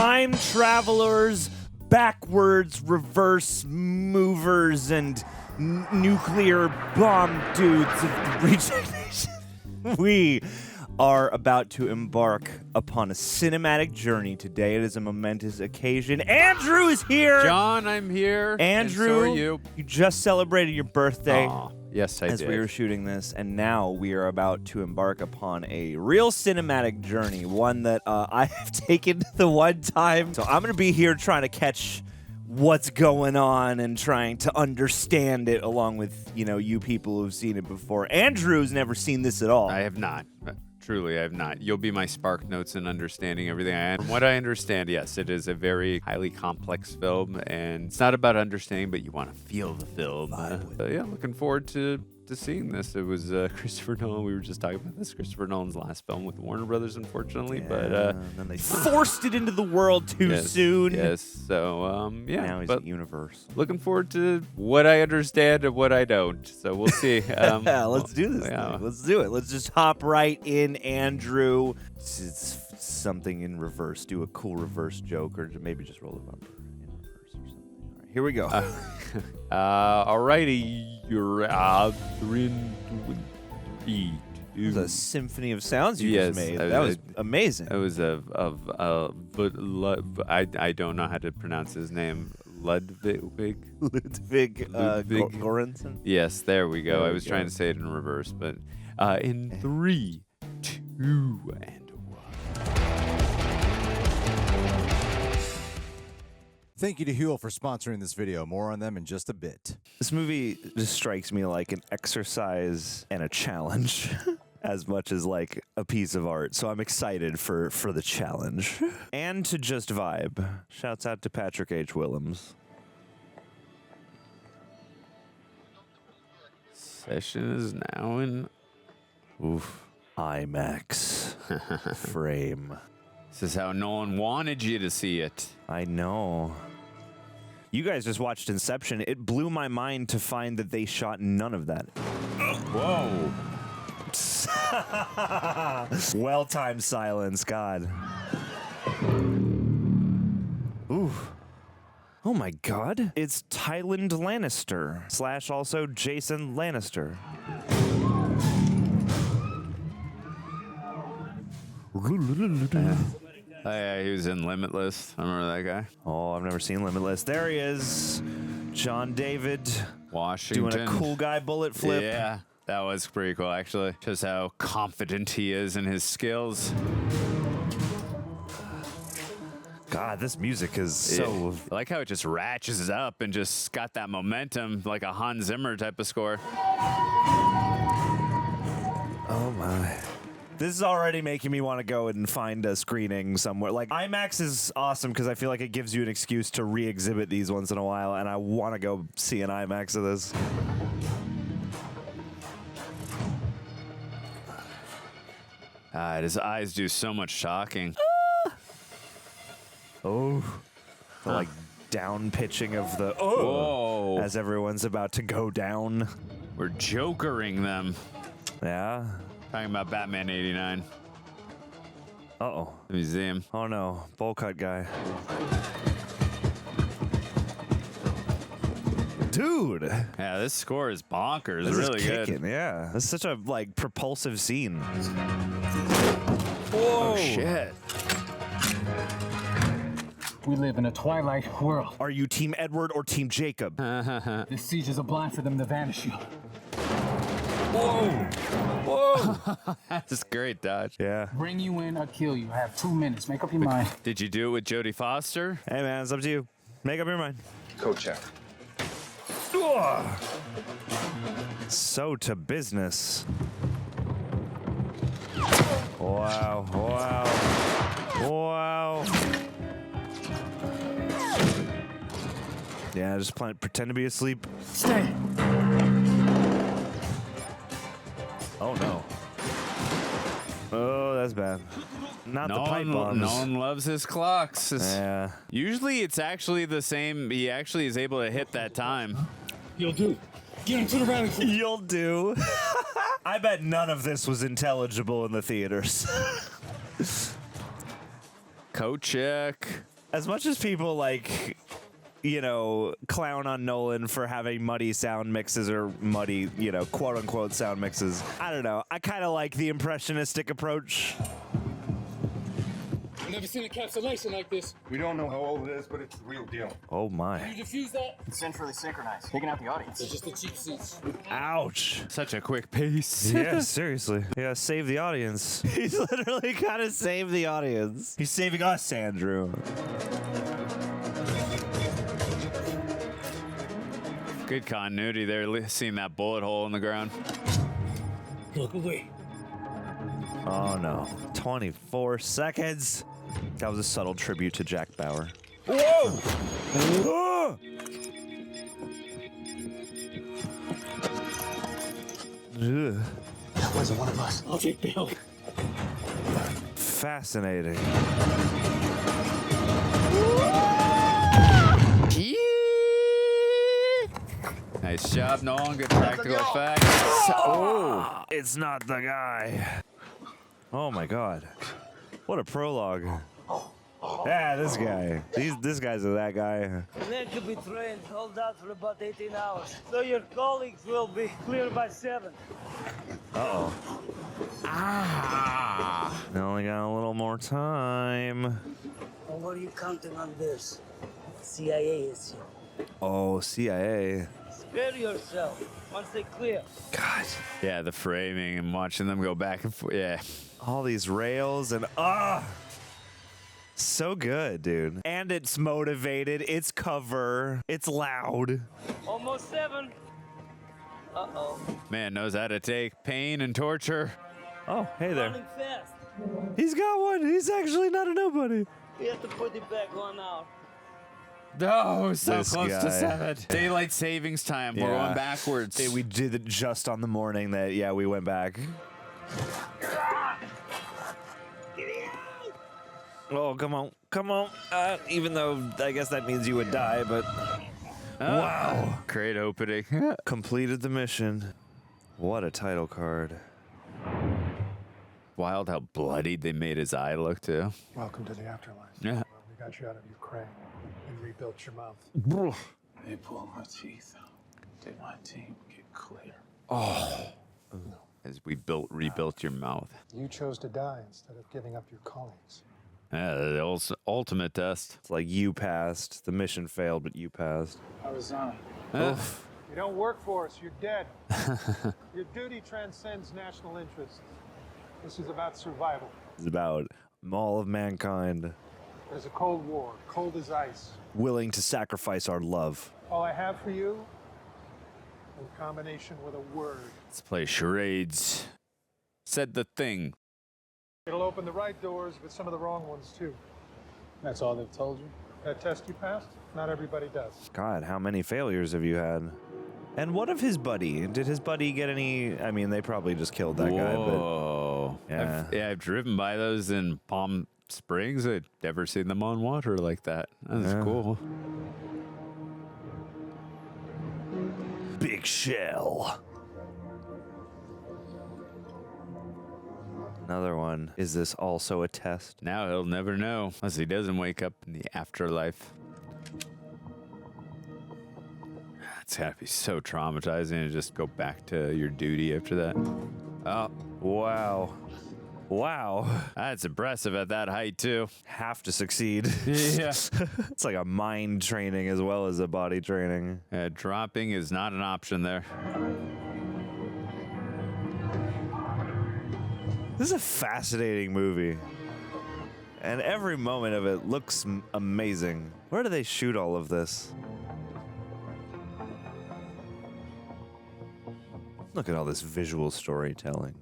time travelers, backwards, reverse movers, and nuclear bomb dudes of the Reject Nation. We are about to embark upon a cinematic journey today. It is a momentous occasion. Andrew is here. John, I'm here. Andrew, and so are you. You just celebrated your birthday. Aw, yes, I did. As we were shooting this, and now we are about to embark upon a real cinematic journey, one that I have taken the one time. So I'm going to be here trying to catch what's going on and trying to understand it along with, you people who've seen it before. Andrew's never seen this at all. I have not. Truly, I have not. You'll be my spark notes in understanding everything. From what I understand, yes, it is a very highly complex film, and it's not about understanding, but you want to feel the film. Yeah, looking forward to seeing this. It was Christopher Nolan. We were just talking about this. Christopher Nolan's last film with Warner Brothers, unfortunately, but and then they forced it into the world too soon. Yes, so yeah. Now he's at Universe. Looking forward to what I understand and what I don't. So we'll see. Yeah, let's do this. Yeah. Let's do it. Let's just hop right in, Andrew. It's something in reverse. Do a cool reverse joke, or maybe just roll a bumper in reverse or something. All right, here we go. Alrighty, you're 3, 2, 3. It was a symphony of sounds you just made. That was amazing. It was I don't know how to pronounce his name. Ludwig Göransson? Yes, there we go. I was trying to say it in reverse, but in 3, 2, and 1. Thank you to Huel for sponsoring this video. More on them in just a bit. This movie just strikes me like an exercise and a challenge as much as like a piece of art. So I'm excited for the challenge and to just vibe. Shouts out to Patrick H. Willems. Session is now in IMAX frame. This is how Nolan wanted you to see it. I know. You guys just watched Inception. It blew my mind to find that they shot none of that. Whoa. Well-timed silence, God. Ooh. Oh my God. It's Tyland Lannister / also Jason Lannister. Oh, yeah, he was in Limitless. I remember that guy. Oh, I've never seen Limitless. There he is. John David. Washington. Doing a cool guy bullet flip. Yeah, that was pretty cool, actually. Just how confident he is in his skills. God, this music is so... I like how it just ratchets up and just got that momentum, like a Hans Zimmer type of score. Oh, my. This is already making me want to go and find a screening somewhere. Like, IMAX is awesome because I feel like it gives you an excuse to re-exhibit these once in a while, and I want to go see an IMAX of this. His eyes do so much shocking. Oh. The, like, down pitching of the... Oh! Whoa. As everyone's about to go down. We're jokering them. Yeah. Talking about Batman 89. Uh-oh. The museum. Oh, no. Bowl cut guy. Dude. Yeah, this score is bonkers. This really is kicking, good. Yeah. This is such a, like, propulsive scene. Whoa. Oh, shit. We live in a twilight world. Are you Team Edward or Team Jacob? This siege is a blind for them to vanish you. Whoa. Whoa. That's great, Dodge. Yeah. Bring you in or kill you. I have 2 minutes. Make up your mind. Did you do it with Jodie Foster? Hey, man, it's up to you. Make up your mind. Co-check. So to business. Wow. Wow. Wow. Yeah, just pretend to be asleep. Stay. Oh, no. Oh, that's bad. Not the pipe bombs. No one loves his clocks. Yeah. Usually it's actually the same. He actually is able to hit that time. You'll do. Get him to the rally. You'll do. I bet none of this was intelligible in the theaters. Coat check. As much as people like, you know, clown on Nolan for having muddy sound mixes or muddy, you know, quote unquote sound mixes, I don't know. I kind of like the impressionistic approach. I've never seen a encapsulation like this. We don't know how old it is, but it's the real deal. Oh my. Can you defuse that? It's centrally synchronized, taking out the audience. It's just the cheap seats. Ouch. Such a quick pace. Yeah, seriously. Yeah, save the audience. He's literally gotta save the audience. He's saving us, Andrew. Good continuity there, seeing that bullet hole in the ground. Look away. Oh no. 24 seconds. That was a subtle tribute to Jack Bauer. Whoa! Ugh. That wasn't one of us. I'll take bail. Fascinating. Nice job, Nolan. Good practical effects. Oh, it's not the guy. Oh my god. What a prologue. Yeah, this guy. This guy's that guy. The man could be trained, hold out for about 18 hours. So your colleagues will be clear by 7. Uh-oh. Ah! They only got a little more time. Well, what are you counting on this? CIA is here. Oh, CIA. Spare yourself once they clear. God. Yeah, the framing and watching them go back and forth. Yeah. All these rails and so good, dude. And it's motivated, it's cover, it's loud. Almost 7. Uh-oh. Man knows how to take pain and torture. Oh, hey there. Running fast. He's got one. He's actually not a nobody. We have to put it back 1 hour. No, so This close to guy. 7. Daylight savings time. We're going backwards. We did it just on the morning that, yeah, we went back. Oh, come on. Come on. Even though I guess that means you would die, but... Wow. Great opening. Completed the mission. What a title card. Wild how bloodied they made his eye look, too. Welcome to the afterlife. Yeah. We got you out of Ukraine and rebuilt your mouth. They pull my teeth out. Did my team get clear? As we rebuilt your mouth. You chose to die instead of giving up your colleagues. Yeah, the ultimate test. It's like you passed. The mission failed, but you passed. I resign. You don't work for us, you're dead. Your duty transcends national interests. This is about survival. It's about all of mankind There's a cold war, cold as ice. willing to sacrifice our love. All I have for you, in combination with a word. Let's play charades. Said the thing. It'll open the right doors, but some of the wrong ones too. That's all they've told you? That test you passed? Not everybody does. God, how many failures have you had? And what of his buddy? Did his buddy get any? I mean, they probably just killed that guy, but Whoa. yeah. I've driven by those in Palm Springs. I'd never seen them on water like that. That's Yeah. cool. Big shell. Another one. Is this also a test? Now he'll never know unless he doesn't wake up in the afterlife. It's gotta be so traumatizing to just go back to your duty after that. Oh, Wow. Wow. that's impressive at that height too. Have to succeed. Yeah. It's like a mind training as well as a body training. Dropping is not an option there. This is a fascinating movie. And every moment of it looks amazing. Where do they shoot all of this? Look at all this visual storytelling.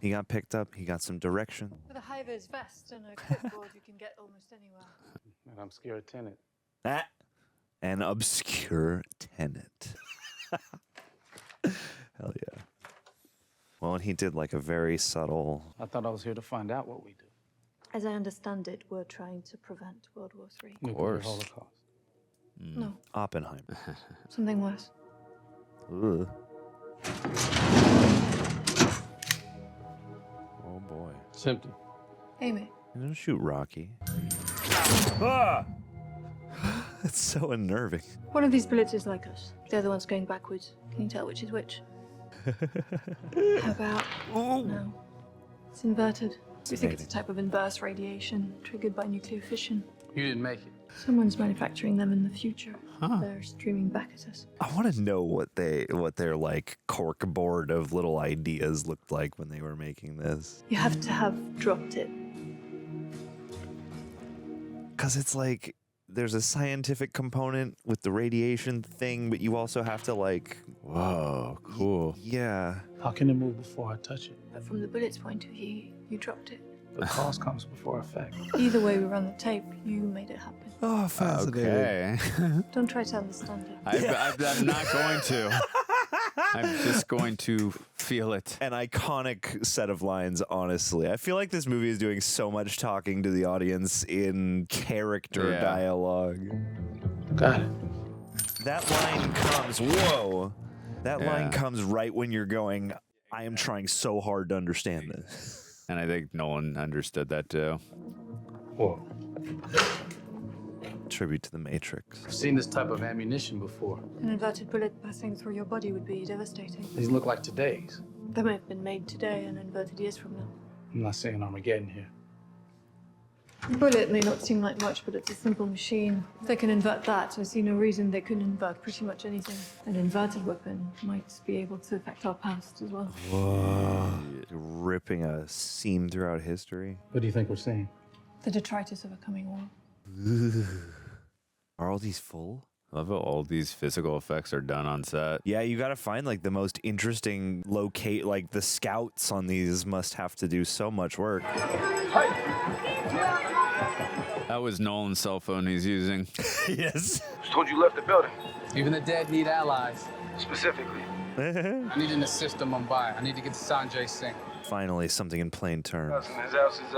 He got picked up, he got some direction. With a high-vis vest and a clipboard, you can get almost anywhere. And I'm scared of Tenet. Ah, an obscure Tenet. Hell yeah. Well, and he did like a very subtle... I thought I was here to find out what we do. As I understand it, we're trying to prevent World War III. Nuclear course. Holocaust. No, Oppenheimer. something worse. Ugh. Oh boy. It's empty. Amy, You don't shoot Rocky. Ah! It's so unnerving. One of these bullets is like us. The other one's going backwards. Can you tell which is which? How about... No. It's inverted. We think it's a type of inverse radiation triggered by nuclear fission. You didn't make it. Someone's manufacturing them in the future. They're streaming back at us. I want to know what their like cork board of little ideas looked like when they were making this. You have to have dropped it. Because it's like there's a scientific component with the radiation thing, but you also have to like... Whoa, cool. Yeah. How can it move before I touch it? But from the bullet's point of view, you dropped it. The cause comes before effect. Either way we run the tape, you made it happen. Oh, fascinating. Okay. Don't try to understand it. I'm not going to. I'm just going to feel it. An iconic set of lines, honestly. I feel like this movie is doing so much talking to the audience in character dialogue. Got it. That line comes, whoa. That line comes right when you're going, I am trying so hard to understand this. And I think Nolan understood that too. Whoa. Tribute to the Matrix. I've seen this type of ammunition before. An inverted bullet passing through your body would be devastating. These look like today's. They may have been made today and inverted years from now. I'm not saying Armageddon here. The bullet may not seem like much, but it's a simple machine. If they can invert that, I see no reason they couldn't invert pretty much anything. An inverted weapon might be able to affect our past as well. Whoa. Ripping a seam throughout history. What do you think we're seeing? The detritus of a coming war. Are all these full? I love how all these physical effects are done on set. Yeah, you gotta find like the most interesting locate, like the scouts on these must have to do so much work. That was Nolan's cell phone he's using. Yes. Just told you left the building. Even the dead need allies. Specifically. I need an assist to Mumbai. I need to get to Sanjay Singh. Finally, something in plain terms. His house is,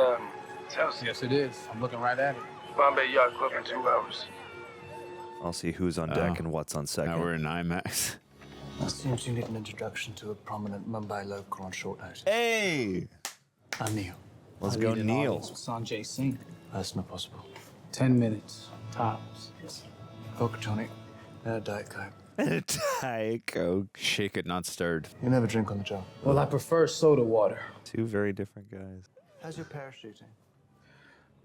his house. Yes, it is. I'm looking right at it. Bombay Yacht Club in 2 hours. I'll see who's on deck and what's on second. Now we're in IMAX. It seems you need an introduction to a prominent Mumbai local on short notice. Hey! I'm Neil. Let's I go, need an Neil. audience with Sanjay Singh. That's not possible. 10 minutes, tops. Vodka tonic, and a Diet Coke. Diet Coke. Shake it, not stirred. You never drink on the job. Well, I prefer soda water. Two very different guys. How's your parachuting?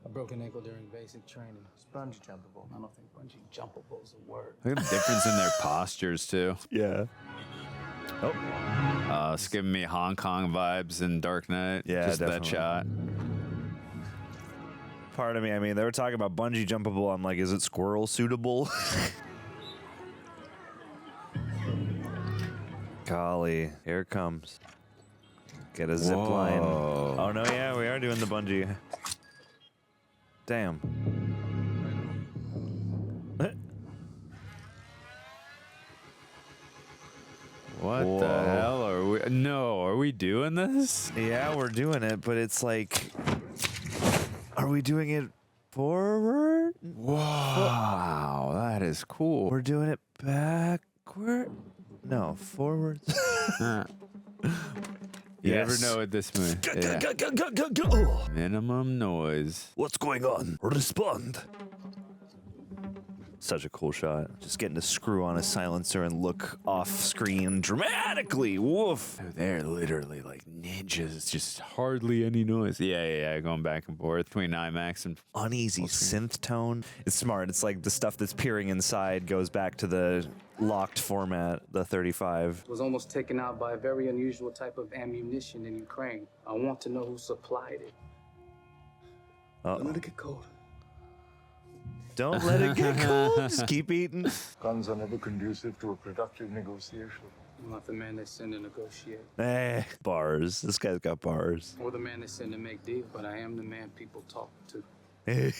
I broke an ankle during basic training. It's bungee jumpable. I don't think bungee jumpable is a word. Look at the difference in their postures too. Yeah. Oh. It's giving me Hong Kong vibes in Dark Knight. Yeah, just definitely. that shot. Part of me, I mean, they were talking about bungee jumpable. I'm like, is it squirrel suitable? Golly, here it comes. Get a zip line. Oh no, yeah, we are doing the bungee. Damn. What Whoa. the hell are we? No, are we doing this? Yeah, we're doing it, but it's like, are we doing it forward? Wow, that is cool. We're doing it backward? No, forward. You Yes. never know at this movie. Yeah. Oh. Minimum noise. What's going on? Respond. Such a cool shot. Just getting to screw on a silencer and look off screen dramatically. Woof. They're literally like ninjas. It's just hardly any noise. Yeah. Going back and forth between IMAX and Uneasy synth tone. It's smart. It's like the stuff that's peering inside goes back to the locked format, the 35. Was almost taken out by a very unusual type of ammunition in Ukraine. I want to know who supplied it. Uh-oh. Let it get cold. Don't let it get cold. Just keep eating. Guns are never conducive to a productive negotiation. I'm not the man they send to negotiate. Bars. This guy's got bars. Or the man they send to make deals, but I am the man people talk to. I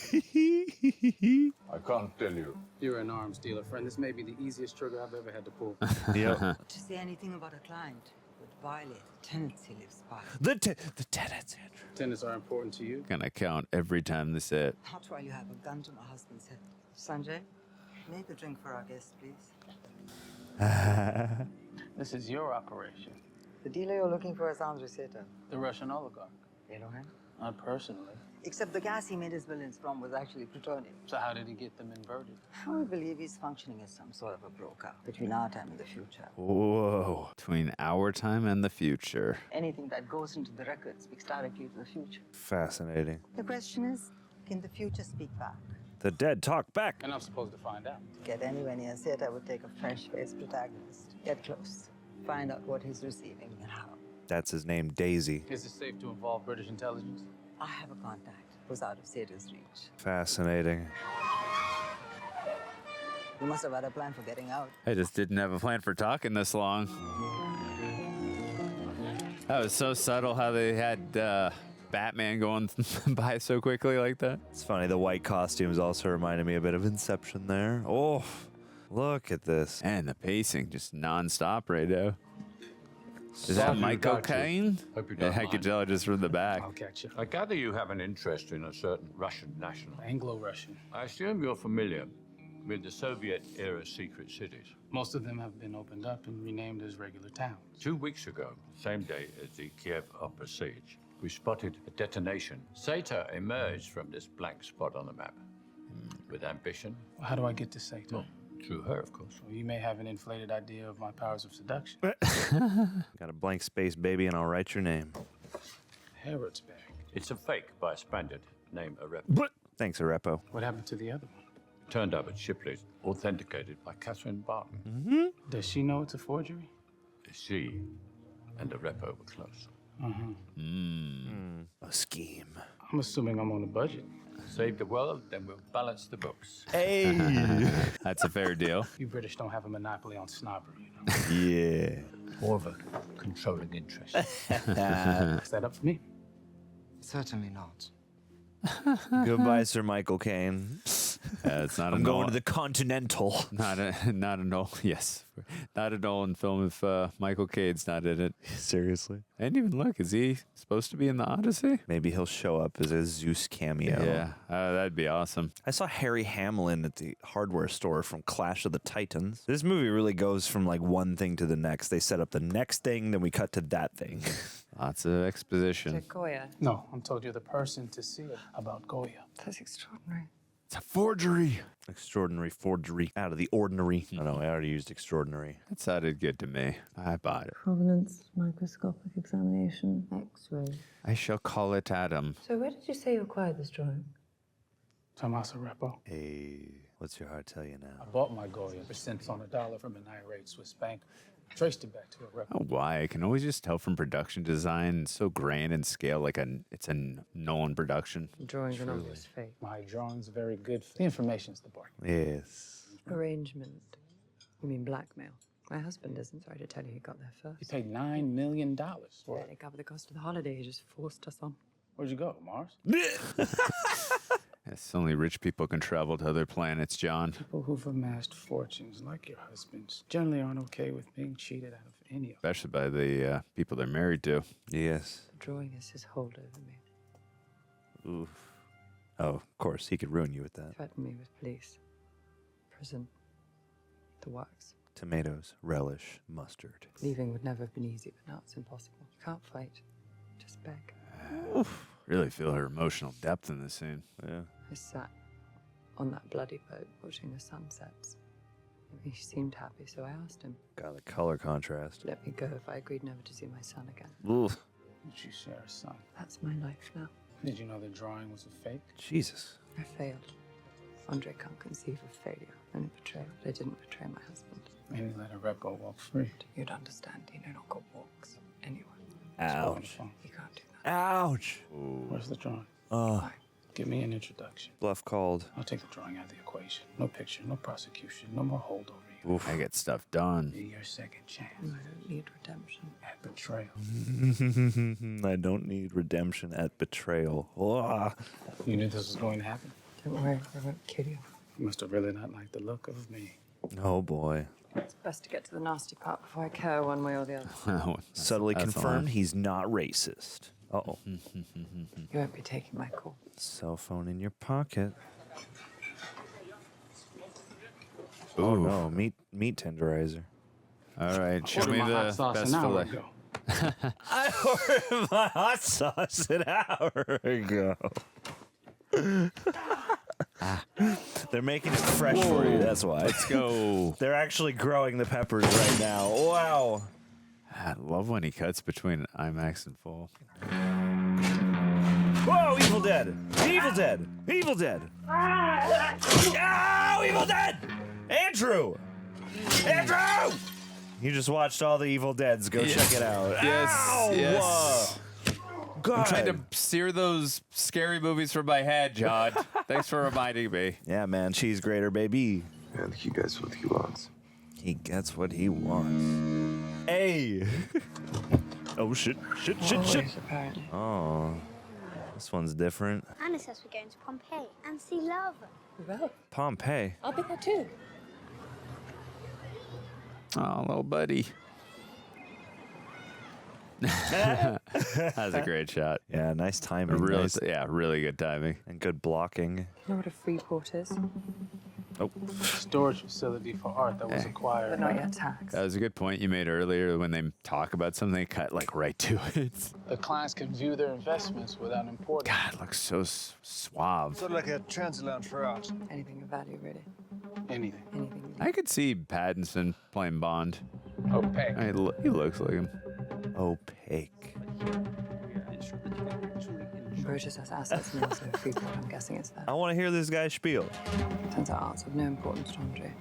can't tell you. You're an arms dealer, friend. This may be the easiest trigger I've ever had to pull. Yep. To say anything about a client would violate the tenets he lives by. The tenets, Andrew. Tenants are important to you. gonna count every time they say it. Not while you have a gun to my husband's head. Sanjay, make a drink for our guest, please. This is your operation. The dealer you're looking for is Andrei Sator. The Russian oligarch. You know him? Not personally. Except the gas he made his villains from was actually plutonium. So how did he get them inverted? I believe he's functioning as some sort of a broker between our time and the future. Whoa. Between our time and the future. Anything that goes into the record speaks directly to the future. Fascinating. The question is, can the future speak back? The dead talk back. And I'm supposed to find out. To get anywhere near Sator would take a fresh-faced protagonist. Get close. Find out what he's receiving and how. That's his name, Daisy. Is it safe to involve British intelligence? I have a contact who's out of Sator's reach. Fascinating. You must have had a plan for getting out. I just didn't have a plan for talking this long. That was so subtle how they had Batman going by so quickly like that. It's funny, the white costumes also reminded me a bit of Inception there. Oh, look at this. And the pacing just non-stop right now. Is that Michael Caine? Hope you Yeah, don't I could mind. tell just from the back. I'll catch you. I gather you have an interest in a certain Russian national. Anglo-Russian. I assume you're familiar with the Soviet-era secret cities. Most of them have been opened up and renamed as regular towns. 2 weeks ago, same day as the Kiev Opera siege, we spotted a detonation. Sator emerged from this blank spot on the map with ambition. How do I get to Sator? Well, through her, of course. Well, you may have an inflated idea of my powers of seduction. Got a blank space, baby, and I'll write your name. Harrod's bag. It's a fake by a Spaniard named Arepa. Thanks, Arepo. What happened to the other one? Turned up at Shipley's, authenticated by Catherine Barton. Does she know it's a forgery? She and Arepa were close. A scheme. I'm assuming I'm on a budget. Save the world, then we'll balance the books. Hey! That's a fair deal. You British don't have a monopoly on snobbery, you know? Yeah. More of a controlling interest. Is that up for me? Certainly not. Goodbye, Sir Michael Caine. It's not I'm a going Nolan, to the Continental. not a Nolan. Yes, not a Nolan film if Michael Caine's not in it. Seriously? I didn't even look. Is he supposed to be in the Odyssey? Maybe he'll show up as a Zeus cameo. Yeah, that'd be awesome. I saw Harry Hamlin at the hardware store from Clash of the Titans. This movie really goes from like one thing to the next. They set up the next thing, then we cut to that thing. Lots of exposition. Goya. No, I'm told you're the person to see it about Goya. That's extraordinary. It's a forgery. Extraordinary forgery. Out of the ordinary. Oh no, I already used extraordinary. That sounded good to me. I bought it. Provenance, microscopic examination, X-ray. I shall call it Adam. So where did you say you acquired this drawing? Tommaso Repo. Hey, what's your heart tell you I now? bought my Goya for cents on a dollar from an irate Swiss bank. Traced it back to a Repo. Oh, why? I can always just tell from production design. It's so grand in scale, like it's a Nolan production. Drawings are not just fake. My drawing's very good. The information's the bargain. Yes. Arrangement. You mean blackmail? My husband isn't. Sorry to tell you, he got there He first. paid $9 million for Barely it. cover the cost of the holiday. He just forced us on. Where'd you go, Mars? Yes, only rich people can travel to other planets, John. People who've amassed fortunes like your husbands generally aren't okay with being cheated out of any of them. Especially by the people they're married to. Yes. The drawing is his hold over me. Oof. Oh, of course, he could ruin you with that. Threatened me with police, prison, the works. Tomatoes, relish, mustard. Leaving would never have been easy, but now it's impossible. You can't fight. Just beg. Really feel her emotional depth in this scene. Yeah. I sat on that bloody boat watching the sunsets. He seemed happy, so I asked him Got the color contrast. to let me go if I agreed never to see my son again. Oof. Did you share a son? That's my life now. Did you know the drawing was a fake? Jesus. I failed. Andrei can't conceive of failure and betrayal. I didn't betray my husband. Maybe let a Repo walk free. You'd understand he no longer walks anywhere. Ouch. He can't do that. Ouch. Where's the drawing? Oh, Give me an introduction. bluff called. I'll take the drawing out of the equation. No picture, no prosecution, no more hold over you. Oof. I get stuff done. Be your second chance I don't need redemption. at betrayal. I don't need redemption at betrayal. Ugh. You knew this was going to happen? Don't worry, I won't kill you. You must have really not liked the look of me. Oh boy. It's best to get to the nasty part before I care one way or the other. Subtly that's confirmed all. he's not racist. Uh-oh. You won't be taking my call. Cell phone in your pocket. Ooh. Oh no, meat tenderizer. All right, show Ordered me my hot the sauce best an hour fillet. ago. I ordered my hot sauce an hour ago. They're making it fresh for you, that's why. Let's go. They're actually growing the peppers right now. Wow. I love when he cuts between IMAX and full. Whoa, Evil Dead! Evil Dead! Evil Dead! Oh, Evil Dead! Andrew! Andrew! You just watched all the Evil Deads. Go check it out. Yes. Ow! Yes. God. I'm trying to steer those scary movies from my head, John. Thanks for reminding me. Yeah, man. Cheese grater, baby. And he gets what he wants. He gets what he wants. Hey! Oh, shit. Shit. Apparently. Oh. This one's different. Anna says we're going to Pompeii and see lava. Well, Pompeii. I'll be there too. Oh, little buddy. That's a great shot. Yeah, nice timing. Really, Nice- yeah, really good timing. and good blocking. You know what a Freeport is? Oh. Storage facility for art that was acquired. But not yet taxed. That was a good point you made earlier. When they talk about something, they cut like right to it. The clients can view their investments without importing. God, it looks so suave. Sort of like a transit lounge for art. Anything of value, really. Anything. Anything. I could see Pattinson playing Bond. Opaque. He looks like him. Opaque. Brutus has assets and also Freeport. I'm guessing it's there. I want to hear this guy spiel. Turns out art's of no importance to Andrei.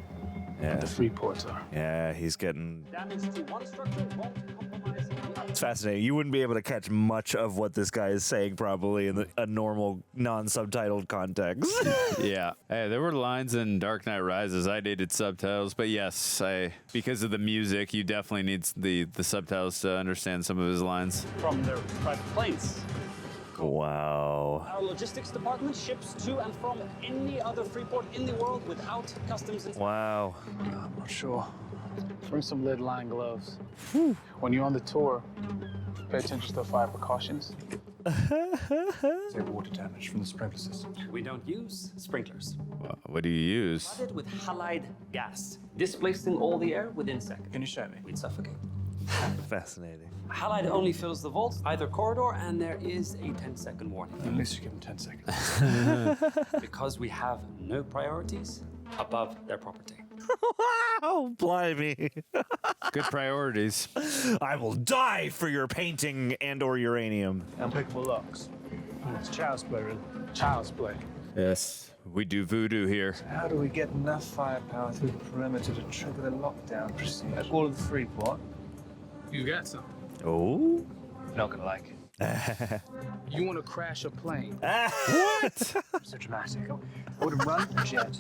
Yeah. The Freeports are. Yeah, he's getting. Damage to one structure won't compromise the other. It's fascinating. You wouldn't be able to catch much of what this guy is saying probably in a normal, non-subtitled context. Yeah. Hey, there were lines in Dark Knight Rises. I needed subtitles, but yes, because of the music, you definitely need the subtitles to understand some of his lines. From their private planes. Wow. Our logistics department ships to and from any other Freeport in the world without customs inspection. Wow. I'm not sure. Bring some lid-lined gloves. When you're on the tour, pay attention to the fire precautions. Say water damage from the sprinkler system. We don't use sprinklers. What do you use? Flooded with halide gas, displacing all the air within seconds. Can you show me? We'd suffocate. Fascinating. Halide only fills the vault, either corridor, and there is a 10-second warning. At least you give them 10 seconds. Because we have no priorities above their property. Wow, blimey. Good priorities. I will die for your painting and/or uranium. Unpickable locks. It's child's play, really. Child's play. Yes. We do voodoo here. How do we get enough firepower through the perimeter to trigger the lockdown procedure? All of the Freeport. You got some. Oh? Not gonna like it. You want to crash a plane. So dramatic. I would have run a jet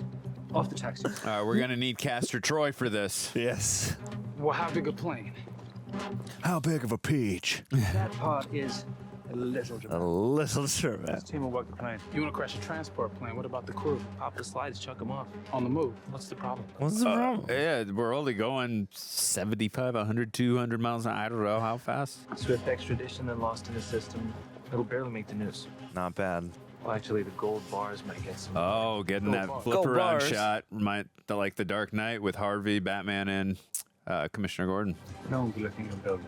off the taxi. All right, we're gonna need Castor Troy for this. Yes. Well, how big a plane? How big of a peach? That part is a little A dramatic. little dramatic. This team will work the plane. You want to crash a transport plane? What about the crew? Pop the slides, chuck them off. On the move. What's the problem? What's the problem? Yeah, we're only going 75, 100, 200 miles an hour. I don't know how fast. Swift extradition and lost in the system. It'll barely make the news. Not bad. Well, actually, the gold bars might get some. Oh, getting that bars. flip Go around bars. shot, like the Dark Knight with Harvey, Batman, and Commissioner Gordon. No one will be looking at the building.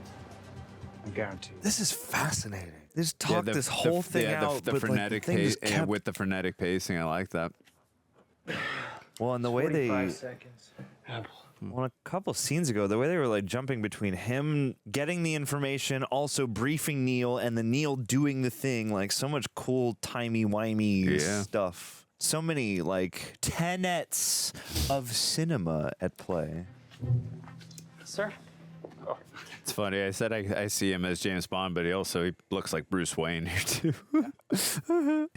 I guarantee you. This is fascinating. They just talk this the- whole thing yeah, out, the but frenetic like, the thing just pace, kept... with the frenetic pacing, I like that. Well, and the way they... 45 seconds. Well, a couple scenes ago, the way they were like jumping between him getting the information, also briefing Neil, and then Neil doing the thing, like so much cool timey-wimey stuff. So many like tenets of cinema at play. Sir? It's funny. I said I see him as James Bond, but he looks like Bruce Wayne here too.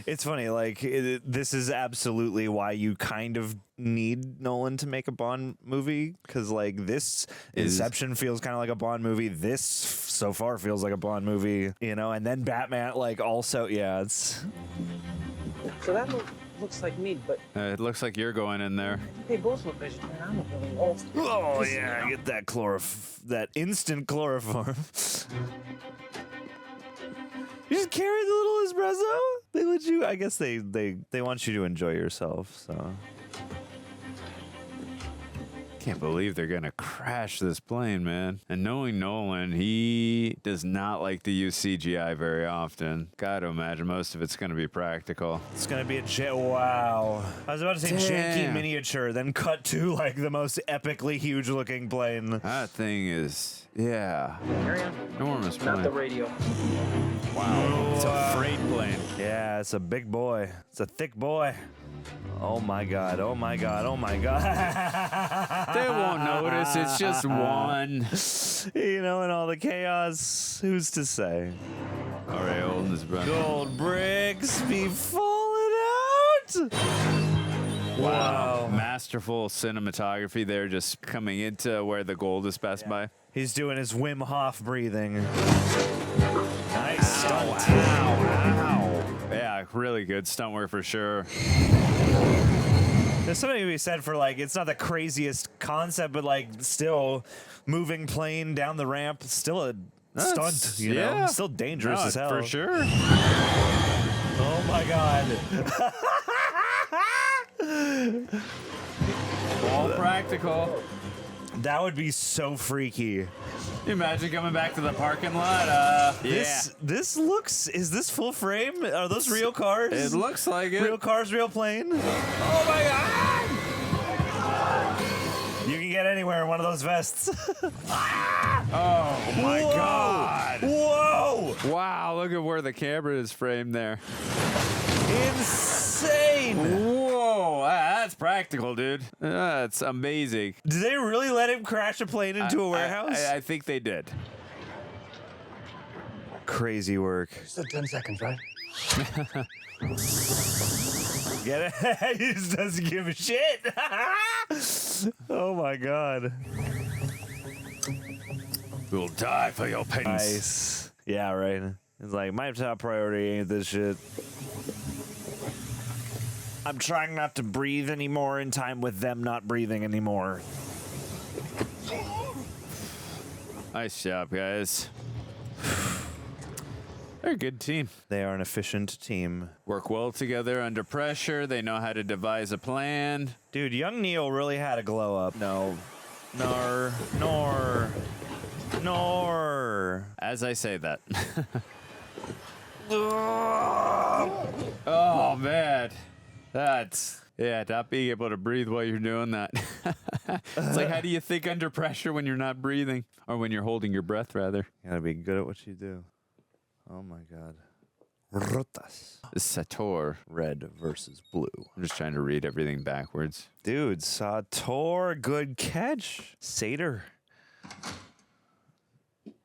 It's funny, like this is absolutely why you kind of need Nolan to make a Bond movie, because like this Inception feels kind of like a Bond movie. This so far feels like a Bond movie, you know, and then Batman, like also, yeah, it's. So that looks like meat, but It looks like you're going in there. they both look vegetarian. I'm not really old. Oh yeah, get that that instant chloroform. You just carry the little espresso. They let you. I guess they want you to enjoy yourself. So Can't believe they're gonna crash this plane, man. And knowing Nolan, he does not like to use CGI very often. Gotta imagine most of it's gonna be practical. It's gonna be a wow. I was about to say janky miniature, then cut to like the most epically huge looking plane. That thing is, yeah. Carry on. Enormous plane. Not the radio. Wow. It's a freight plane. Yeah, it's a big boy. It's a thick boy. Oh my god, oh my god, oh my god. They won't notice, it's just one. You know, in all the chaos, who's to say? All right, holding this breath. Gold bricks be falling out. Wow. Masterful cinematography there, just coming into where the gold is passed by. He's doing his Wim Hof breathing. Nice stunt. Ow. Yeah, really good stunt work for sure. There's something to be said for, like, it's not the craziest concept, but, like, still moving plane down the ramp, still a stunt, you know? Still dangerous as hell. For sure. Oh my god. All practical. That would be so freaky. Can you imagine coming back to the parking lot? This looks, is this full frame? Are those real cars? It looks like it. Real cars, real plane? Oh my god! You can get anywhere in one of those vests. Oh my god! Whoa! Wow, look at where the camera is framed there. Insane! Whoa, that's practical, dude. That's amazing. Did they really let him crash a plane into a warehouse? I think they did. Crazy work. Still 10 seconds, right? Get it? He just doesn't give a shit. Oh my god. We'll die for your pins. Nice. Yeah, right. It's like, my top priority ain't this shit. I'm trying not to breathe anymore in time with them not breathing anymore. Nice job, guys. They're a good team. They are an efficient team. Work well together under pressure. They know how to devise a plan. Dude, young Neil really had a glow up. No. Nor. As I say that. Oh, man. That's, yeah, not being able to breathe while you're doing that. It's like, how do you think under pressure when you're not breathing? Or when you're holding your breath, rather. You gotta be good at what you do. Oh my god. Rotas. Sator. Red versus blue. I'm just trying to read everything backwards. Dude, Sator, good catch. Sator.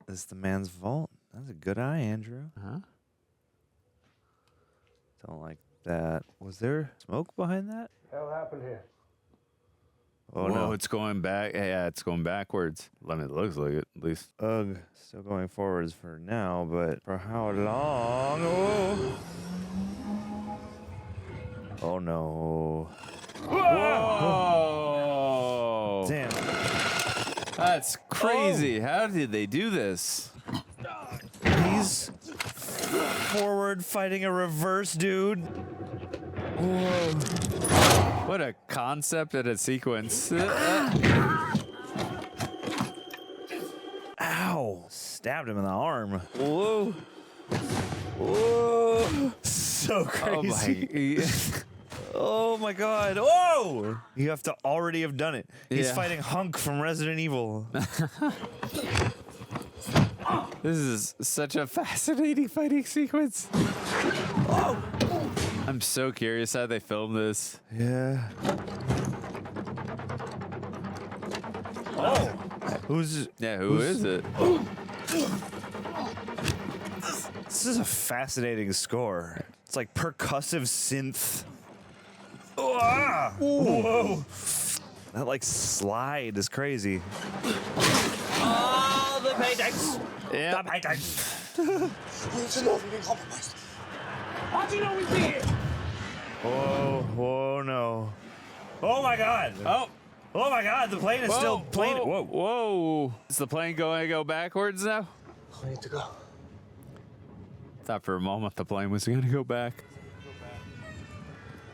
This is the man's vault. That's a good eye, Andrew. Huh? Don't like that. Was there smoke behind that? Hell happened here. Oh Whoa, no. it's going back. Yeah, it's going backwards. I mean, it looks like it, at least. Ugh. Still going forwards for now, but for how long? Oh, oh no. Whoa! Damn. That's crazy. How did they do this? He's forward fighting a reverse dude. Whoa. What a concept and a sequence. Ow. Stabbed him in the arm. Whoa. Whoa. So crazy. Oh my god. Whoa! You have to already have done it. He's fighting Hunk from Resident Evil. This is such a fascinating fighting sequence. Oh! I'm so curious how they filmed this. Yeah. Oh! Who's... Yeah, who is it? This is a fascinating score. It's like percussive synth. Oh, ah! Whoa! That like slide is crazy. Oh, the paintings! Yeah. The paintings! How do you know we'd be here? Oh, whoa, no. Oh my god! Oh! Oh my god, the plane is still playing. Whoa, whoa. Is the plane going to go backwards now? I need to go. Thought for a moment the plane was going to go back.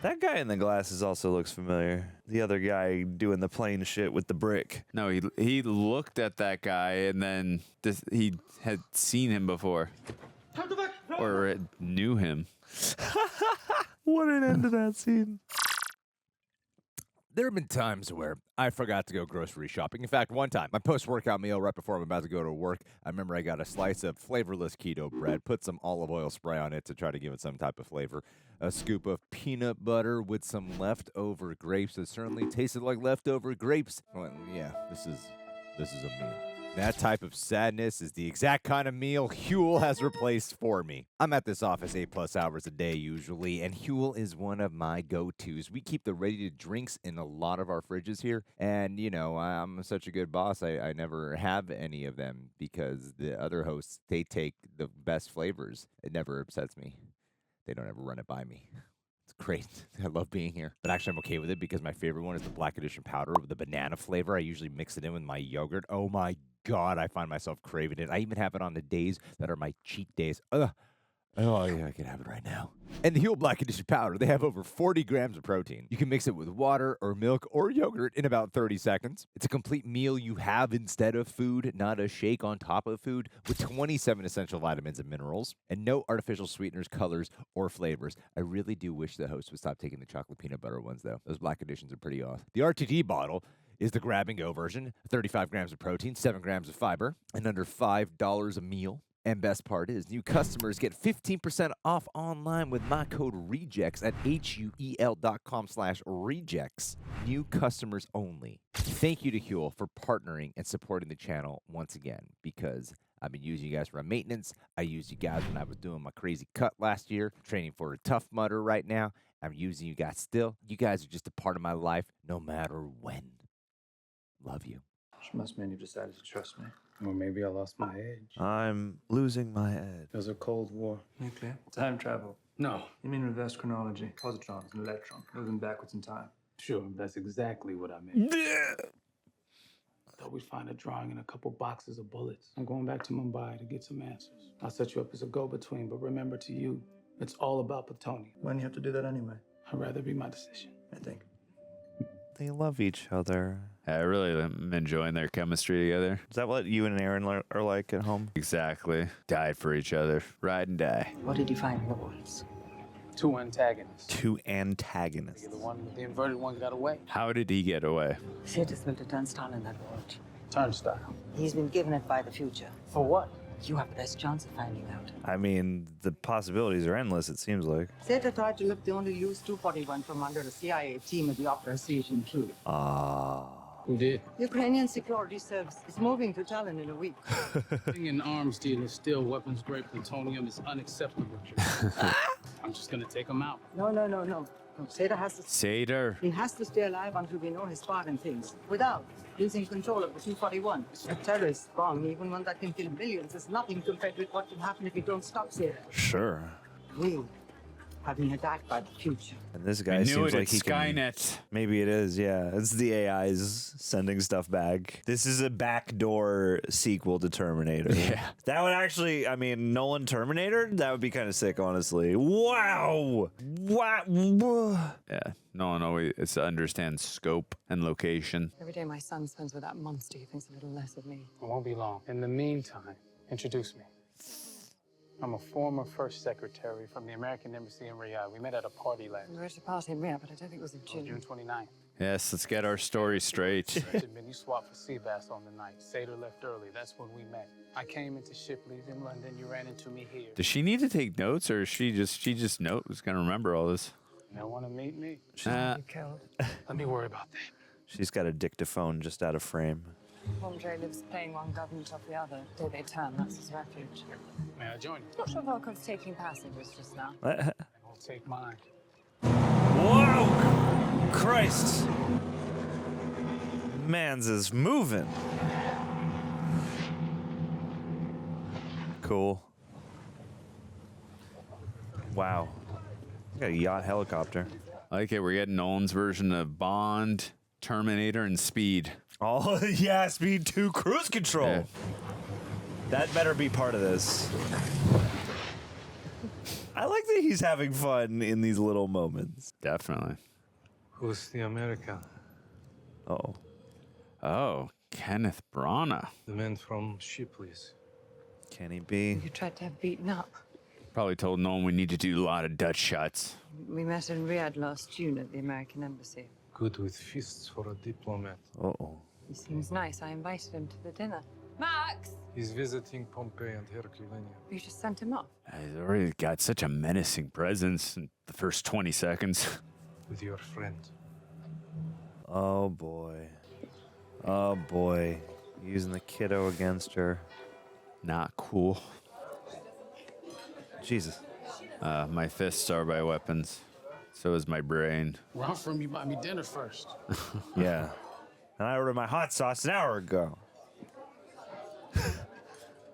That guy in the glasses also looks familiar. The other guy doing the plane shit with the brick. No, he looked at that guy and then he had seen him before. Or knew him. What an end to that scene. There have been times where I forgot to go grocery shopping. In fact, one time, my post-workout meal right before I'm about to go to work, I remember I got a slice of flavorless keto bread, put some olive oil spray on it to try to give it some type of flavor, a scoop of peanut butter with some leftover grapes that certainly tasted like leftover grapes. Well, yeah, this is a meal. That type of sadness is the exact kind of meal Huel has replaced for me. I'm at this office 8+ hours a day usually, and Huel is one of my go-tos. We keep the ready drinks in a lot of our fridges here, and you know, I'm such a good boss, I never have any of them because the other hosts, they take the best flavors. It never upsets me. They don't ever run it by me. It's great. I love being here. But actually, I'm okay with it because my favorite one is the Black Edition powder with the banana flavor. I usually mix it in with my yogurt. Oh my God, I find myself craving it. I even have it on the days that are my cheat days. Ugh. Oh, yeah, I can have it right now. And the Huel Black Edition powder, they have over 40 grams of protein. You can mix it with water or milk or yogurt in about 30 seconds. It's a complete meal you have instead of food, not a shake on top of food, with 27 essential vitamins and minerals, and no artificial sweeteners, colors, or flavors. I really do wish the host would stop taking the chocolate peanut butter ones, though. Those Black Editions are pretty awesome. The RTD bottle is the grab-and-go version, 35 grams of protein, 7 grams of fiber, and under $5 a meal. And best part is, new customers get 15% off online with my code REJECTS at HUEL.com/rejects. New customers only. Thank you to Huel for partnering and supporting the channel once again, because I've been using you guys for maintenance. I used you guys when I was doing my crazy cut last year, training for a Tough Mudder right now. I'm using you guys still. You guys are just a part of my life, no matter when. Love you. She must mean you decided to trust me. Or maybe I lost my edge. I'm losing my edge. There's a Cold War. Nuclear. Time travel. No. You mean reverse chronology. Positrons and electrons. Moving backwards in time. Sure, that's exactly what I meant. I thought we'd find a drawing and a couple boxes of bullets. I'm going back to Mumbai to get some answers. I'll set you up as a go-between, but remember, to you, it's all about plutonium. Why do you have to do that anyway? I'd rather be my decision. I think. They love each other. I really am enjoying their chemistry together. Is that what you and Aaron are like at home? Exactly. Died for each other. Ride and die. What did you find in the woods? Two antagonists. Two antagonists. The inverted one got away. How did he get away? Sator's built a turnstile in that vault. Turnstile. He's been given it by the future. For what? You have the best chance of finding out. I mean, the possibilities are endless, it seems like. Sator tried to lift the only used 241 from under a CIA team at the Opera Station too. Who did? Ukrainian security service is moving to Tallinn in a week. Being an arms dealer, steal weapons-grade plutonium is unacceptable. I'm just gonna take him out. No. Sator has to... Sator. He has to stay alive until we know his part in things. Without losing control of the 241. A terrorist bomb, even one that can kill millions, is nothing compared with what can happen if we don't stop Sator. Sure. We have been attacked by the future. And this guy seems like he Skynet. Maybe it is, yeah. It's the AIs sending stuff back. This is a backdoor sequel to Terminator. Yeah. That would actually, I mean, Nolan Terminator? That would be kind of sick, honestly. Wow! Wow! Yeah. Nolan always understands scope and location. Every day my son spends with that monster, he thinks a little less of me. It won't be long. In the meantime, introduce me. I'm a former first secretary from the American Embassy in Riyadh. We met at a party last We were at a party in Riyadh, but I don't think it was in June. June 29th. Yes, let's get our story straight. You swapped for sea bass on the night. Sator left early. That's when we met. I came into Shipley's in London. You ran into me here. Does she need to take notes, or is she just was gonna remember all this? You don't want to meet me? Killed. Let me worry about that. She's got a dictaphone just out of frame. Andrei lives playing one government off the other. Till they turn, that's his refuge. May I join you? Not sure Volkov's taking passengers just now. I'll take mine. Whoa! Christ! Mans is moving. Cool. Wow. Got a yacht helicopter. I like it. We're getting Nolan's version of Bond, Terminator, and Speed. Oh, yeah, Speed 2 cruise control. Yeah. That better be part of this. I like that he's having fun in these little moments. Definitely. Who's the American? Oh. Oh, Kenneth Branagh. The man from Shipley's. Can he be? You tried to have beaten up. Probably told Nolan we need to do a lot of Dutch shots. We met in Riyadh last June at the American Embassy. Good with fists for a diplomat. Uh-oh. He seems nice. I invited him to the dinner. Max! He's visiting Pompeii and Herculaneum. You just sent him off. He's already got such a menacing presence in the first 20 seconds. With your friend. Oh, boy. Oh, boy. Using the kiddo against her. Not cool. Jesus. My fists are my weapons. So is my brain. Where I'm from, you buy me dinner first. Yeah. And I ordered my hot sauce an hour ago.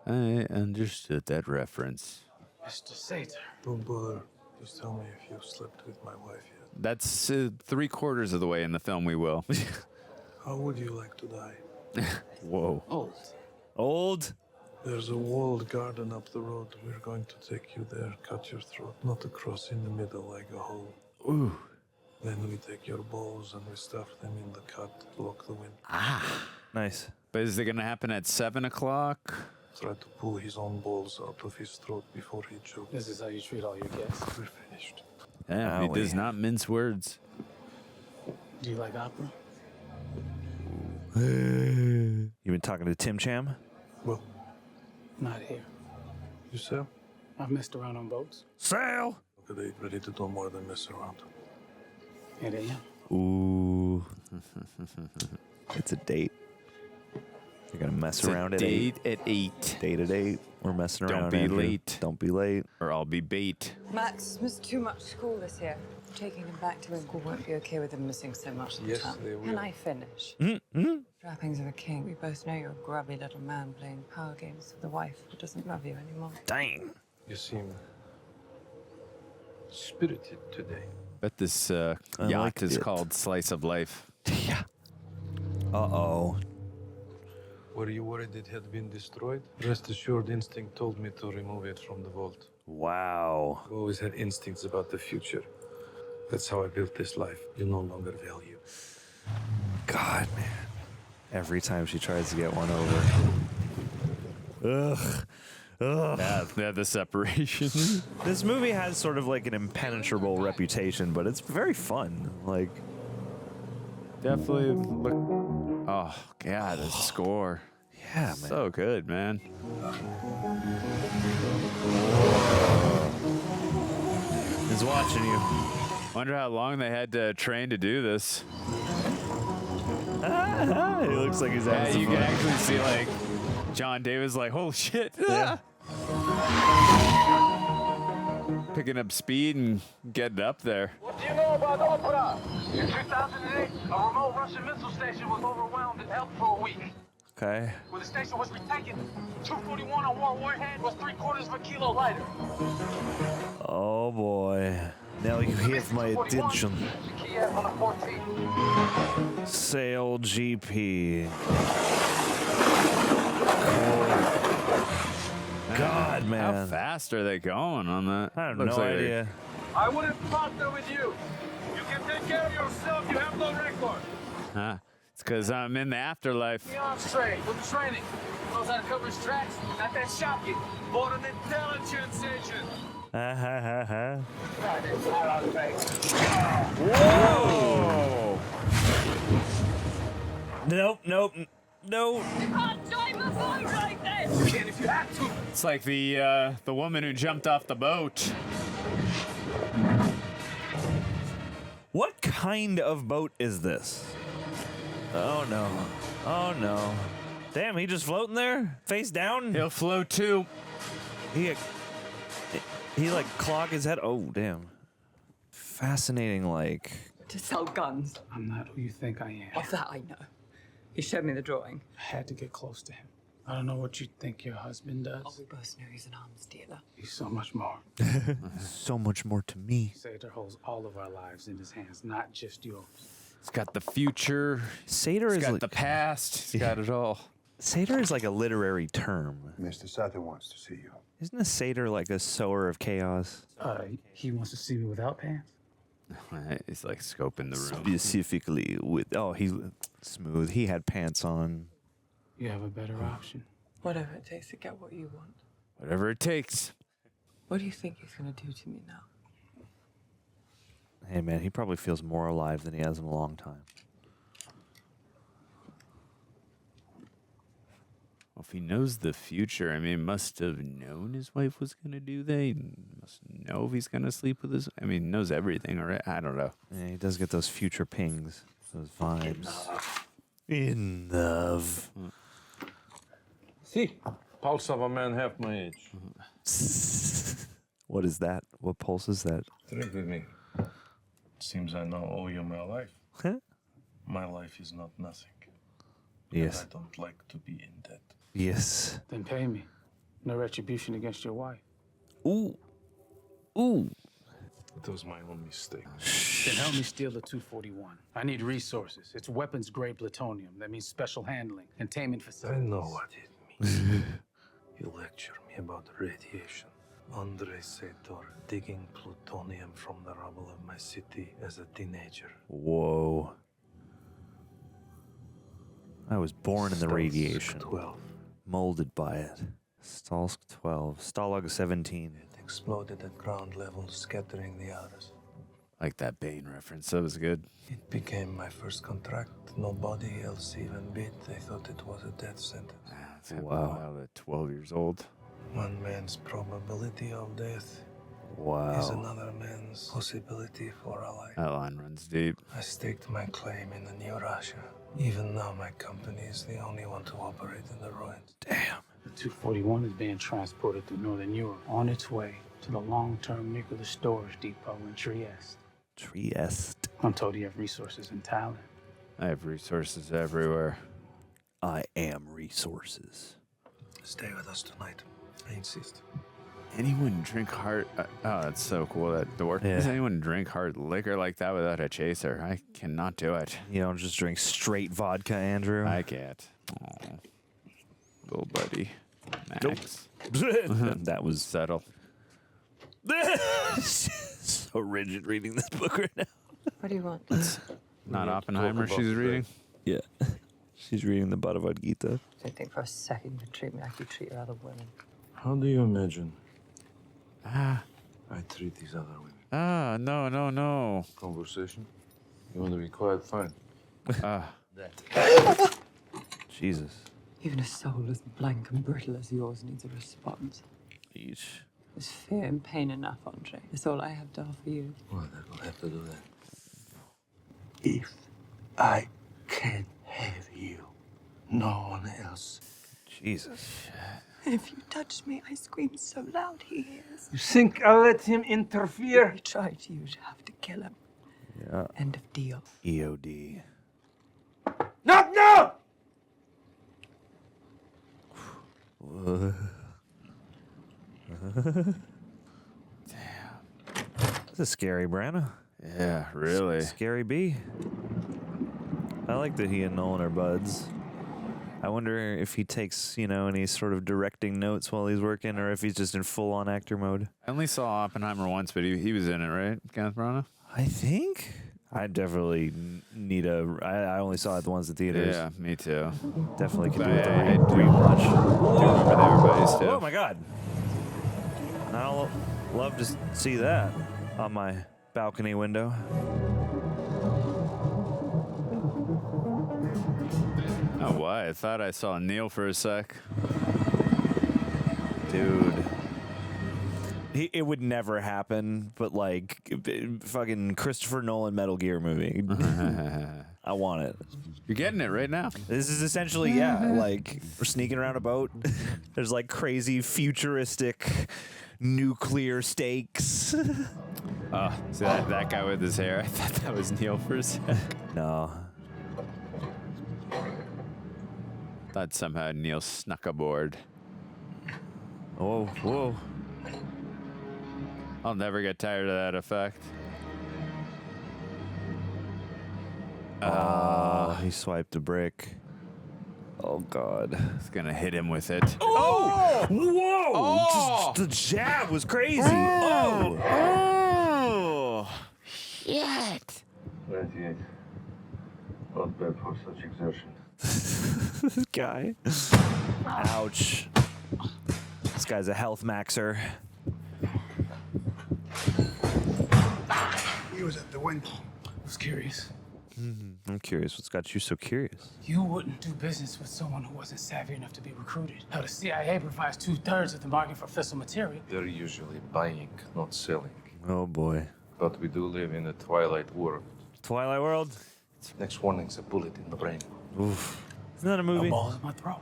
I understood that reference. Mr. Sator. Don't bother. Just tell me if you slept with my wife yet. That's 3/4 of the way in the film we will. How would you like to die? Whoa. Old. Old? There's a walled garden up the road. We're going to take you there, cut your throat, not across in the middle like a hole. Ooh. Then we take your balls and we stuff them in the cut, block the wind. Ah. Nice. But is it going to happen at 7 o'clock? Try to pull his own balls out of his throat before he chokes. This is how you treat all your guests. We're finished. Yeah, he does not mince words. Do you like opera? You been talking to Tim Cham? Well, not here. You sail? I've messed around on boats. Sail! Look at it, ready to do more than mess around. It ain't. Ooh. It's a date. You're gonna mess around at 8. Date at 8. Date at 8. We're messing around. Don't be Andrew. late. Don't be late. Or I'll be bait. Max missed too much school this year. Taking him back to England won't be okay with him missing so much of the Yes, time. they will. Can I finish? Trappings of a king. We both know you're a grubby little man playing power games with a wife who doesn't love you anymore. Dang. You seem spirited today. Bet this yacht like is it. called Slice of Life. Yeah. Uh-oh. Were you worried it had been destroyed? Rest assured, instinct told me to remove it from the vault. Wow. I've always had instincts about the future. That's how I built this life. You no longer value. God, man. Every time she tries to get one over. Ugh. Ugh. Yeah, the separation. This movie has sort of like an impenetrable reputation, but it's very fun. Like, Definitely look. Oh, God, the score. yeah, man. So good, man. He's watching you. Wonder how long they had to train to do this. He looks like he's having Yeah, some you fun. can actually see, like, John Davis, like, holy shit. Yeah. Picking up speed and getting up there. What do you know about opera? In 2008, a remote Russian missile station was overwhelmed and held for a week. Okay. When the station was retaken, 241 on one warhead was 3/4 of a kilo lighter. Oh, boy. Now you have my attention. Kiev on the 14th. Sail GP. God, How man. fast are they going on that? I have Looks no like they- idea. I wouldn't partner with you. You can take care of yourself. You have no record. Huh? It's because I'm in the afterlife. Beyond straight with the training. Knows how to cover his tracks. Not that shocking. But an intelligence agent. Whoa! Nope, nope, no. You can't drive a boat like this. You can if you have to. It's like the woman who jumped off the boat. What kind of boat is this? Oh, no. Oh, no. Damn, he just floating there? Face down? He'll float too. He like clogged his head. Oh, damn. Fascinating, like. To sell guns. I'm not who you think I am. Of that I know. He showed me the drawing. I had to get close to him. I don't know what you think your husband does. Oh, we both know he's an arms dealer. He's so much more. So much more to me. Sator holds all of our lives in his hands, not just yours. He's got the future. Sator He's is got like, the past. He's got it all. Sator is like a literary term. Mr. Sator wants to see you. Isn't a satyr like a sower of chaos? He wants to see me without pants? He's like scoping the room. Specifically with, he's smooth. He had pants on. You have a better option. Whatever it takes to get what you want. Whatever it takes. What do you think he's gonna do to me now? Hey man, he probably feels more alive than he has in a long time. Well, if he knows the future, I mean, must have known his wife was going to do that. He must know if he's going to sleep with his... I mean, knows everything, right? I don't know. Yeah, he does get those future pings, those vibes. Enough. See, pulse of a man half my age. What is that? What pulse is that? Drink with me. Seems I now owe you my life. Huh? My life is not nothing. Yes. And I don't like to be in debt. Yes. Then pay me. No retribution against your wife. Ooh. Ooh. It was my own mistake. Then help me steal the 241. I need resources. It's weapons-grade plutonium. That means special handling, containment facilities. I know what it means. You lecture me about radiation. Andrei Sator digging plutonium from the rubble of my city as a teenager. Whoa. I was born in the radiation. 12. Molded by it. Stalsk 12. Stalag 17. It exploded at ground level, scattering the others. Like that Bane reference. That was good. It became my first contract. Nobody else even bid. They thought it was a death sentence. Wow. At 12 years old. One man's probability of death Wow. is another man's possibility for a life. That line runs deep. I staked my claim in the New Russia. Even now, my company is the only one to operate in the ruins. Damn. The 241 is being transported through Northern Europe on its way to the long-term nuclear storage depot in Trieste. Trieste. I'm told you have resources and talent. I have resources everywhere. I am resources. Stay with us tonight. I insist. Anyone drink hard... oh, that's so cool, that door. Yeah. Does anyone drink hard liquor like that without a chaser? I cannot do it. You don't just drink straight vodka, Andrew? I can't. Oh. Little buddy. Max. That was Settle. so rigid reading this book right now. What do you want? Not Oppenheimer she's reading? Yeah. She's reading the Bhagavad Gita. Don't think for a second you can treat me like you treat your other women. How do you imagine Ah. I treat these other women? Ah, no. Conversation? You want to be quiet? Fine. Ah. Jesus. Even a soul as blank and brittle as yours needs a response. Yeesh. There's fear and pain enough, Andrei. That's all I have to offer you. Well, then we'll have to do that. If I can have you, no one else. Jesus. If you touch me, I scream so loud he hears. You think I'll let him interfere? If you try to, you'd have to kill him. Yeah. End of deal. EOD. Not now! This is scary, Branagh. Yeah, really. Scary B. I like that he and Nolan are buds. I wonder if he takes, any sort of directing notes while he's working, or if he's just in full-on actor mode. I only saw Oppenheimer once, but he was in it, right? Kenneth Branagh? I think. I definitely need I only saw it the ones in theaters. Yeah, me too. Definitely could do But with the I do rewatch. remember they were buddies too. Oh my god. I'll love to see that on my balcony window. Oh, why? I thought I saw Neil for a sec. Dude. It would never happen, but fucking Christopher Nolan Metal Gear movie. I want it. You're getting it right now. This is essentially, we're sneaking around a boat. There's crazy futuristic nuclear stakes. Oh, see that guy with his hair? I thought that was Neil for a sec. No. Thought somehow Neil snuck aboard. Whoa. I'll never get tired of that effect. He swiped a brick. Oh, God. It's gonna hit him with it. Oh! Whoa! Oh! Just, the jab was crazy. Oh! Oh! Shit! 98. Not bad for such exertion. This guy. Ouch. This guy's a health maxer. He was at the window. I was curious. I'm curious. What's got you so curious? You wouldn't do business with someone who wasn't savvy enough to be recruited. How the CIA provides 2/3 of the market for fissile material. They're usually buying, not selling. Oh, boy. But we do live in a twilight world. Twilight World? Next warning's a bullet in the brain. Oof. Isn't that a movie? No balls in my throat.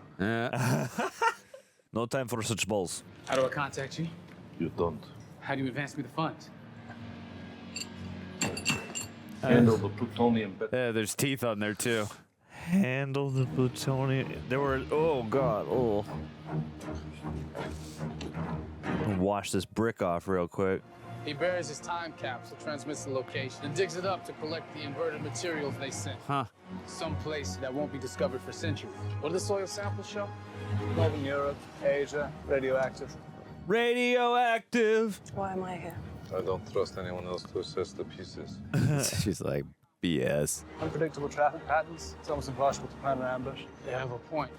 No time for such balls. How do I contact you? You don't. How do you advance me the funds? Handle the plutonium better. Yeah, there's teeth on there too. Handle the plutonium. There were. Oh, God. Oh. Wash this brick off real quick. He buries his time capsule, transmits the location, and digs it up to collect the inverted materials they sent. Huh. Some place that won't be discovered for centuries. What do the soil samples show? Northern Europe, Asia, radioactive. Radioactive. Why am I here? I don't trust anyone else to assess the pieces. She's like, BS. Unpredictable traffic patterns. It's almost impossible to plan an ambush. They have a point.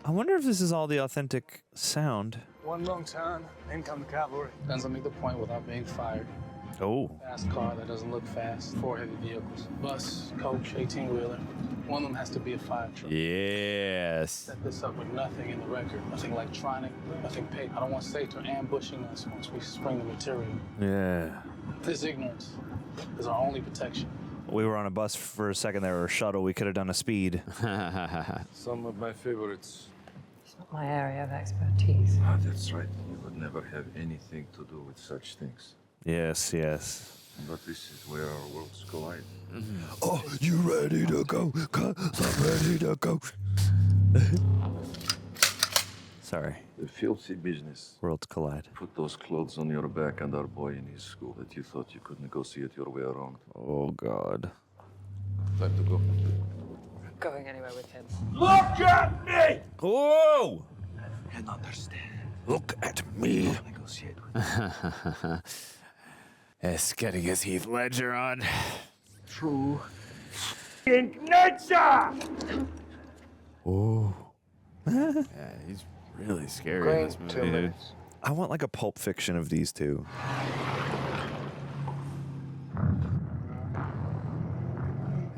I wonder if this is all the authentic sound. One wrong turn, in come the cavalry. Guns will make the point without being fired. Oh. Fast car that doesn't look fast. 4 heavy vehicles. Bus, coach, 18-wheeler. One of them has to be a fire truck. Yes. Set this up with nothing in the record. Nothing electronic, nothing paid. I don't want Sator ambushing us once we spring the material. Yeah. This ignorance is our only protection. We were on a bus for a second there, or a shuttle. We could have done a speed. Some of my favorites. It's not my area of expertise. Ah, that's right. You would never have anything to do with such things. Yes, yes. But this is where our worlds collide. Oh, you ready to go? 'Cause I'm ready to go. Sorry. The filthy business. Worlds collide. Put those clothes on your back and our boy in his school that you thought you could negotiate your way around. Oh, God. Time to go. I'm going anywhere with him. Look at me! Whoa! And understand. Look at me. Negotiate with It's getting his Heath Ledger on. True. Nature! Oh. Yeah, he's really scary in this movie, 2 dude. minutes. I want like a Pulp Fiction of these two.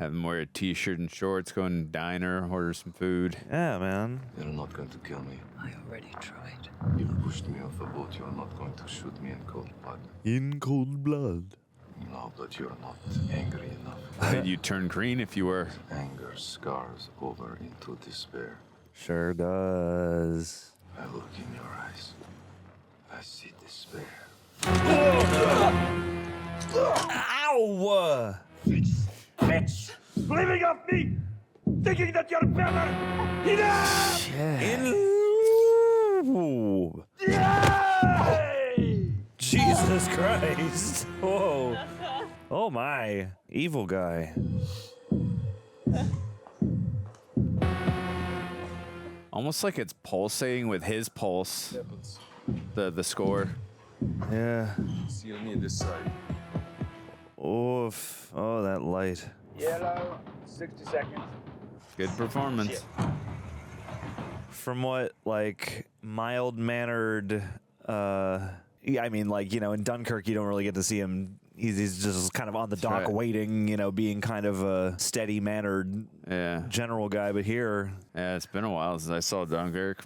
Have him wear a t-shirt and shorts, go in a diner, order some food. Yeah, man. You're not going to kill me. I already tried. You pushed me off a boat. You're not going to shoot me in cold blood. In cold blood. No, but you're not angry enough. Why'd you turn green if you were? Anger scars over into despair. Sure does. I look in your eyes. I see despair. Ow! Bitch! Living off me! Thinking that you're better! Enough! Ooh. Yay! Jesus Christ. Whoa. Oh my. Evil guy. Almost like it's pulsating with his pulse. The score. Yeah. See me this side. Oof. Oh, that light. Yellow, 60 seconds. Good performance. From what, like, mild-mannered, yeah, I mean, like, you know, in Dunkirk, you don't really get to see him. He's just kind of on the dock waiting, you know, being kind of a steady-mannered general guy. But here... Yeah, it's been a while since I saw Dunkirk.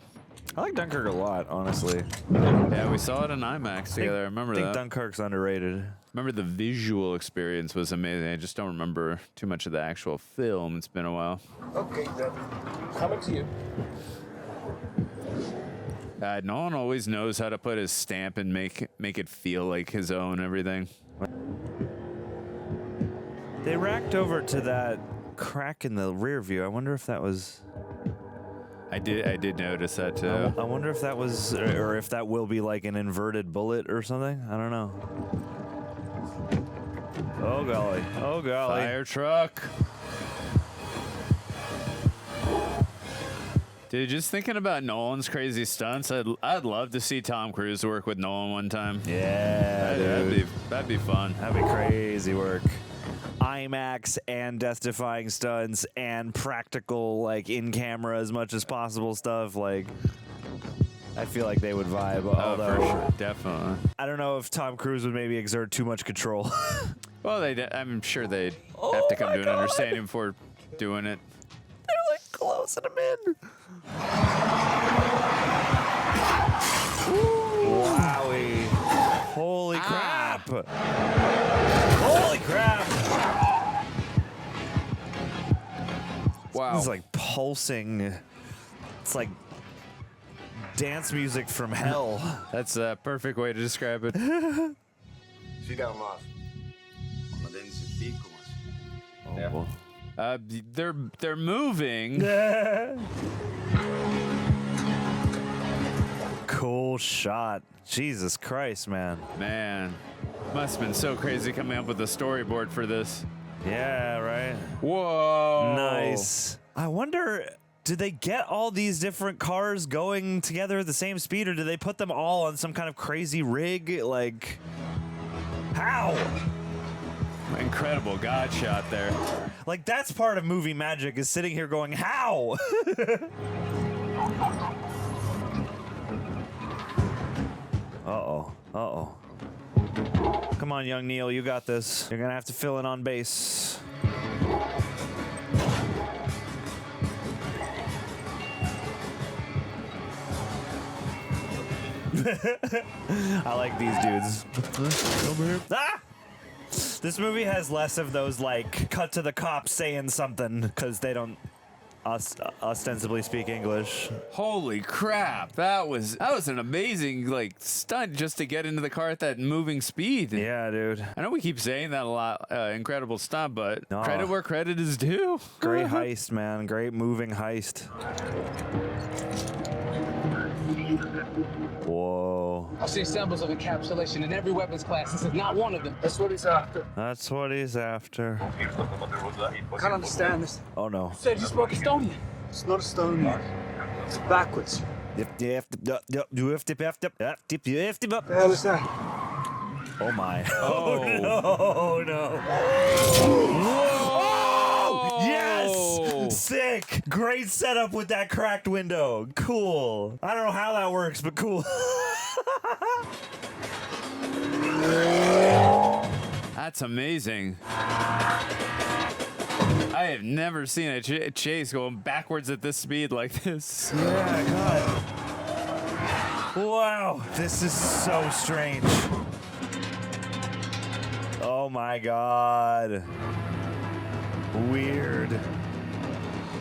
I like Dunkirk a lot, honestly. Yeah, we saw it in IMAX together. I remember I think that. Dunkirk's underrated. Remember the visual experience was amazing. I just don't remember too much of the actual film. It's been a while. Okay, then. Coming to you. Nolan always knows how to put his stamp and make it feel like his own everything. They racked over to that crack in the rear view. I wonder if that was... I did notice that too. I wonder if that was, or if that will be like an inverted bullet or something. I don't know. Oh golly! Oh golly! Fire truck. Dude, just thinking about Nolan's crazy stunts, I'd love to see Tom Cruise work with Nolan one time. Yeah, dude. That'd be fun. That'd be crazy work. IMAX and death-defying stunts and practical, like, in-camera as much as possible stuff. Like, I feel like they would vibe. Although, for sure. Definitely. I don't know if Tom Cruise would maybe exert too much control. Well, I'm sure they'd have to come to an understanding before doing it. They're like closing him in. Wowie. Holy crap. Holy crap. Wow. It's like pulsing. It's like dance music from hell. That's a perfect way to describe it. Oh, they're moving. Cool shot. Jesus Christ, man. Man, must have been so crazy coming up with a storyboard for this. Yeah, right? Whoa. Nice. I wonder, do they get all these different cars going together at the same speed, or do they put them all on some kind of crazy rig? Like, how? Incredible God shot there. Like, that's part of movie magic, is sitting here going, how? Uh-oh. Uh-oh. Come on, young Neil, you got this. You're gonna have to fill in on base. I like these dudes. Over here. Ah! This movie has less of those, like, cut to the cops saying something, because they don't ostensibly speak English. Holy crap. That was an amazing, like, stunt just to get into the car at that moving speed. Yeah, dude. I know we keep saying that a lot. Incredible stunt, but No. credit where credit is due. Great heist, man. Great moving heist. Whoa. I've seen samples of encapsulation in every weapons class. This is not one of them. That's what he's after. That's what he's after. I can't understand this. Oh, no. You said you spoke Estonian. It's not Estonian. It's backwards. The hell is that? Oh, my. Oh. Oh, no. Whoa! Yes! Sick! Great setup with that cracked window. Cool. I don't know how that works, but cool. That's amazing. I have never seen a chase going backwards at this speed like this. Yeah, God. Wow, this is so strange. Oh my God. Weird.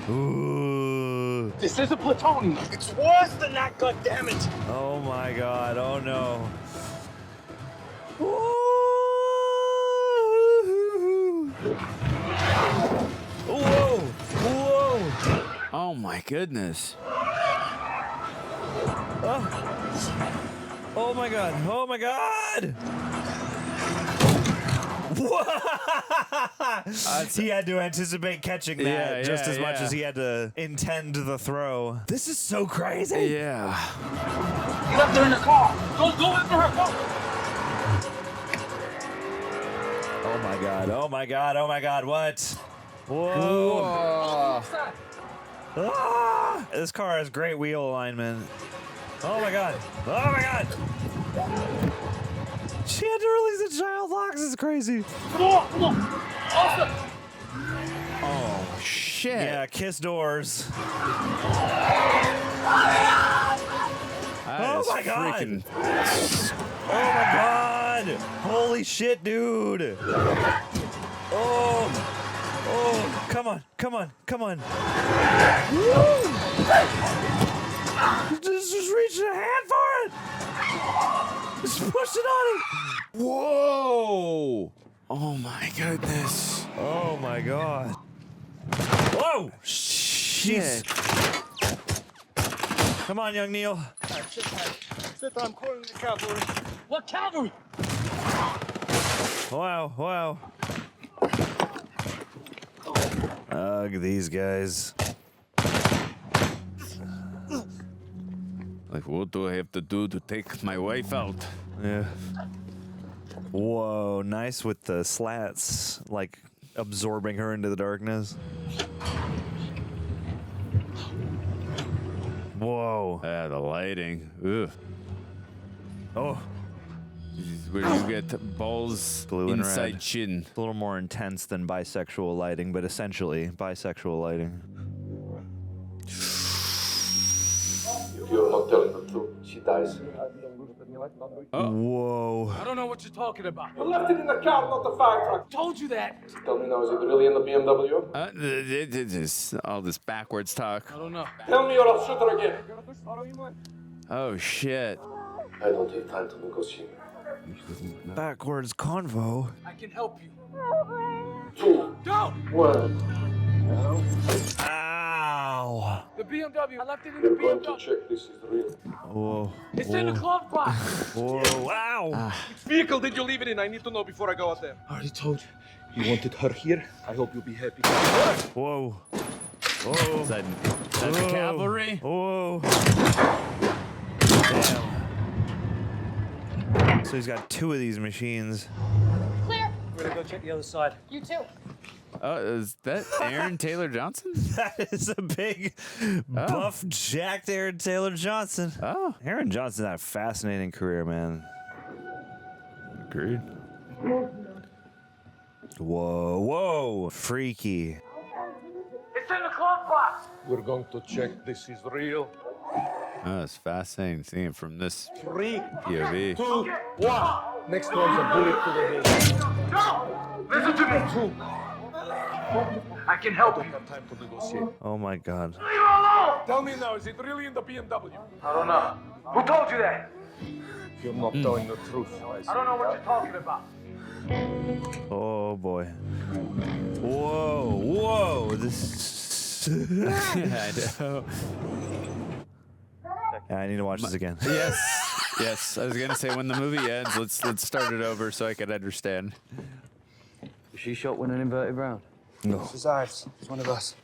Ooh. This isn't plutonium. It's worse than that, goddammit. Oh my God. Oh no. Ooh. Whoa. Whoa. Oh my goodness. Oh my God. Oh my God. He had to anticipate catching that just as much as he had to intend the throw. This is so crazy. Yeah. Get up there in the car. Go after her. Go. Oh my God. Oh my God. Oh my God. What? Whoa. Ah! This car has great wheel alignment. Oh my God. Oh my God. She had to release a child lock. This is crazy. Come on. Awesome. Oh, shit. Yeah, kiss doors. Oh my God. Freaking... Oh my God. Holy shit, dude. Oh. Come on. Woo. Just reaching a hand for it. Just push it on him. Whoa. Oh my goodness. Oh my God. Whoa. Shit. Come on, young Neil. Sit, I'm calling the cavalry. What cavalry? Wow. Ugh, these guys. Like, what do I have to do to take my wife out? Yeah. Whoa, nice with the slats, like absorbing her into the darkness. Whoa. Ah, the lighting. Ugh. Oh. Where you get balls Blue and inside red. chin. It's a little more intense than bisexual lighting, but essentially bisexual lighting. If you're not telling the truth, she dies. Whoa. I don't know what you're talking about. You left it in the car, not the fire truck. Told you that. Tell me now, is it really in the BMW? All this backwards talk. I don't know. Tell me or I'll shoot her again. Oh, shit. I don't have time to negotiate. Backwards convo. I can help you. 2, Don't! 1. Ow. The BMW. I left it in the We're going to BMW. check this is real. Whoa. It's in the glove box. Whoa. Ow. Which vehicle did you leave it in? I need to know before I go out there. I already told you. You wanted her here. I hope you'll be happy. Whoa. Whoa. Is that the cavalry? Whoa. Damn. So he's got 2 of these machines. Clear. We're gonna go check the other side. You too. Oh, is that Aaron Taylor Johnson? That is a big, buff, jacked Aaron Taylor Johnson. Oh. Aaron Johnson's had a fascinating career, man. Agreed. Whoa, whoa, freaky. It's in the glove box. We're going to check this is real. Oh, it's fascinating seeing it from this 3, POV. 2, 1. Next one's a bullet to the head. No! Listen to me. 2. I can help you. Time to negotiate. Oh my God. Leave her alone! Tell me now, is it really in the BMW? I don't know. Who told you that? If you're not telling the truth, I don't know what you're talking about. Oh boy. Whoa, whoa. This. I know. Yeah, I need to watch this again. Yes. Yes. I was gonna say when the movie ends, let's start it over so I can understand. Was she shot with an inverted round? No. This is Ives. It's one of us.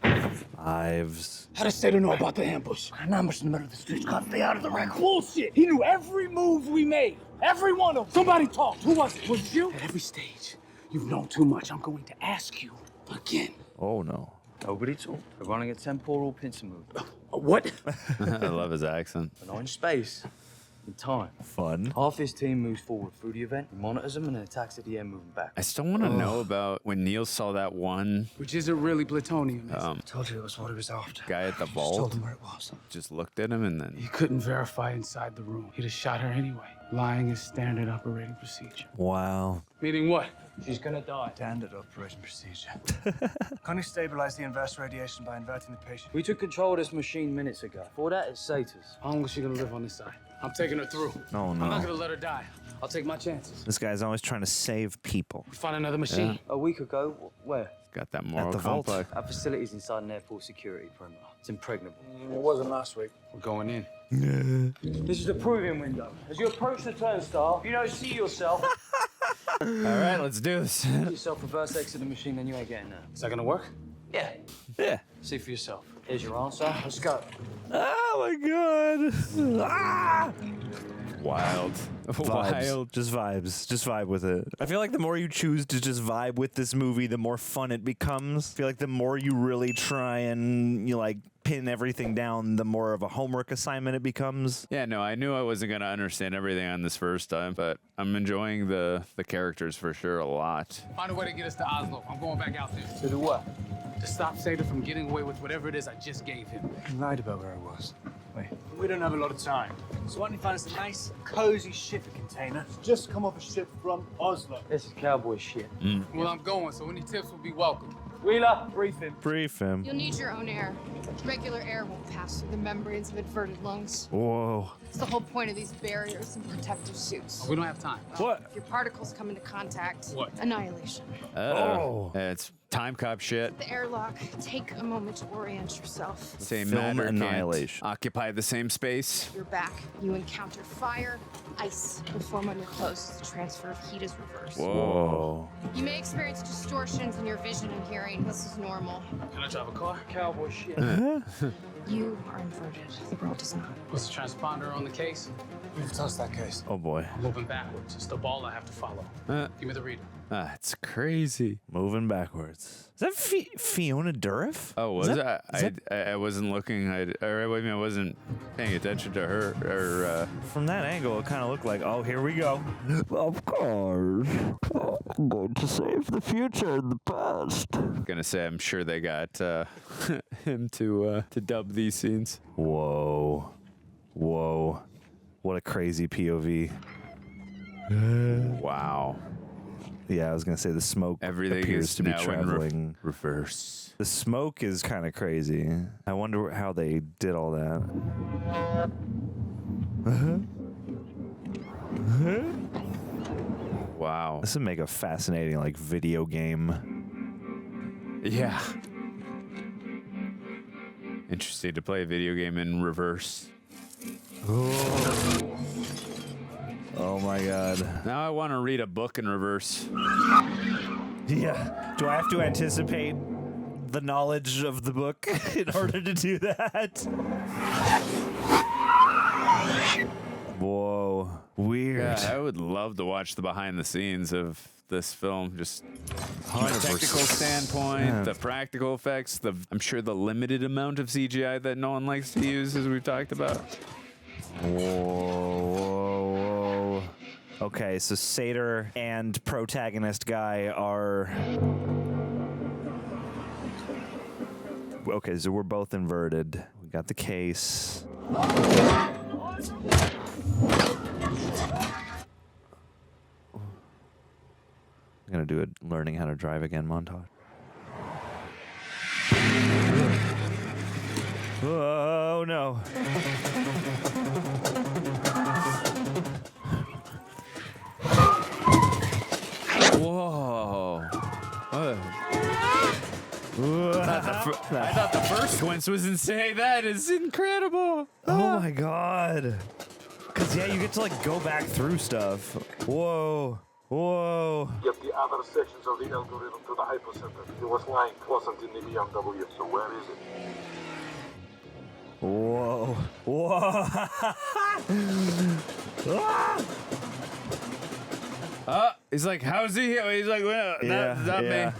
Ives. How does Sator know about the ambush? An ambush in the middle of the street. Gotta stay out of the wreck. Bullshit! He knew every move we made. Every one of them. Somebody talked. Who was it? Was it you? At every stage, you've known too much. I'm going to ask you again. Oh no. Nobody talked. We're running a temporal pincer move. What? I love his accent. But not in space. In time. Fun. Half his team moves forward through the event, monitors them, and then attacks at the end, moving back. I still want to know about when Neil saw that one Which isn't really plutonium. Is it? I told you it was what he was after. guy at the Just told vault. him where it was. Just looked at him and then. He couldn't verify inside the room. He'd have shot her anyway. Lying is standard operating procedure. Wow. Meaning what? She's gonna die. Standard operation procedure. Can you stabilize the inverse radiation by inverting the patient? We took control of this machine minutes ago. For that, it's Sator's. How long is she gonna live on this side? I'm taking her through. Oh I'm not no. gonna let her die. I'll take my chances. This guy's always trying to save people. We find another machine. A week ago, where? Got that moral the vault. complex. Our facility's inside an airport security perimeter. It's impregnable. It wasn't last week. We're going in. This is the proving window. As you approach the turnstile, if you don't see yourself, All right, let's do this. see yourself reverse exit the machine, then you ain't getting there. Is that gonna work? Yeah. Yeah. See for yourself. Here's your answer. Let's go. Oh my God. Ah! Wild. Wild. Just vibes. Just vibe with it. I feel like the more you choose to just vibe with this movie, the more fun it becomes. I feel like the more you really try and pin everything down, the more of a homework assignment it becomes. Yeah, no, I knew I wasn't going to understand everything on this first time, but I'm enjoying the characters for sure a lot. Find a way to get us to Oslo. I'm going back out there. To do what? To stop Sator from getting away with whatever it is I just gave him. You lied about where I was. Wait. We don't have a lot of time. So why don't you find us a nice, cozy shipping container? Just come off a ship from Oslo. This is cowboy shit. Well, I'm going, so any tips will be welcome. Wheeler, brief him. Brief him. You'll need your own air. Regular air won't pass through the membranes of inverted lungs. Whoa. It's the whole point of these barriers and protective suits. We don't have time. What? If your particles come into contact, What? annihilation. Oh. It's time cop shit. The airlock, take a moment to orient yourself. Same Film matter annihilation. can't occupy the same space. You're back. You encounter fire, Ice will form on your clothes as the transfer of heat is reversed. Whoa. You may experience distortions in your vision and hearing. This is normal. Can I drive a car? Cowboy shit. You are inverted. The world does not. What's the transponder on the case? We've tossed that case. Oh boy. I'm moving backwards. It's the ball I have to follow. Give me the reader. That's crazy. Moving backwards. Is that Fiona Dourif? Oh, was that? I wasn't looking. I wasn't paying attention to her. Or from that angle, it kind of looked like, oh, here we go. Of course, I'm going to save the future and the past. Gonna say, I'm sure they got him to dub these scenes. Whoa, whoa, what a crazy POV. Wow. Yeah, I was gonna say the smoke Everything appears is to be now in traveling. reverse. The smoke is kind of crazy. I wonder how they did all that. Wow. This would make a fascinating like video game. Yeah. Interesting to play a video game in reverse. Oh my god. Now I want to read a book in reverse. Yeah. Do I have to anticipate the knowledge of the book in order to do that? Whoa. Weird. Yeah, I would love to watch the behind the scenes of this film. Just from a technical standpoint, the practical effects, I'm sure the limited amount of CGI that no one likes to use, as we've talked about. Whoa. Okay, so Sator and protagonist guy are... Okay, so we're both inverted. We got the case. I'm gonna do a learning how to drive again montage. Oh no. Whoa. I thought the first sequence was insane. That is incredible. Oh my god. Cause yeah, you get to like go back through stuff. Whoa. Whoa. Get the other sections of the algorithm to the hypercenter. It was lying wasn't in the BMW, so where is it? Whoa. Whoa. He's like, how's he here? He's like, well, that's not me.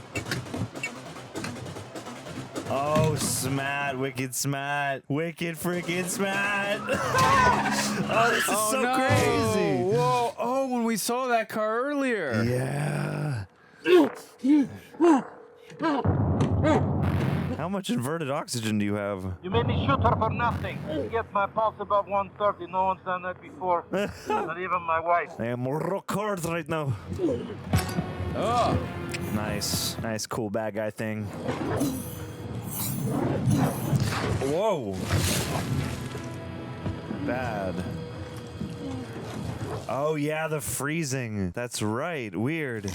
Oh, smat, wicked smat, wicked freaking smat. Oh, this is so crazy. Whoa. Oh, when we saw that car earlier. Yeah. How much inverted oxygen do you have? You made me shoot her for nothing. Get my pulse above 130. No one's done that before. Not even my wife. I am rock hard right now. Oh. Nice. Nice, cool bad guy thing. Whoa. Bad. Oh, yeah, the freezing. That's right. Weird.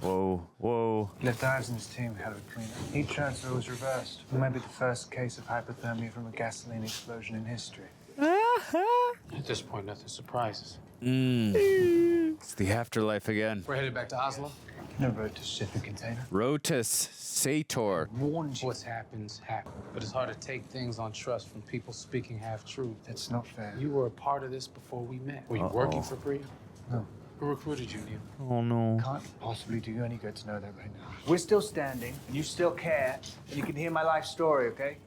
Whoa, whoa. Left Ives and his team had it clean. Heat transfer was reversed. It might be the first case of hypothermia from a gasoline explosion in history. At this point, nothing surprises. It's the afterlife again. We're headed back to Oslo. No road to shipping container. Rotus Sator. Warned you. What's happens. But it's hard to take things on trust from people speaking half-truth. That's not fair. You were a part of this before we met. Were you working for Bria? No. Who recruited you, Neil? Oh, no. Can't possibly do you any good to know that right now. We're still standing, and you still care, and you can hear my life story, okay?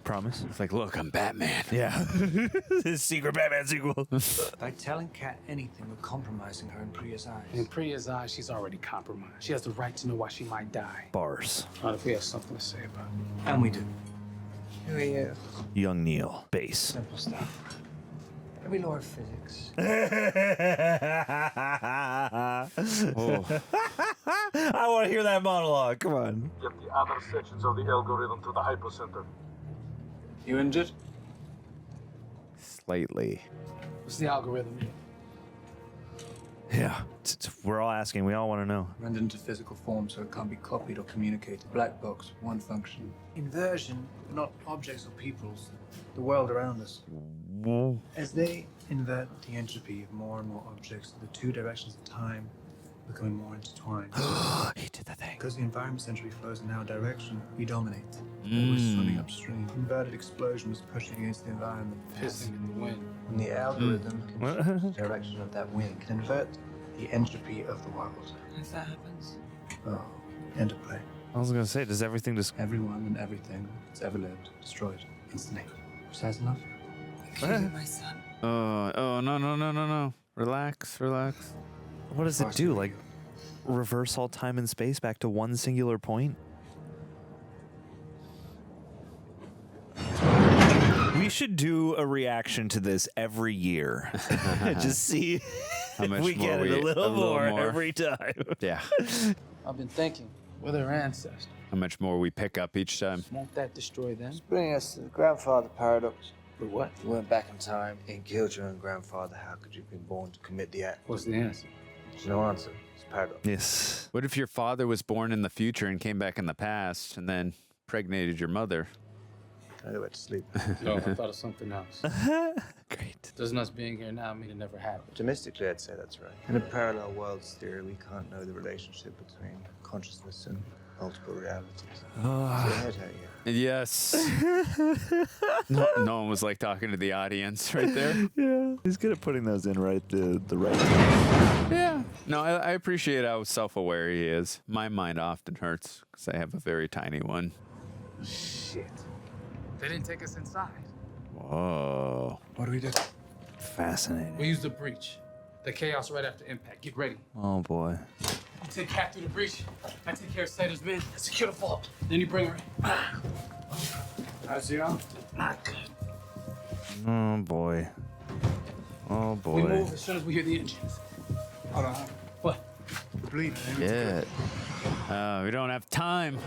Promise? It's like, look, I'm Batman. Yeah. His secret Batman sequel. By telling Kat anything, we're compromising her in Priya's eyes. In Priya's eyes, she's already compromised. She has the right to know why she might die. Bars. Not if we have something to say about it. And we do. Who are you? Young Neil. Bass. Simple stuff. Every law of physics. I want to hear that monologue. Come on. Get the other sections of the algorithm to the hypercenter. You injured? Slightly. What's the algorithm? Yeah. We're all asking. We all want to know. Rendered into physical form so it can't be copied or communicated. Black box, one function. Inversion, not objects or peoples. The world around us. As they invert the entropy of more and more objects, the two directions of time becoming more intertwined. He did the thing. Because the environment's entropy flows in our direction, we dominate. We're swimming upstream. Inverted explosion was pushing against the environment, Pissing in the wind. and the algorithm can choose the direction of that wind, can invert the entropy of the world. If that happens. Oh, interplay. I was gonna say, does everything just... Everyone and everything that's ever lived, destroyed, instantly. Precise enough? My son. Oh, no. Relax. What does it do? Like, reverse all time and space back to one singular point? We should do a reaction to this every year. Just see How much if we more get it a little more every time. Yeah. I've been thinking, we're their ancestors. How much more we pick up each time. Won't that destroy them? Bring us to the grandfather paradox. For what? If you went back in time and killed your own grandfather, how could you have been born to commit the act? What's the answer? There's no answer. It's a paradox. Yes. What if your father was born in the future and came back in the past and then impregnated your mother? I go back to sleep. No, I thought of something else. Great. Doesn't us being here now mean it never happened? Optimistically, I'd say that's right. In a parallel worlds theory, we can't know the relationship between consciousness and multiple realities. So head out here. Yes. No one was like talking to the audience right there. Yeah. He's good at putting those in the right way. Yeah. No, I appreciate how self-aware he is. My mind often hurts because I have a very tiny one. Shit. They didn't take us inside. Whoa. What do we do? Fascinating. We use the breach. The chaos right after impact. Get ready. Oh, boy. You take Kat through the breach. I take care of Sator's men. Secure the vault. Then you bring her in. How's he on? Not good. Oh, boy. Oh, boy. We move as soon as we hear the engines. Hold on. What? The bleed. Yeah. We don't have time.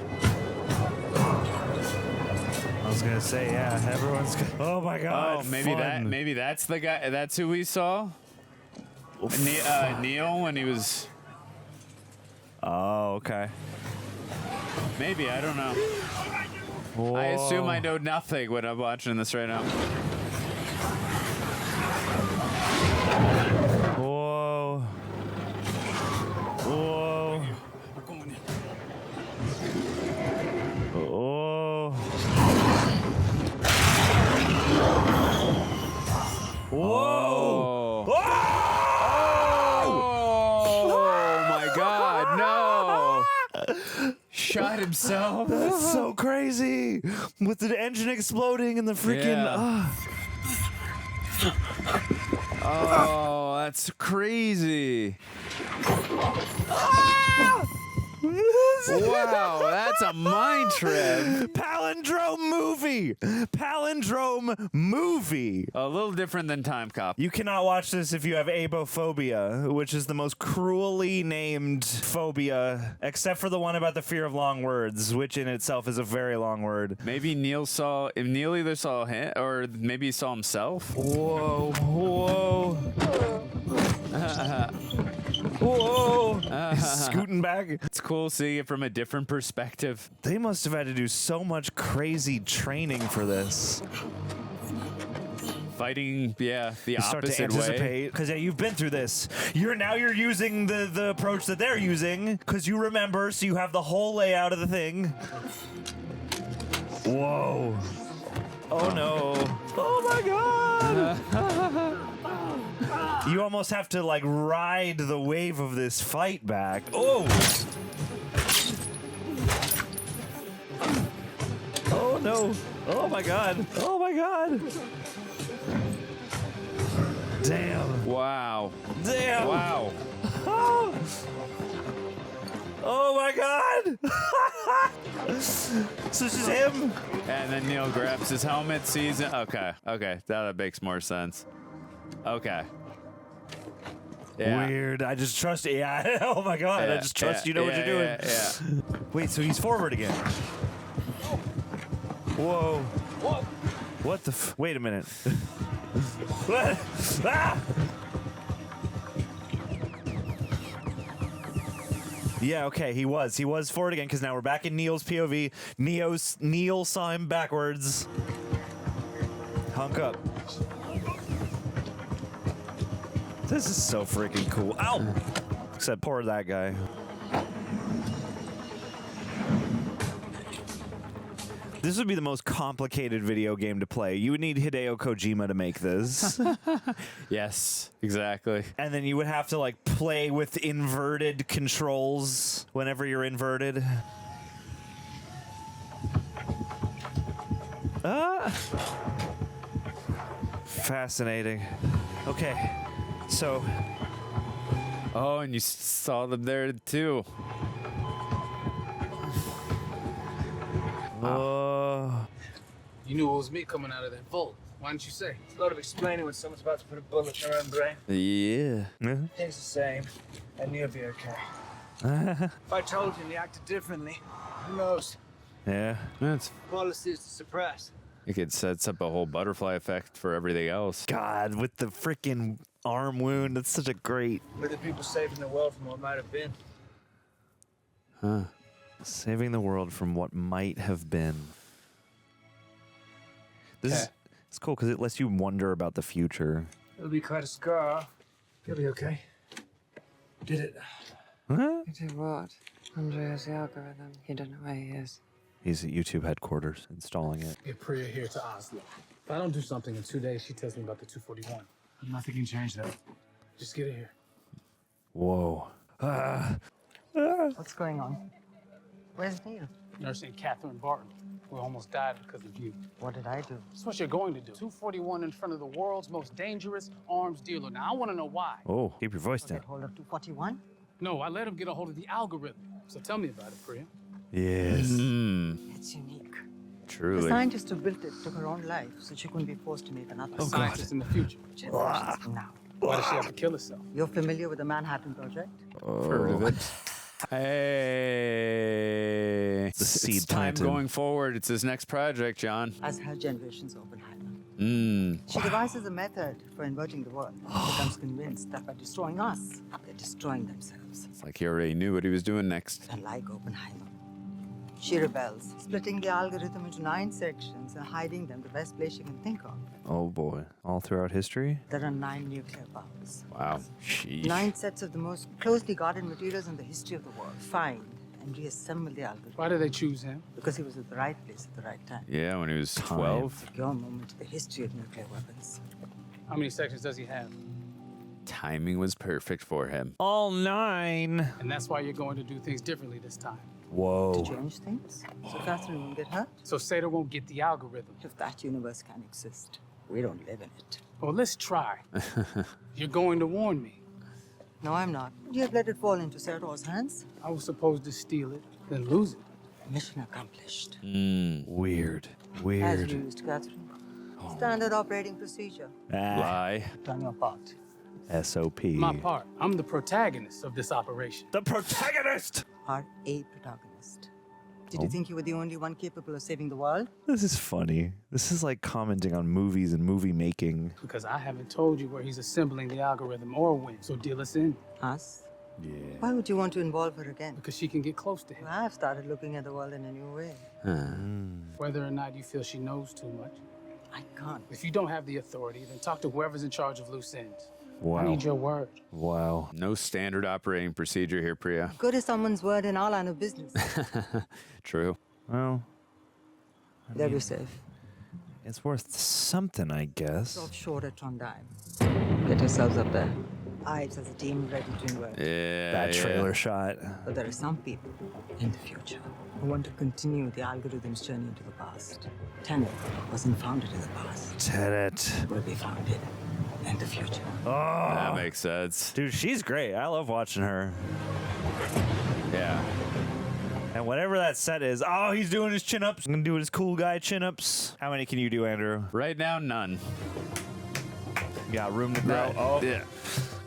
I was gonna say, yeah, everyone's. Oh my God! Oh, maybe that's the guy. That's who we saw. Neil when he was. Oh, okay. Maybe, I don't know. Whoa. I assume I know nothing when I'm watching this right now. Whoa. Whoa. We're going in. Oh. Whoa. Oh. Oh my God, no. Shot himself. That's so crazy. With the engine exploding and the freaking. Yeah. Oh, that's crazy. Wow, that's a mind trip. Palindrome movie. A little different than Time Cop. You cannot watch this if you have abophobia, which is the most cruelly named phobia, except for the one about the fear of long words, which in itself is a very long word. Maybe Neil either saw him, or maybe he saw himself. Whoa. Whoa! He's scooting back. It's cool seeing it from a different perspective. They must have had to do so much crazy training for this. Fighting, yeah, the You start to opposite way. anticipate because you've been through this. You're using the approach that they're using because you remember, so you have the whole layout of the thing. Whoa! Oh no! Oh my God! You almost have to like ride the wave of this fight back. Oh! Oh no! Oh my God! Oh my God! Damn! Wow! Damn! Wow! Oh my God! So it's just him. And then Neil grabs his helmet, sees it. Okay, that makes more sense. Okay. Yeah. Weird. I just trust. Yeah. Oh my God. Yeah, I just trust you know what you're doing. Yeah. Wait. So he's forward again. Whoa. What? What the? Wait a minute. What? Ah! Yeah. Okay. He was forward again because now we're back in Neil's POV. Neil saw him backwards. Hunk up. This is so freaking cool. Ow! Except poor that guy. This would be the most complicated video game to play. You would need Hideo Kojima to make this. Yes, exactly. And then you would have to like play with inverted controls whenever you're inverted. Fascinating. Okay, so. Oh, and you saw them there too. You knew it was me coming out of that vault. Why didn't you say? It's a lot of explaining when someone's about to put a bullet in their own brain. Yeah. Things the same. I knew it'd be okay. If I told you and you acted differently, who knows? Yeah. That's. Policy is to suppress. I think it sets up a whole butterfly effect for everything else. God, with the freaking arm wound, that's such a great. We're the people saving the world from what might have been. Huh. Saving the world from what might have been. This is it's cool because it lets you wonder about the future. It'll be quite a scar. You'll be okay. Did it. Huh? You did what? Andrei has the algorithm. He doesn't know where he is. He's at YouTube headquarters installing it. Get Priya here to Oslo. If I don't do something in 2 days, she tells me about the 241. Nothing can change that. Just get her here. Whoa. What's going on? Where's Neil? Nurse St. Catherine Barton. We almost died because of you. What did I do? That's what you're going to do. 241 in front of the world's most dangerous arms dealer. Now, I want to know why. Oh, keep your voice down. Get hold of 241? No, I let him get a hold of the algorithm. So tell me about it, Priya. Yes. It's unique. Truly. The scientist who built it took her own life so she couldn't be forced to make another. A scientist in the future. Generations from now. Why does she have to kill herself? You're familiar with the Manhattan Project? Heard of it. Hey. The seed it's time planted. going forward. It's his next project, John. As her generation's Oppenheimer. Mm. She devises a method for inverting the world. She becomes convinced that by destroying us, they're destroying themselves. It's like he already knew what he was doing next. And like Oppenheimer, she rebels, splitting the algorithm into 9 sections and hiding them the best place she can think of. Oh boy. All throughout history? There are 9 nuclear powers. Wow. Sheesh. 9 sets of the most closely guarded materials in the history of the world. Find and reassemble the algorithm. Why did they choose him? Because he was at the right place at the right time. Yeah, when he was 12. Your moment in the history of nuclear weapons. How many sections does he have? Timing was perfect for him. All 9. And that's why you're going to do things differently this time. Whoa. To change things? So Catherine won't get hurt? So Sator won't get the algorithm. If that universe can exist, we don't live in it. Well, let's try. You're going to warn me. No, I'm not. You have let it fall into Sator's hands. I was supposed to steal it, then lose it. Mission accomplished. Weird. As Weird. used, Catherine. Standard operating procedure. Lie. Done your part. SOP. My part. I'm the protagonist of this operation. The protagonist! Are a protagonist. Did you think you were the only one capable of saving the world? This is funny. This is like commenting on movies and movie making. Because I haven't told you where he's assembling the algorithm or when. So deal us in. Us? Yeah. Why would you want to involve her again? Because she can get close to him. I've started looking at the world in a new way. Whether or not you feel she knows too much. I can't. If you don't have the authority, then talk to whoever's in charge of loose ends. Wow. I need your word. Wow. No standard operating procedure here, Priya. Good is someone's word in our line of business. True. Well, They'll be safe. it's worth something, I guess. Offshore at Trondheim. Get yourselves up there. Ives as a team ready to invert. Yeah. That trailer shot. But there are some people in the future who want to continue the algorithm's journey into the past. Tenet wasn't founded in the past. Tenet. Will be founded in the future. Oh, That makes sense. dude, she's great. I love watching her. Yeah. And whatever that set is, oh, he's doing his chin-ups. I'm gonna do his cool guy chin-ups. How many can you do, Andrew? Right now, none. You got room to grow? Oh, Yeah.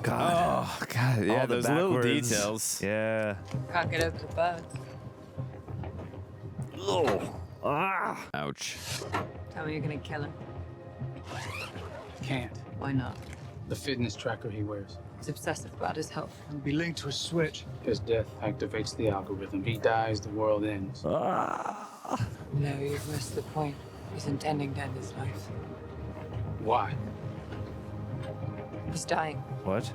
God. Oh, God. Yeah, All the those little backwards. details. Yeah. Can't get over the birds. Oh. Ah. Ouch. Tell me you're gonna kill him. Can't. Why not? The fitness tracker he wears. He's obsessive about his health. It'll be linked to a switch. His death activates the algorithm. He dies, the world ends. Ah. No, you've missed the point. He's intending to end his life. Why? He's dying. What?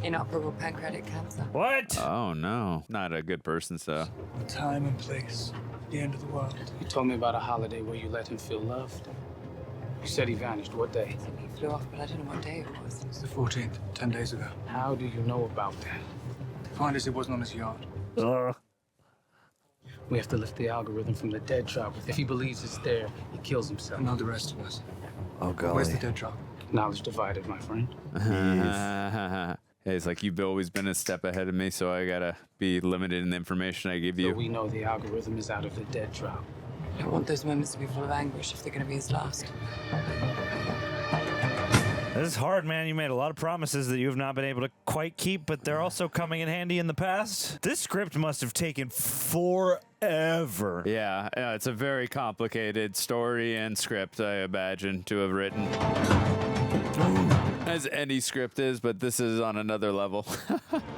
Inoperable pancreatic cancer. What? Oh no, not a good person. So The time and place. The end of the world. You told me about a holiday where you let him feel loved. You said he vanished. What day? He flew off, but I don't know what day it was. It's the 14th, 10 days ago. How do you know about that? Find us, it wasn't on his yacht. We have to lift the algorithm from the dead drop. If he believes it's there, he kills himself. And not the rest of us. Oh, golly. Where's the dead drop? Knowledge divided, my friend. Hey, it's like you've always been a step ahead of me, so I gotta be limited in the information I give you. So we know the algorithm is out of the dead drop. I don't want those moments to be full of anguish if they're going to be his last. This is hard, man. You made a lot of promises that you have not been able to quite keep, but they're also coming in handy in the past. This script must have taken forever. Yeah, it's a very complicated story and script, I imagine, to have written. As any script is, but this is on another level.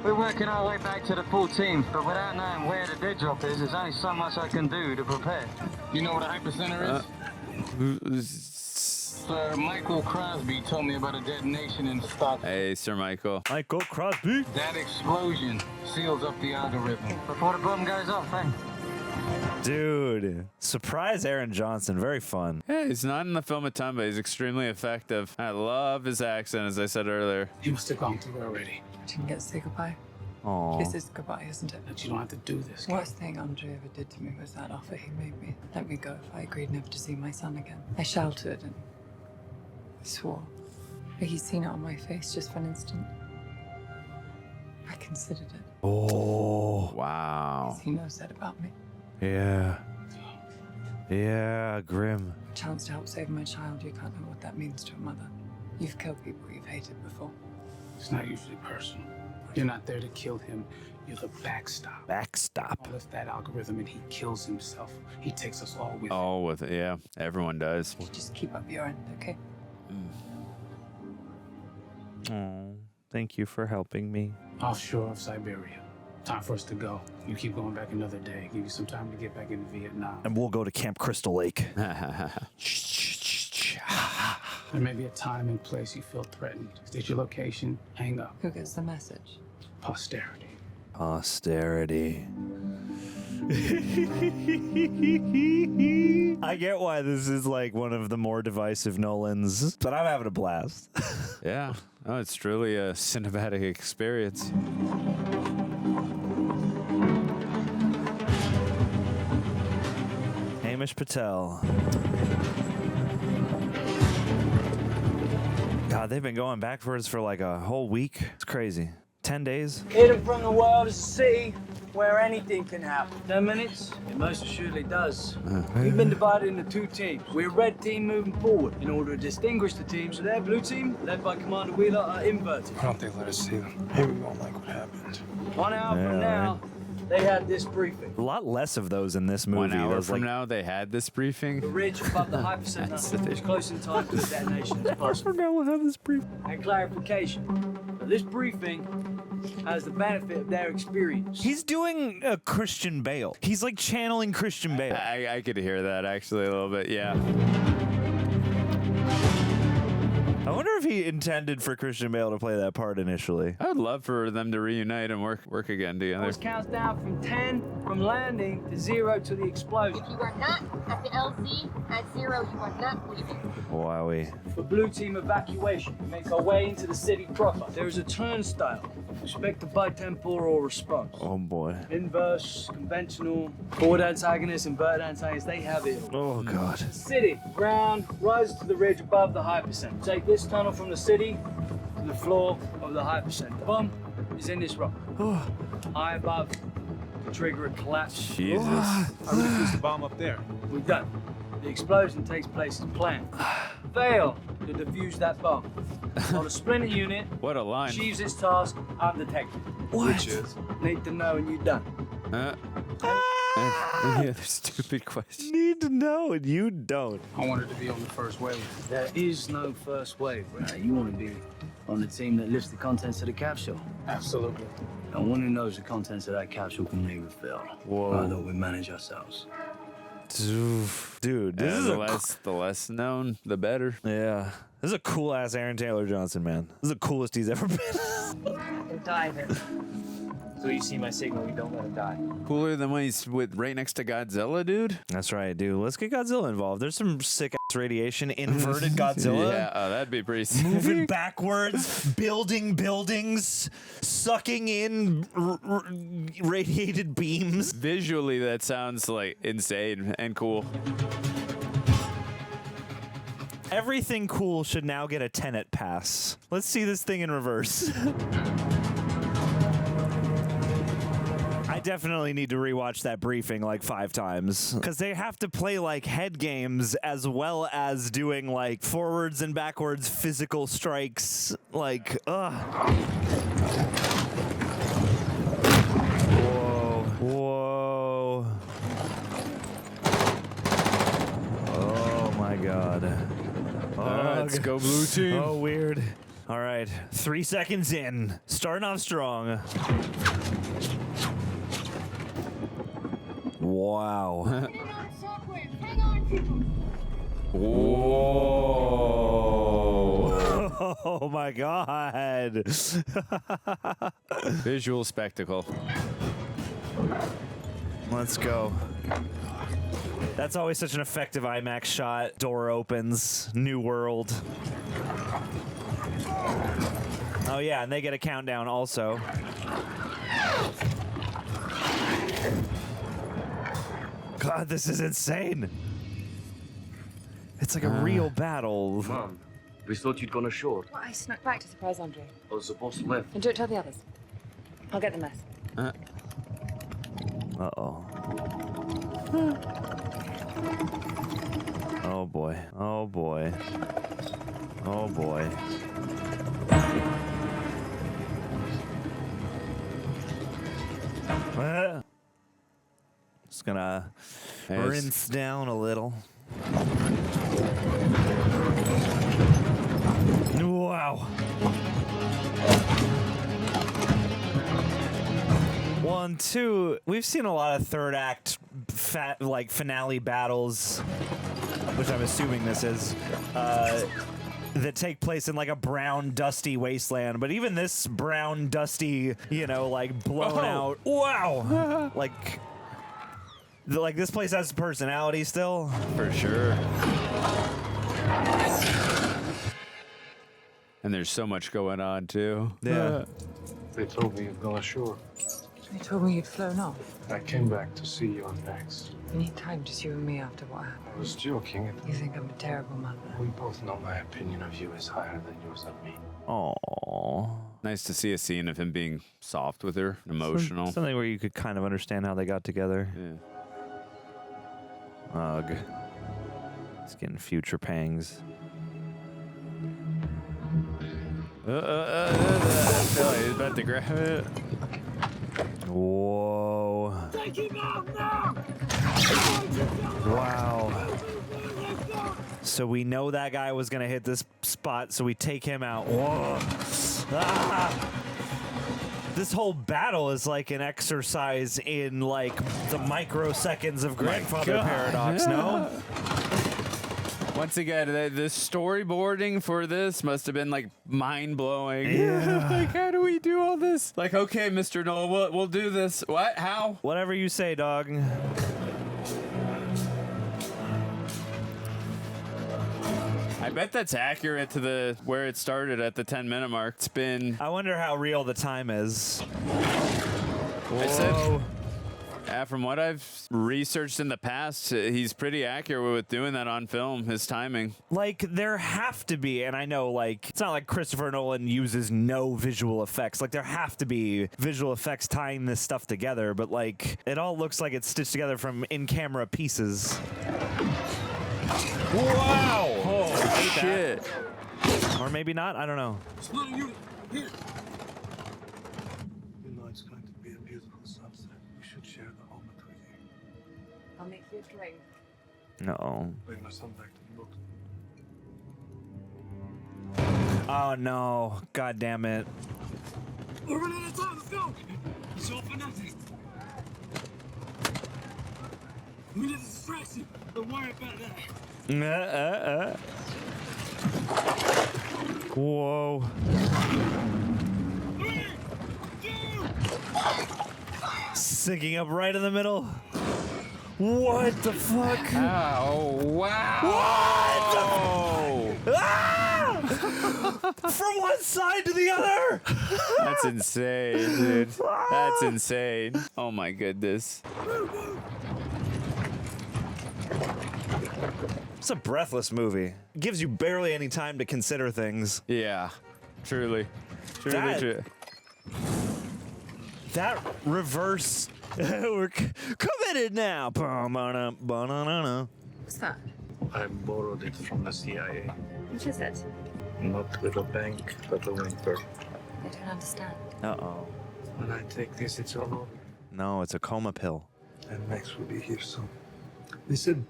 We're working our way back to the 14th, but without knowing where the dead drop is, there's only so much I can do to prepare. You know what a hypercenter is? Sir Michael Crosby told me about a detonation in Stockholm. Hey, Sir Michael. Michael Crosby. That explosion seals up the algorithm. Before the bomb goes off, eh? Dude, surprise Aaron Johnson. Very fun. Yeah, he's not in the film a ton, but he's extremely effective. I love his accent, as I said earlier. He must have gone through already. Didn't get to say goodbye. Aww. This is goodbye, isn't it? But you don't have to do this. Worst thing Andrei ever did to me was that offer he made me. Let me go if I agreed never to see my son again. I shouted and I swore. But he's seen it on my face just for an instant. I considered it. Oh. Wow. He knows that about me. Yeah. Yeah, grim. A chance to help save my child, you can't know what that means to a mother. You've killed people you've hated before. It's not usually personal. You're not there to kill him. You're the backstop. Backstop. I'll lift that algorithm and he kills himself. He takes us all with him. All with it, yeah. Everyone does. Just keep up your end, okay? Oh, thank you for helping me. Offshore of Siberia. Time for us to go. You keep going back another day. Give you some time to get back into Vietnam. And we'll go to Camp Crystal Lake. There may be a time and place you feel threatened. State your location, hang up. Who gets the message? Posterity. Posterity. I get why this is like one of the more divisive Nolan's, but I'm having a blast. Yeah. Oh, it's truly a cinematic experience. Hamish Patel. God, they've been going backwards for like a whole week. It's crazy. 10 days? Hidden from the world is a city where anything can happen. 10 minutes? It most assuredly does. We've been divided into two teams. We're red team moving forward. In order to distinguish the teams, their blue team, led by Commander Huel Ad, are inverted. Why don't they let us see them? Maybe we won't like what happened. 1 hour from now, they had this briefing. A lot less of those in this movie. 1 hour Those, from like, now, they had this briefing. The ridge above the hypercenter is close in time to the detonation as possible. Now we'll have this briefing. And clarification. This briefing has the benefit of their experience. He's doing a Christian Bale. He's like channeling Christian Bale. I could hear that actually a little bit, yeah. I wonder if he intended for Christian Bale to play that part initially. I would love for them to reunite and work again together. Force counts down from 10 from landing to 0 to the explosion. If you are not at the LZ at 0, you are not leaving. Wowie. For blue team evacuation, we make our way into the city proper. There is a turnstile, expected by temporal response. Oh boy. Inverse, conventional, forward antagonist, inverted antagonist, they have it. Oh god. City, ground, rises to the ridge above the hypercenter. Take this tunnel from the city to the floor of the hypercenter. The bomb is in this rock. High above, to trigger a collapse. Jesus. I really placed the bomb up there. We've done. The explosion takes place as planned. Fail to defuse that bomb. While the splinter unit What a line. achieves its task undetected. What? Which is? Need to know and you done. Yeah, stupid question. Need to know and you don't. I wanted to be on the first wave. There is no first wave, right? You want to be on the team that lifts the contents of the capsule. Absolutely. And one who knows the contents of that capsule can never fail. Whoa. Although we manage ourselves. Dude, this is the less known, the better. Yeah. This is a cool ass Aaron Taylor Johnson, man. This is the coolest he's ever been. Diver. So you see my signal, you don't let him die. Cooler than when he's with right next to Godzilla, dude. That's right, dude. Let's get Godzilla involved. There's some sick ass radiation. Inverted Godzilla. Yeah, oh, that'd be pretty sick. Moving backwards, building buildings, sucking in radiated beams. Visually, that sounds like insane and cool. Everything cool should now get a Tenet pass. Let's see this thing in reverse. I definitely need to rewatch that briefing like 5 times because they have to play like head games as well as doing like forwards and backwards physical strikes. Like, ugh. Whoa. Oh my God. Let's go blue team. Oh, weird. All right, 3 seconds in. Starting off strong. Wow. Whoa. Oh my God. Visual spectacle. Let's go. That's always such an effective IMAX shot. Door opens, new world. Oh yeah, and they get a countdown also. God, this is insane. It's like a real battle. Mom, we thought you'd gone ashore. Well, I snuck back to surprise Andrei. I was supposed to live. And don't tell the others. I'll get the mess. Uh-oh. Oh boy. Oh boy. Oh boy. Just gonna rinse down a little. Wow. 1, 2. We've seen a lot of third act finale battles, which I'm assuming this is, that take place in like a brown, dusty wasteland. But even this brown, dusty, you know, like blown out. Wow. like this place has personality still. For sure. And there's so much going on too. Yeah. They told me you'd gone ashore. They told me you'd flown off. I came back to see you next. We need time, just you and me after what happened. I was joking. You think I'm a terrible mother. We both know my opinion of you is higher than yours of me. Aww. Nice to see a scene of him being soft with her, emotional. Something where you could kind of understand how they got together. Yeah. Ugh. It's getting future pangs. He's about to grab it. Whoa. Take him out now! Wow. So we know that guy was gonna hit this spot, so we take him out. Whoa. Ah! This whole battle is like an exercise in like the microseconds of grandfather paradox, no? Once again, the storyboarding for this must have been like mind-blowing. Yeah. Like, how do we do all this? Like, okay, Mr. Nolan, we'll do this. What? How? Whatever you say, dog. I bet that's accurate to where it started at the 10-minute mark. It's been... I wonder how real the time is. I said... from what I've researched in the past, he's pretty accurate with doing that on film, his timing. Like, there have to be, and I know, like, it's not like Christopher Nolan uses no visual effects. Like, there have to be visual effects tying this stuff together, but, like, it all looks like it's stitched together from in-camera pieces. Wow! Oh, shit. Or maybe not, I don't know. You know it's going to be a beautiful sunset. We should share the moment with you. I'll make you a drink. No. Bring my son back to the boat. Oh, no. God damn it. We're running out of time, let's go! It's all for nothing. We need a distraction. Don't worry about that. Whoa. Sinking up right in the middle. What the fuck? Oh, wow. What the ah! From one side to the other. That's insane, dude. That's insane. Oh my goodness. It's a breathless movie. It gives you barely any time to consider things. Yeah, truly. Truly true. That reverse. We're committed now. What's that? I borrowed it from the CIA. What is it? Not with a bank, but a whimper. I don't understand. Uh-oh. When I take this, it's all over. No, it's a coma pill. And Max will be here soon. They said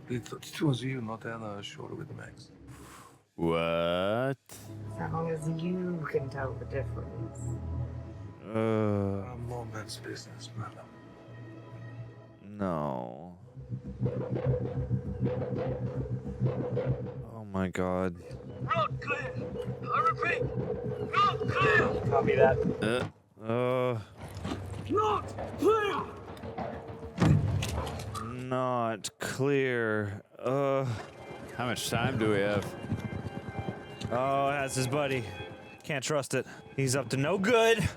it was you, not Anna, ashore with Max. What? As long as you can tell the difference. A moment's business, madam. No. Oh my god. Road clear! I repeat, road clear! Copy that. Not clear! Not clear. How much time do we have? Oh, that's his buddy. Can't trust it. He's up to no good.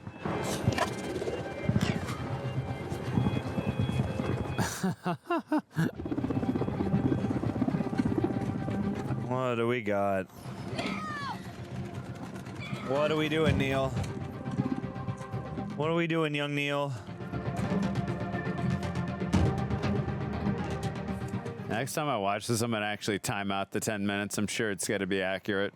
What do we got? What are we doing, Neil? What are we doing, young Neil? Next time I watch this, I'm going to actually time out the 10 minutes. I'm sure it's got to be accurate.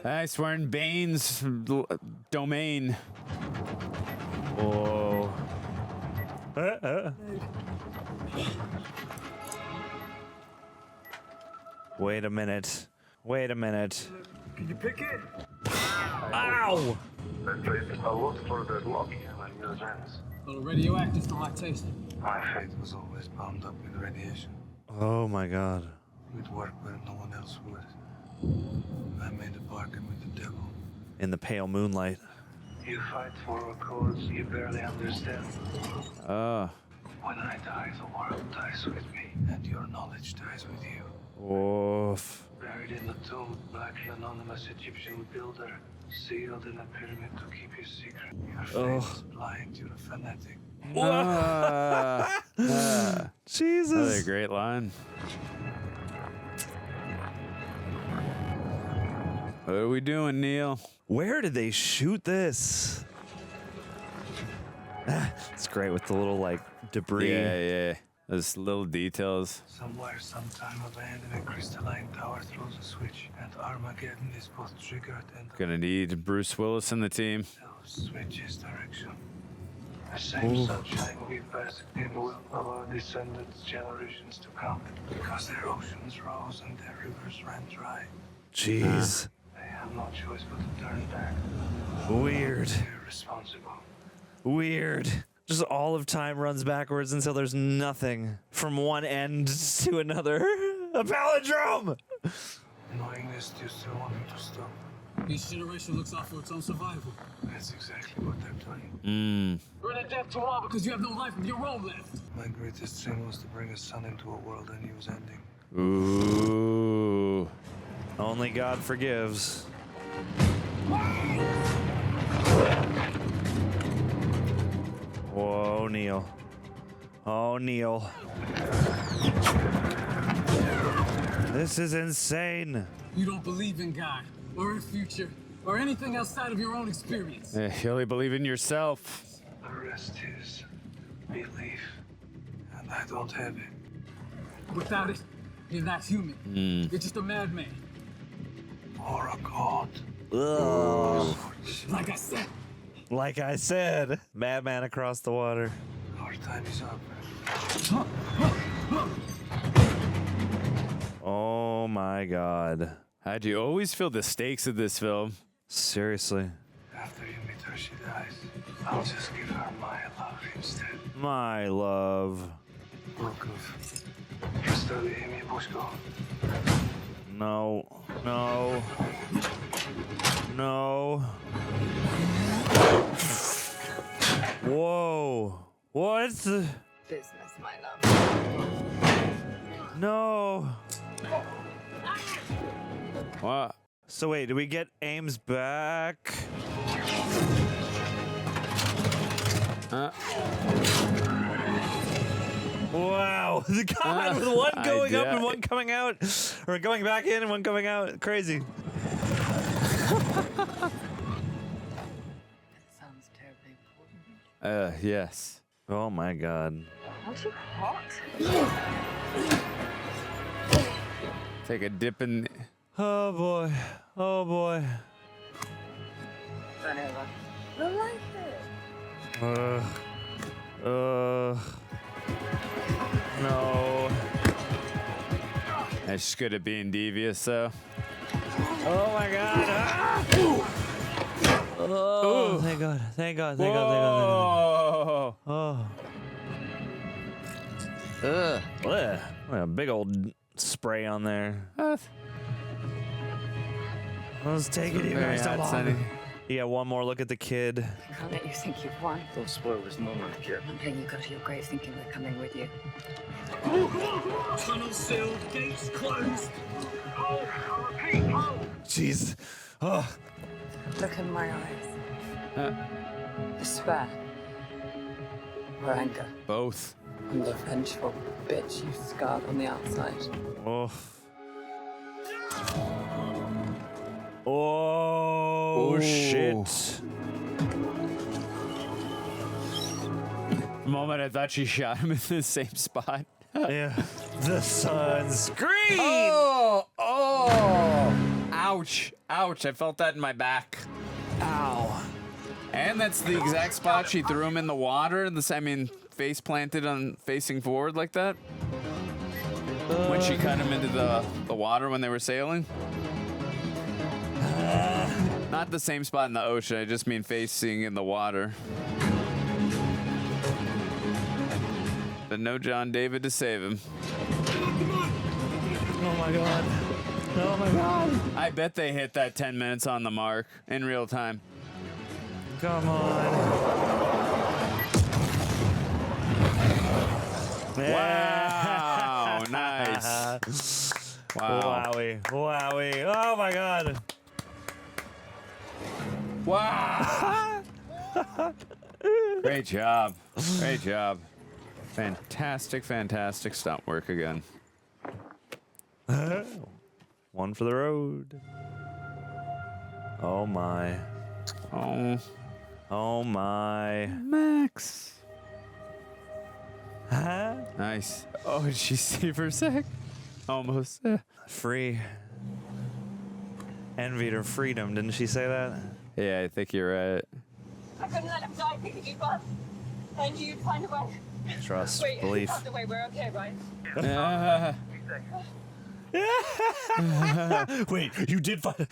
Nice, we're in Bane's domain. Whoa. Wait a minute. Wait a minute. Can you pick it? Ow! That place is a lot further lucky than your hands. A little radioactive for my taste. My fate was always bound up with radiation. Oh my god. We'd work where no one else would. I made a bargain with the devil. In the pale moonlight. You fight for a cause you barely understand. When I die, the world dies with me, and your knowledge dies with you. Oof. Buried in the tomb, black anonymous Egyptian builder, sealed in a pyramid to keep your secret. Your faith is blind, you're a fanatic. Jesus. Another great line. What are we doing, Neil? Where did they shoot this? It's great with the little, like, debris. Yeah. Those little details. Somewhere, sometime, a band in a crystalline tower throws a switch, and Armageddon is both triggered and... Gonna need Bruce Willis in the team. Switches direction. The same sunshine we bask in will our descendants generations to come, because their oceans rose and their rivers ran dry. Jeez. They have no choice but to turn back. Weird. They're responsible. Weird. Just all of time runs backwards until there's nothing from one end to another. A palindrome! Knowing this, do you still want them to stop? Each generation looks out for its own survival. That's exactly what they're doing. You're in a death to all because you have no life of your own left. My greatest sin was to bring a son into a world I knew was ending. Ooh. Only God forgives. Whoa, Neil. Oh, Neil. This is insane. You don't believe in God, or a future, or anything outside of your own experience. You only believe in yourself. The rest is belief, and I don't have it. Without it, you're not human. You're just a madman. Or a god. Ugh. Like I said. Like I said, madman across the water. Our time is up. Oh my god. How'd you always feel the stakes of this film? Seriously. After you meet her, she dies. I'll just give her my love instead. My love. Book of No. No. No. Whoa. What's the... Business, my love. No. What? So wait, do we get Ames back? Wow, the God, with one going up and one coming out, or going back in and one coming out, crazy. Sounds terribly important. Yes. Oh my God. Aren't you hot? Take a dip in. Oh boy. Oh boy. Turn over. I like it. No. That's good at being devious, though. Oh my God. Ah! Oh, thank God. Thank God. Thank God. Thank God. Oh. Ugh. What a big old spray on there. Let's take it Very easy. hot, Sonny. Yeah, one more look at the kid. I can't let you think you've won. Don't spoil this moment, kid. I'm letting you go to your grave thinking we're coming with you. Tunnel sealed, gates closed. Jeez. Oh. Look in my eyes. Despair. Or anger. Both. I'm the vengeful bitch you scarred on the outside. Oh. Oh, shit. The moment I thought she shot him in the same spot. Yeah. The sunscreen! Oh! Oh! Ouch. Ouch. I felt that in my back. Ow. And that's the exact spot she threw him in the water. Face planted on facing forward like that. When she cut him into the water when they were sailing. Not the same spot in the ocean. I just mean facing in the water. But no John David to save him. Oh my God. Oh my God. I bet they hit that 10 minutes on the mark in real time. Come on. Wow. Nice. Wow. Wowie. Wowie. Oh my God. Wow. Great job. Great job. Fantastic, fantastic stunt work again. One for the road. Oh my. Oh. Oh my. Max. Huh? Nice. Oh, did she save her sec? Almost. Free. Envied her freedom, didn't she say that? Yeah, I think you're right. I couldn't let him die thinking you'd run. I knew you'd find a way. Trust, Wait, belief. Wait, the way, we're okay, right? Wait, you did find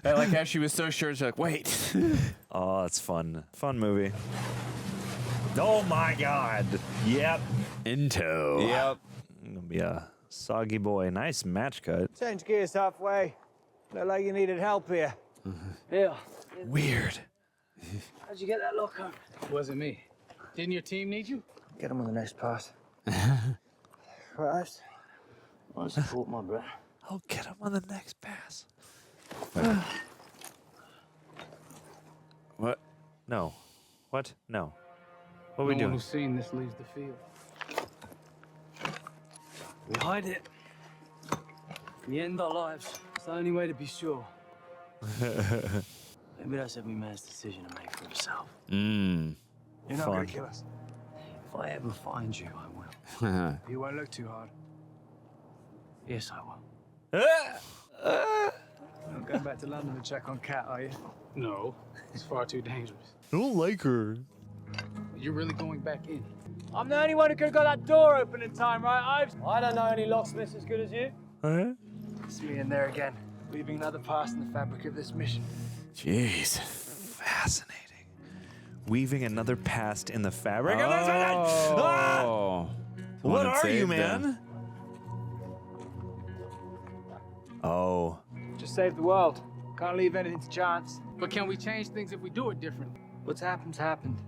I like how she was so sure. She's like, wait. Oh, that's fun. Fun movie. Oh my God. Yep. Into. Yep. Gonna be a soggy boy. Nice match cut. Change gears halfway. Look like you needed help here. Here. Weird. How'd you get that locker? Wasn't me. Didn't your team need you? Get him on the next pass. Right. I support my brother. I'll get him on the next pass. What? No. What? No. What are No we one doing? who's seen this leaves the field. We hide it. We end our lives. It's the only way to be sure. Maybe that's every man's decision to make for himself. Mmm. You're not gonna kill us. If I ever find you, I will. You won't look too hard. Yes, I will. You're not going back to London to check on Kat, are you? No, it's far too dangerous. I don't like her. You're really going back in? I'm the only one who could have got that door open in time, right, Ives? I don't know any locksmiths as good as you. Huh? It's me in there again, weaving another pass in the fabric of this mission. Jeez. Fascinating. Weaving another past in the fabric. Oh. What are you, saved man? them. Oh. Just save the world. Can't leave anything to chance. But can we change things if we do it differently? What's happened's happened.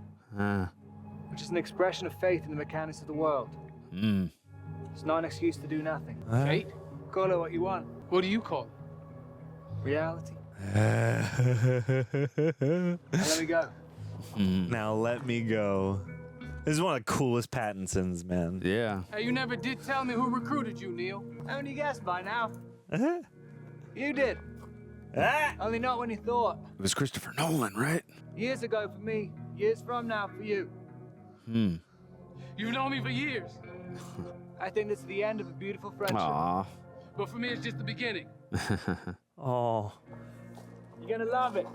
Which is an expression of faith in the mechanics of the world. It's not an excuse to do nothing. Fate? Call it what you want. What do you call it? Reality. Now let me go. Now let me go. This is one of the coolest Pattinsons, man. Yeah. Hey, you never did tell me who recruited you, Neil. Haven't you guessed by now? You did. Only not when you thought. It was Christopher Nolan, right? Years ago for me, years from now for you. You've known me for years. I think this is the end of a beautiful friendship. Aw. But for me, it's just the beginning. Oh. You're gonna love it.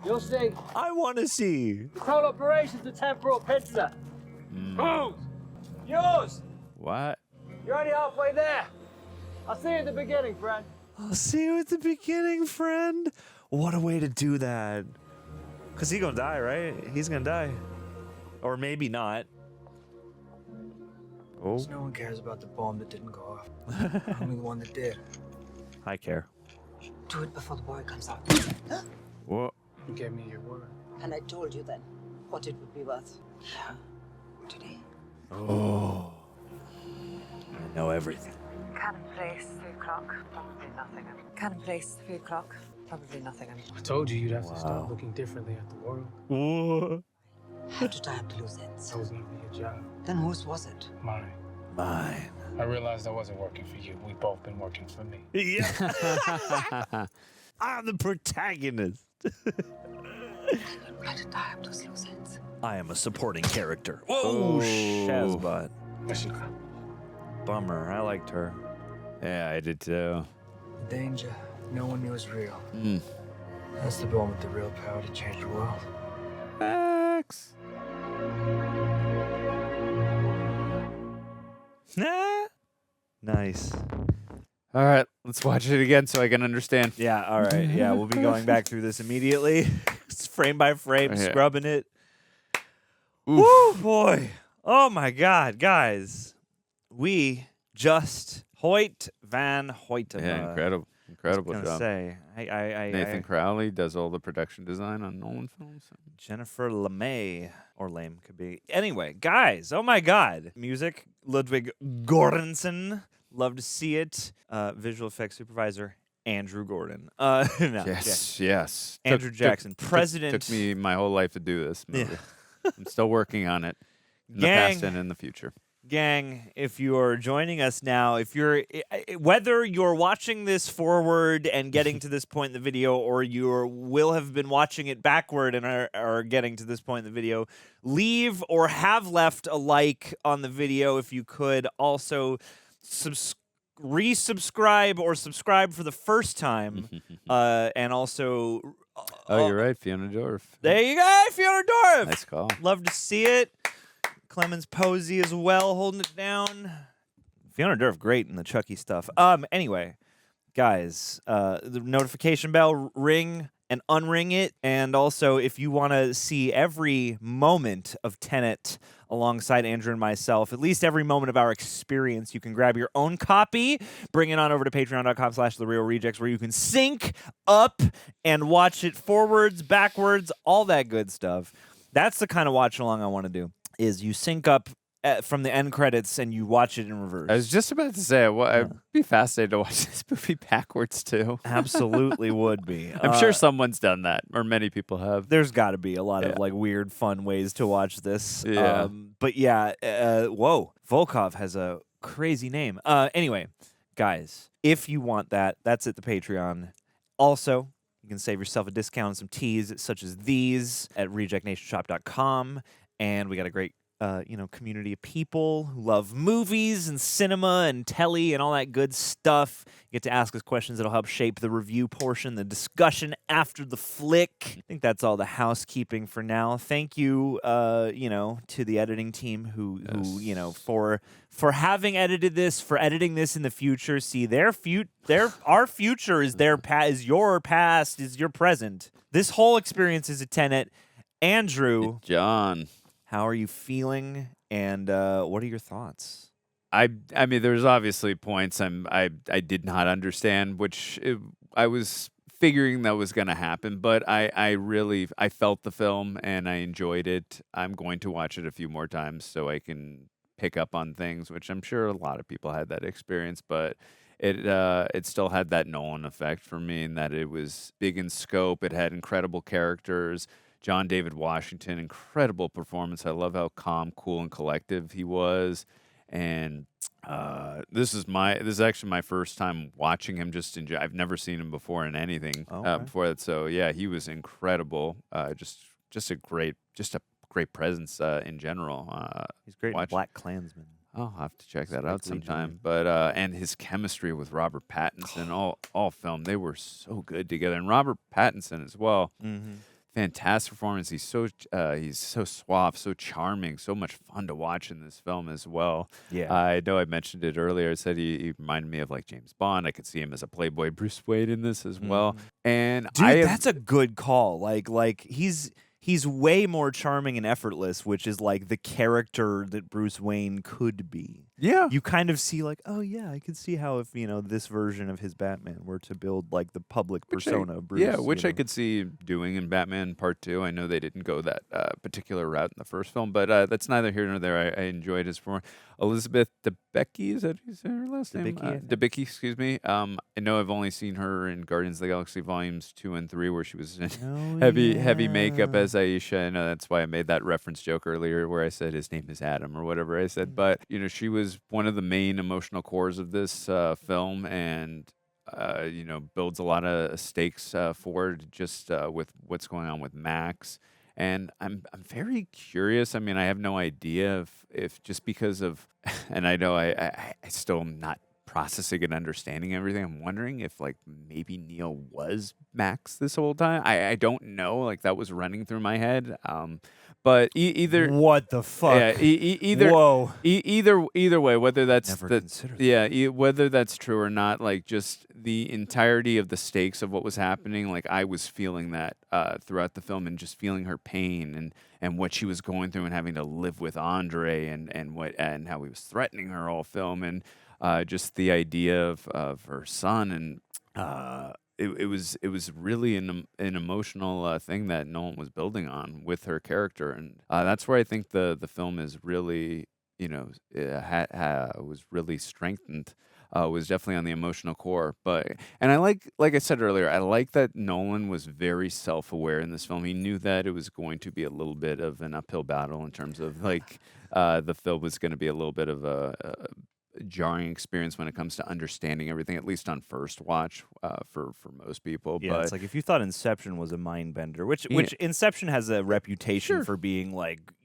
You'll see. I want to see. This whole operation's a temporal pizza. Whose? Yours. What? You're only halfway there. I'll see you at the beginning, friend. I'll see you at the beginning, friend. What a way to do that. Because he's going to die, right? He's going to die. Or maybe not. Oh. No one cares about the bomb that didn't go off. Only the one that did. I care. Do it before the boy comes out. What? You gave me your word. And I told you then what it would be worth. Yeah. Today. Oh. I know everything. Cannon Place, 3 o'clock, probably nothing. Cannon Place, 3 o'clock, probably nothing. I told you you'd have to start looking differently at the world. Whoa. How to tie up the loose ends. That was never your job. Then whose was it? Mine. Mine. I realized I wasn't working for you. We've both been working for me. Yeah. I'm the protagonist. Try to tie up those loose ends. I am a supporting character. Whoa, Shazbot. There she go. Bummer. I liked her. Yeah, I did too. The danger no one knew was real. That's the bomb with the real power to change the world. Facts. Nice. All right, let's watch it again so I can understand. Yeah, all right. Yeah, we'll be going back through this immediately. Frame by frame, scrubbing it. Woo, boy. Oh, my God, guys. We just Hoyt van Hoytema. Yeah, incredible I was job. Say, Nathan Crowley does all the production design on Nolan films. Jennifer LeMay, or Lame could be. Anyway, guys, oh my God. Music, Ludwig Göransson. Love to see it. Visual effects supervisor, Andrew Gordon. No, Yes. Andrew Jackson, president. Took me my whole life to do this movie. I'm still working on it in the Gang. past and in the future. Gang, if you're joining us now, whether you're watching this forward and getting to this point in the video, or you will have been watching it backward and are getting to this point in the video, leave or have left a like on the video if you could. Also, resubscribe or subscribe for the first time, and also. You're right, Fiona Dorff. There you go, Fiona Dorff. Nice call. Love to see it. Clemens Posey as well, holding it down. Fiona Dorff, great in the Chucky stuff. Anyway, guys, the notification bell, ring and unring it. And also, if you want to see every moment of Tenet alongside Andrew and myself, at least every moment of our experience, you can grab your own copy, bring it on over to patreon.com/TheRealRejects, where you can sync up and watch it forwards, backwards, all that good stuff. That's the kind of watch along I want to do. Is you sync up from the end credits and you watch it in reverse. I was just about to say, I'd be fascinated to watch this movie backwards too. Absolutely would be. I'm sure someone's done that, or many people have. There's got to be a lot of like weird, fun ways to watch this. Yeah. But yeah, whoa, Volkov has a crazy name. Anyway, guys, if you want that, that's at the Patreon. Also, you can save yourself a discount on some teas such as these at rejectnationshop.com. And we got a great, community of people who love movies and cinema and telly and all that good stuff. You get to ask us questions that'll help shape the review portion, the discussion after the flick. I think that's all the housekeeping for now. Thank you, to the editing team who for having edited this, for editing this in the future. See, our future is is your past, is your present. This whole experience is a Tenet. Andrew, John. How are you feeling, and what are your thoughts? I mean, there's obviously points I did not understand, I was figuring that was going to happen, but I felt the film and I enjoyed it. I'm going to watch it a few more times so I can pick up on things, which I'm sure a lot of people had that experience, but it still had that Nolan effect for me in that it was big in scope. It had incredible characters. John David Washington, incredible performance. I love how calm, cool, and collective he was. And this is actually my first time watching him. I've never seen him before in anything before that. So yeah, he was incredible. Just a great presence in general. He's great in BlacKkKlansman. I'll have to check that out Spike Lee sometime. Jr. But and his chemistry with Robert Pattinson, all film, they were so good together. And Robert Pattinson as well. Mm-hmm. Fantastic performance. He's so suave, so charming, so much fun to watch in this film as well. Yeah. I know I mentioned it earlier. I said he reminded me of like James Bond. I could see him as a playboy Bruce Wayne in this as well. And Dude, that's a good call. Like he's way more charming and effortless, which is like the character that Bruce Wayne could be. Yeah. You kind of see like, oh yeah, I could see how if, this version of his Batman were to build like the public persona of Bruce. Yeah, which I could see doing in Batman Part 2. I know they didn't go that particular route in the first film, but that's neither here nor there. I enjoyed his performance. Elizabeth Debicki, is that her last name? Debicki, excuse me. I know I've only seen her in Guardians of the Galaxy Volumes 2 and 3 where she was in heavy makeup as Aisha. I know that's why I made that reference joke earlier where I said his name is Adam or whatever I said. But, she was one of the main emotional cores of this film and, builds a lot of stakes forward just with what's going on with Max. And I'm very curious. I mean, I have no idea if just because of, and I know I still am not processing and understanding everything. I'm wondering if like maybe Neil was Max this whole time. I don't know. Like that was running through my head. But either what the fuck? Yeah, either whoa. Either way, whether that's Never considered that. Whether that's true or not, like just the entirety of the stakes of what was happening, like I was feeling that throughout the film and just feeling her pain and what she was going through and having to live with Andrei and how he was threatening her all film and just the idea of her son and it was really an emotional thing that Nolan was building on with her character, and that's where I think the film is really was really strengthened. Was definitely on the emotional core, and I like I said earlier, I like that Nolan was very self-aware in this film. He knew that it was going to be a little bit of an uphill battle in terms of the film was going to be a little bit of a jarring experience when it comes to understanding everything, at least on first watch for most people. Yeah, but it's like if you thought Inception was a mind bender, which Inception has a reputation for being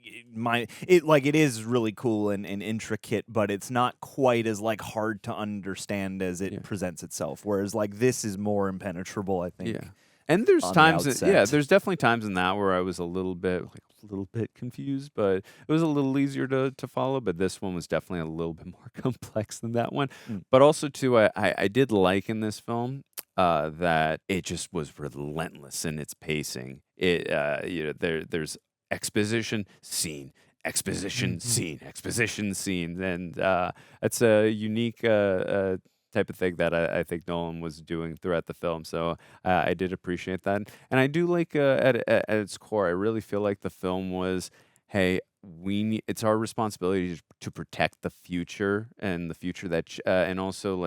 it is really cool and intricate, but it's not quite as like hard to understand as it presents itself. Whereas like this is more impenetrable, I think. Yeah. And there's times there's definitely times in that where I was a little bit confused, but it was a little easier to follow. But this one was definitely a little bit more complex than that one. But also too, I did like in this film that it just was relentless in its pacing. There's exposition, scene, exposition, scene, exposition, scene, and that's a unique type of thing that I think Nolan was doing throughout the film. So I did appreciate that. And I do like at its core, I really feel like the film was, hey, it's our responsibility to protect the future and the future that, and also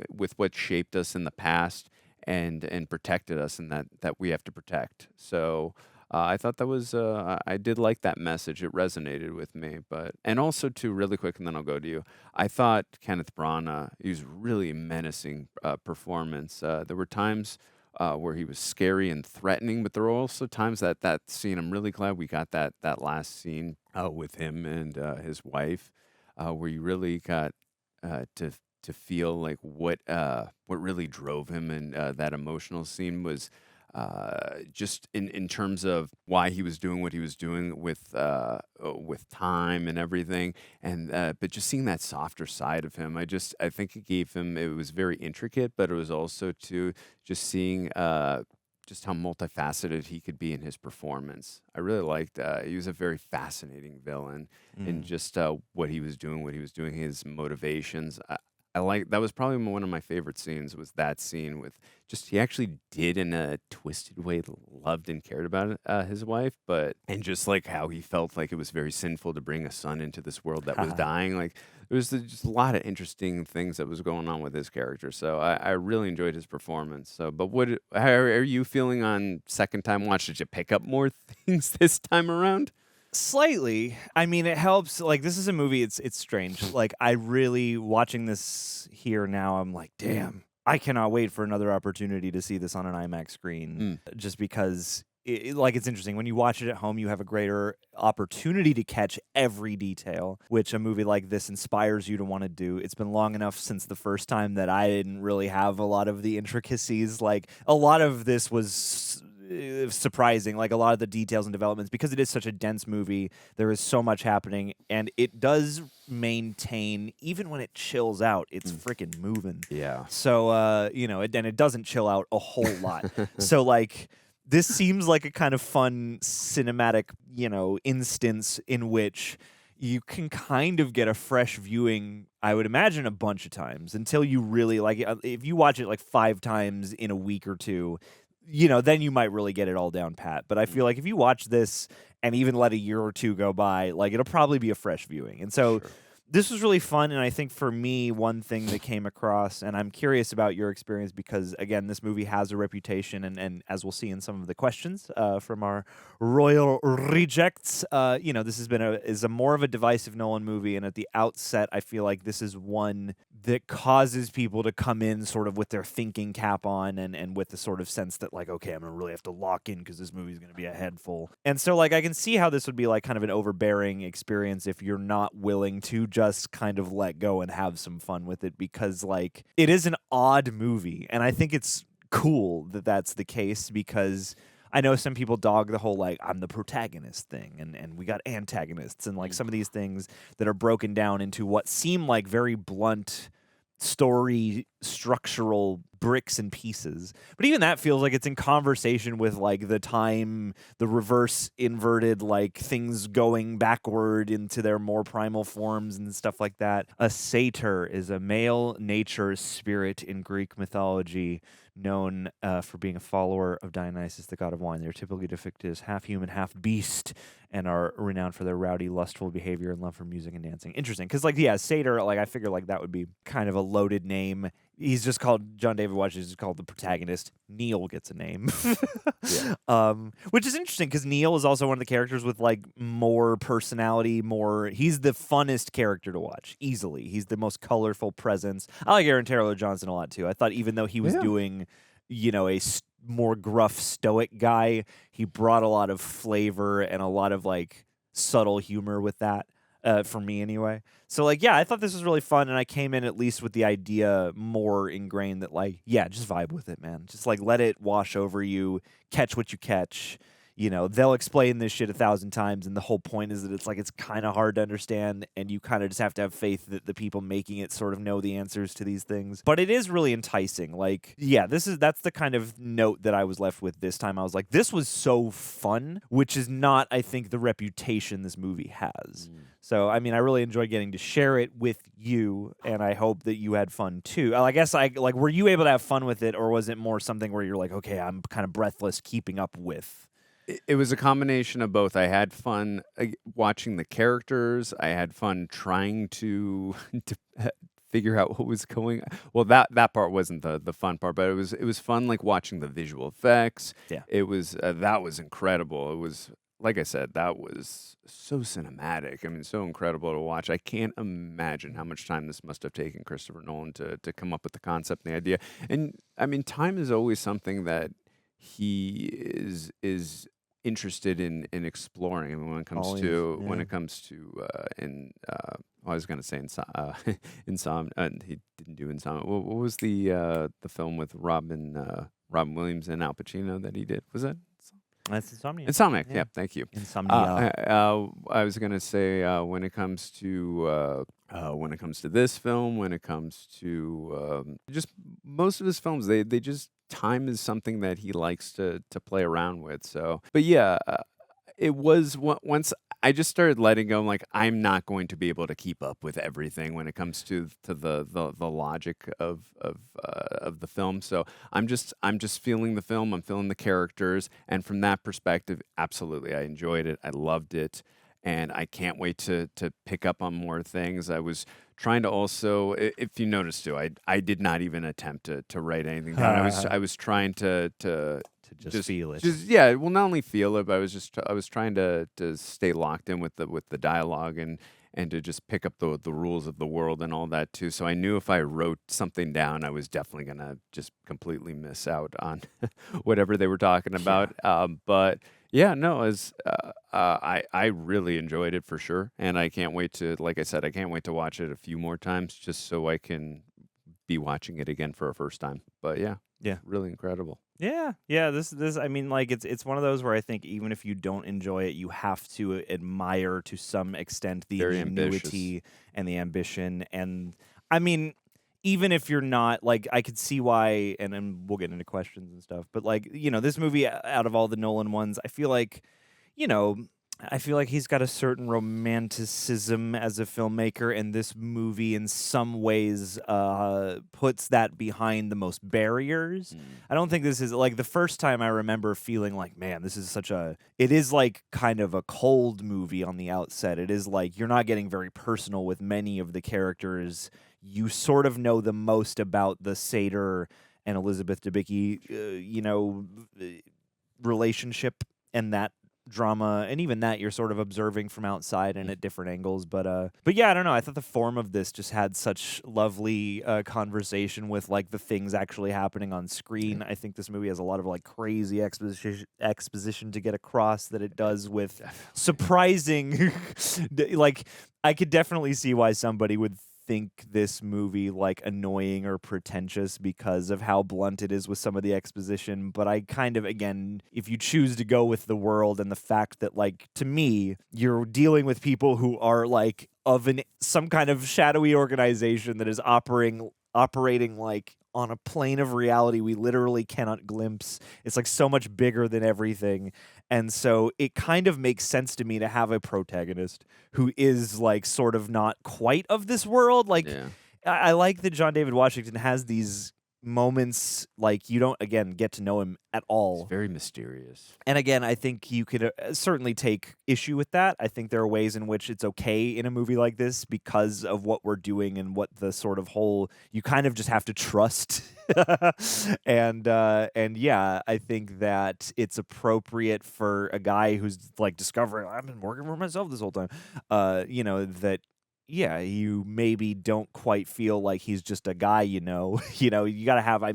with what shaped us in the past and protected us and that we have to protect. So I thought that was, I did like that message. It resonated with me. And also, too, really quick, and then I'll go to you. I thought Kenneth Branagh, he was really menacing performance. There were times where he was scary and threatening, but there were also times that scene, I'm really glad we got that last scene with him and his wife, where you really got to feel like what really drove him, and that emotional scene was just in terms of why he was doing what he was doing with time and everything, and but just seeing that softer side of him, I think it gave him. It was very intricate, but it was also to just seeing just how multifaceted he could be in his performance. I really liked he was a very fascinating villain in just what he was doing, his motivations. I like that was probably one of my favorite scenes was that scene with just he actually did in a twisted way loved and cared about his wife, but and just like how he felt like it was very sinful to bring a son into this world that was dying. Like there was just a lot of interesting things that was going on with his character. So I really enjoyed his performance. So, but how are you feeling on second time watch? Did you pick up more things this time around? Slightly. I mean, it helps. Like, this is a movie. It's strange. Like, I really watching this here now. I'm like, damn. I cannot wait for another opportunity to see this on an IMAX screen. Just because, it's interesting when you watch it at home. You have a greater opportunity to catch every detail, which a movie like this inspires you to want to do. It's been long enough since the first time that I didn't really have a lot of the intricacies. Like, a lot of this was surprising, like a lot of the details and developments, because it is such a dense movie. There is so much happening, and it does maintain, even when it chills out, it's freaking moving. Yeah. So, and it doesn't chill out a whole lot. So, like, this seems like a kind of fun cinematic, instance in which you can kind of get a fresh viewing, I would imagine, a bunch of times until you really, like, if you watch it like 5 times in a week or two, then you might really get it all down pat. But I feel like if you watch this and even let a year or two go by, like, it'll probably be a fresh viewing. And so this was really fun. And I think for me, one thing that came across, and I'm curious about your experience because, again, this movie has a reputation, and as we'll see in some of the questions from our royal rejects, this has been is a more of a divisive Nolan movie. And at the outset, I feel like this is one that causes people to come in sort of with their thinking cap on and with the sort of sense that, like, okay, I'm going to really have to lock in because this movie is going to be a head full. And so, like, I can see how this would be like kind of an overbearing experience if you're not willing to just kind of let go and have some fun with it, because, like, it is an odd movie. And I think it's cool that that's the case, because I know some people dog the whole, like, I'm the protagonist thing, and we got antagonists, and, like, some of these things that are broken down into what seem like very blunt story structural bricks and pieces. But even that feels like it's in conversation with, like, the reverse inverted, like, things going backward into their more primal forms and stuff like that. A satyr is a male nature spirit in Greek mythology, known for being a follower of Dionysus, the god of wine. They're typically depicted as half human, half beast, and are renowned for their rowdy, lustful behavior and love for music and dancing. Interesting, because, like, yeah, satyr, like, I figure, like, that would be kind of a loaded name. He's just called, John David Watches is called the protagonist. Neil gets a name. Which is interesting, because Neil is also one of the characters with, like, more personality, he's the funnest character to watch, easily. He's the most colorful presence. I like Aaron Taylor Johnson a lot, too. I thought even though he was doing, a more gruff, stoic guy, he brought a lot of flavor and a lot of, like, subtle humor with that. For me anyway. So, like, yeah, I thought this was really fun, and I came in at least with the idea more ingrained that, like, yeah, just vibe with it, man. Just, like, let it wash over you, catch what you catch. They'll explain this shit 1,000 times, and the whole point is that it's, like, it's kind of hard to understand, and you kind of just have to have faith that the people making it sort of know the answers to these things. But it is really enticing. Like, yeah, that's the kind of note that I was left with this time. I was like, this was so fun, which is not, I think, the reputation this movie has. So, I mean, I really enjoyed getting to share it with you, and I hope that you had fun too. I guess, were you able to have fun with it, or was it more something where you're like, okay, I'm kind of breathless keeping up with? It was a combination of both. I had fun watching the characters. I had fun trying to figure out what was going on. Well, that part wasn't the fun part, but it was fun, like, watching the visual effects. Yeah. It was that was incredible. It was, like I said, that was so cinematic. I mean, so incredible to watch. I can't imagine how much time this must have taken Christopher Nolan to come up with the concept and the idea. And I mean, time is always something that he is interested in exploring. I mean, when it comes to I was going to say Insomnia. He didn't do Insomnia. What was the film with Robin Williams and Al Pacino that he did? Was that? That's Insomniac. Insomniac. Yeah. Yeah, thank you. Insomnia. I was gonna say when it comes to this film, when it comes to just most of his films, they just time is something that he likes to play around with. So, but yeah, it was once I just started letting go. I'm like, I'm not going to be able to keep up with everything when it comes to the logic of the film. So I'm just feeling the film. I'm feeling the characters, and from that perspective, absolutely, I enjoyed it. I loved it, and I can't wait to pick up on more things. I was trying to also, if you noticed too, I did not even attempt to write anything down. I was trying to just feel it. Yeah, well, not only feel it, but I was trying to stay locked in with the dialogue and to just pick up the rules of the world and all that too. So I knew if I wrote something down, I was definitely gonna just completely miss out on whatever they were talking about. But yeah, no, as I really enjoyed it for sure, and I can't wait to, like I said, I can't wait to watch it a few more times just so I can be watching it again for a first time. But yeah, really incredible. Yeah. This. I mean, like it's one of those where I think even if you don't enjoy it, you have to admire to some extent the Very ingenuity ambitious. and the ambition. And I mean, even if you're not like, I could see why. And we'll get into questions and stuff. But like, this movie out of all the Nolan ones, I feel like, he's got a certain romanticism as a filmmaker, and this movie in some ways puts that behind the most barriers. I don't think this is, like, the first time I remember feeling like, man, this is it is like kind of a cold movie on the outset. It is like you're not getting very personal with many of the characters. You sort of know the most about the Sator and Elizabeth Debicki, relationship and that drama, and even that you're sort of observing from outside and at different angles. But yeah, I don't know. I thought the form of this just had such lovely conversation with like the things actually happening on screen. I think this movie has a lot of like crazy exposition to get across that it does with surprising. Like I could definitely see why somebody would think this movie like annoying or pretentious because of how blunt it is with some of the exposition, but I kind of, again, if you choose to go with the world and the fact that, like, to me, you're dealing with people who are like of some kind of shadowy organization that is operating like on a plane of reality we literally cannot glimpse. It's like so much bigger than everything. And so it kind of makes sense to me to have a protagonist who is like sort of not quite of this world. Like I like that John David Washington has these moments like you don't again get to know him at all. It's very mysterious. And again, I think you could certainly take issue with that. I think there are ways in which it's okay in a movie like this because of what we're doing and what the sort of whole you kind of just have to trust. and yeah, I think that it's appropriate for a guy who's like discovering I've been working for myself this whole time. That yeah, you maybe don't quite feel like he's just a guy, you gotta have, I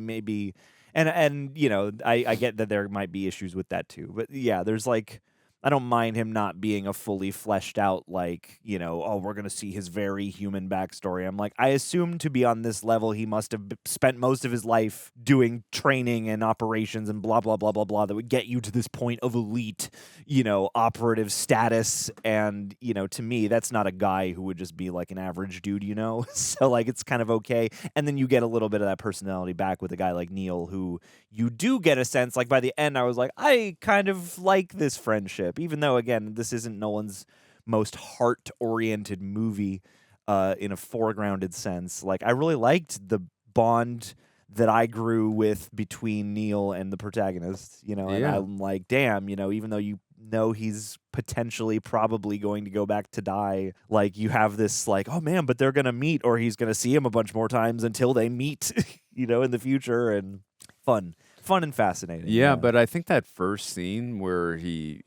get that there might be issues with that too. But yeah, there's like, I don't mind him not being a fully fleshed out, like, we're going to see his very human backstory. I'm like, I assume to be on this level, he must have spent most of his life doing training and operations and blah, blah, blah, blah, blah, that would get you to this point of elite, operative status. And, to me, that's not a guy who would just be like an average dude, So, like, it's kind of okay. And then you get a little bit of that personality back with a guy like Neil, who you do get a sense, like, by the end, I was like, I kind of like this friendship. Even though, again, this isn't Nolan's most heart-oriented movie in a foregrounded sense. Like, I really liked the bond that I grew with between Neil and the protagonist, and I'm like, damn, even though he's potentially probably going to go back to die, like, you have this, like, oh, man, but they're going to meet, or he's going to see him a bunch more times until they meet, in the future, and fun and fascinating. Yeah, but I think that first scene where he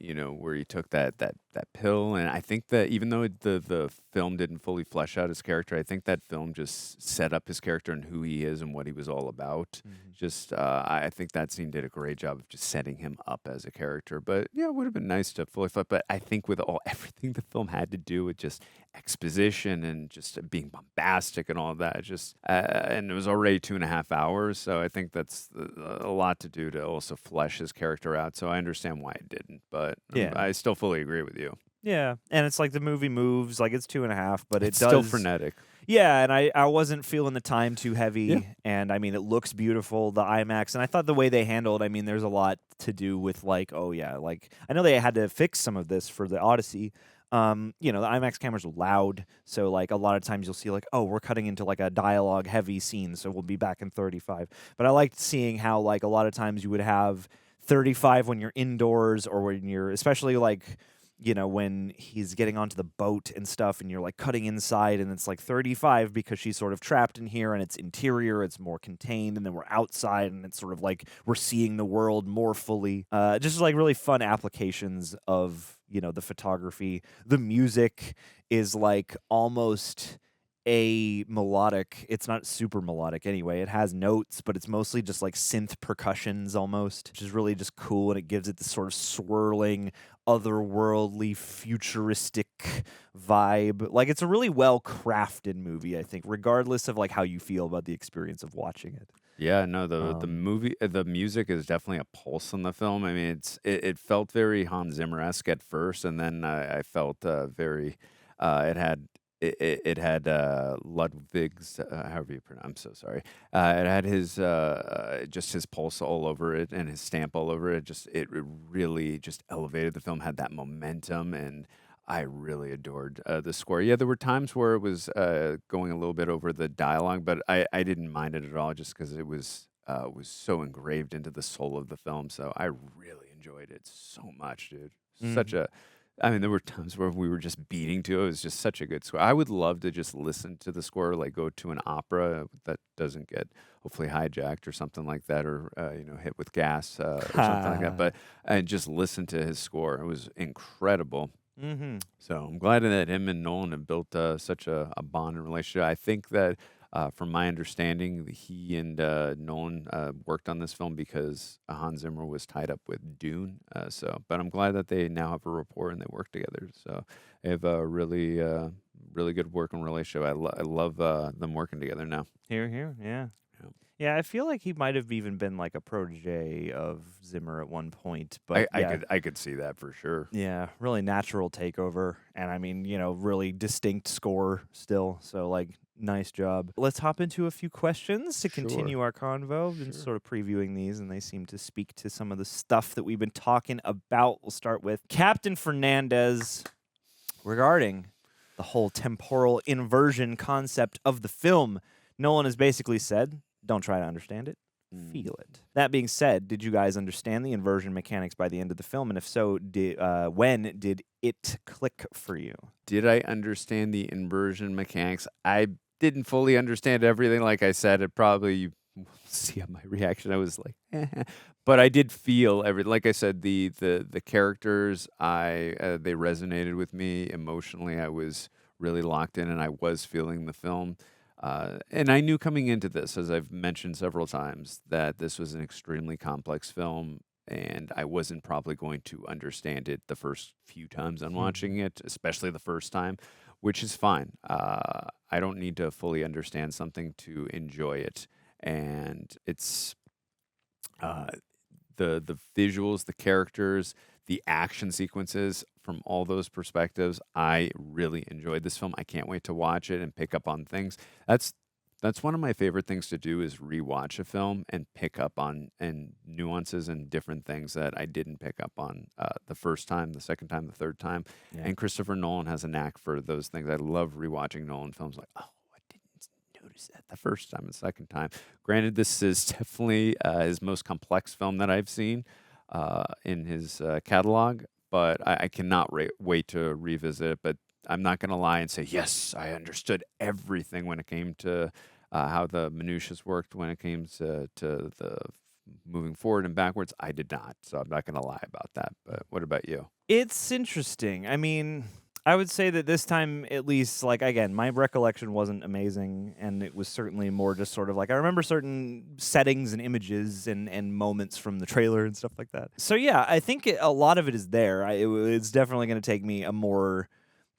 took that that pill, and I think that even though the film didn't fully flesh out his character, I think that film just set up his character and who he is and what he was all about. Just I think that scene did a great job of just setting him up as a character. But yeah, it would have been nice to fully flesh. But I think with everything the film had to do with just exposition and just being bombastic and all of that, just and it was already 2.5 hours, so I think that's a lot to do to also flesh his character out. So I understand why it didn't, but Yeah. I still fully agree with you. Yeah, and it's like the movie moves like it's 2.5, but It's it does still frenetic. Yeah, and I wasn't feeling the time too heavy, Yeah. and I mean it looks beautiful, the IMAX, and I thought the way they handled, I mean, there's a lot to do with like, oh yeah, like I know they had to fix some of this for the Odyssey. You know, the IMAX cameras are loud, so like a lot of times you'll see like, oh, we're cutting into like a dialogue heavy scene, so we'll be back in 35. But I liked seeing how like a lot of times you would have 35 when you're indoors or when you're, especially like, you know, when he's getting onto the boat and stuff and you're like cutting inside and it's like 35 because she's sort of trapped in here and it's interior, it's more contained, and then we're outside and it's sort of like we're seeing the world more fully. Just like really fun applications of, you know, the photography. The music is like almost a melodic. It's not super melodic anyway. It has notes, but it's mostly just like synth percussions almost, which is really just cool, and it gives it this sort of swirling, otherworldly, futuristic vibe. Like it's a really well crafted movie, I think, regardless of like how you feel about the experience of watching it. Yeah, no, the movie, the music is definitely a pulse in the film. I mean, it felt very Hans Zimmer-esque at first, and then I felt very. It had Ludwig's, however you pronounce. I'm so sorry. It had his just his pulse all over it and his stamp all over it. It really just elevated the film. Had that momentum, and I really adored the score. Yeah, there were times where it was going a little bit over the dialogue, but I didn't mind it at all, just because it was so engraved into the soul of the film. So I really enjoyed it so much, dude. Such a I mean, there were times where we were just beating to it. It was just such a good score. I would love to just listen to the score, like go to an opera that doesn't get hopefully hijacked or something like that, or hit with gas or something like that. But and just listen to his score. It was incredible. Mm-hmm. So I'm glad that him and Nolan have built such a bond and relationship. I think that. From my understanding, he and Nolan worked on this film because Hans Zimmer was tied up with Dune. But I'm glad that they now have a rapport and they work together. So they have a really, really good working relationship. I love them working together now. Here, yeah. Yeah, I feel like he might have even been like a protege of Zimmer at one point, but I could see that for sure. Yeah, really natural takeover, and I mean, really distinct score still. So like, nice job. Let's hop into a few questions to continue our convo and sort of previewing these, and they seem to speak to some of the stuff that we've been talking about. We'll start with Captain Fernandez regarding the whole temporal inversion concept of the film. Nolan has basically said, don't try to understand it, feel it. That being said, did you guys understand the inversion mechanics by the end of the film? And if so, when did it click for you? Did I understand the inversion mechanics? I didn't fully understand everything. Like I said, it probably, you see on my reaction, I was like, but I did feel everything. Like I said, the characters, they resonated with me emotionally. I was really locked in, and I was feeling the film. And I knew coming into this, as I've mentioned several times, that this was an extremely complex film, and I wasn't probably going to understand it the first few times I'm watching it, especially the first time, which is fine. I don't need to fully understand something to enjoy it. And it's the visuals, the characters, the action sequences, from all those perspectives, I really enjoyed this film. I can't wait to watch it and pick up on things. That's one of my favorite things to do, is rewatch a film and pick up on nuances and different things that I didn't pick up on the first time, the second time, the third time. Yeah. And Christopher Nolan has a knack for those things. I love rewatching Nolan films. Like, oh, I didn't notice that the first time and the second time. Granted, this is definitely his most complex film that I've seen in his catalog. But I cannot wait to revisit it. But I'm not going to lie and say, yes, I understood everything when it came to how the minutiae worked, when it came to the moving forward and backwards. I did not, so I'm not going to lie about that. But what about you? It's interesting. I mean, I would say that this time, at least, like, again, my recollection wasn't amazing, and it was certainly more just sort of like, I remember certain settings and images and moments from the trailer and stuff like that. So, yeah, I think a lot of it is there. It's definitely going to take me a more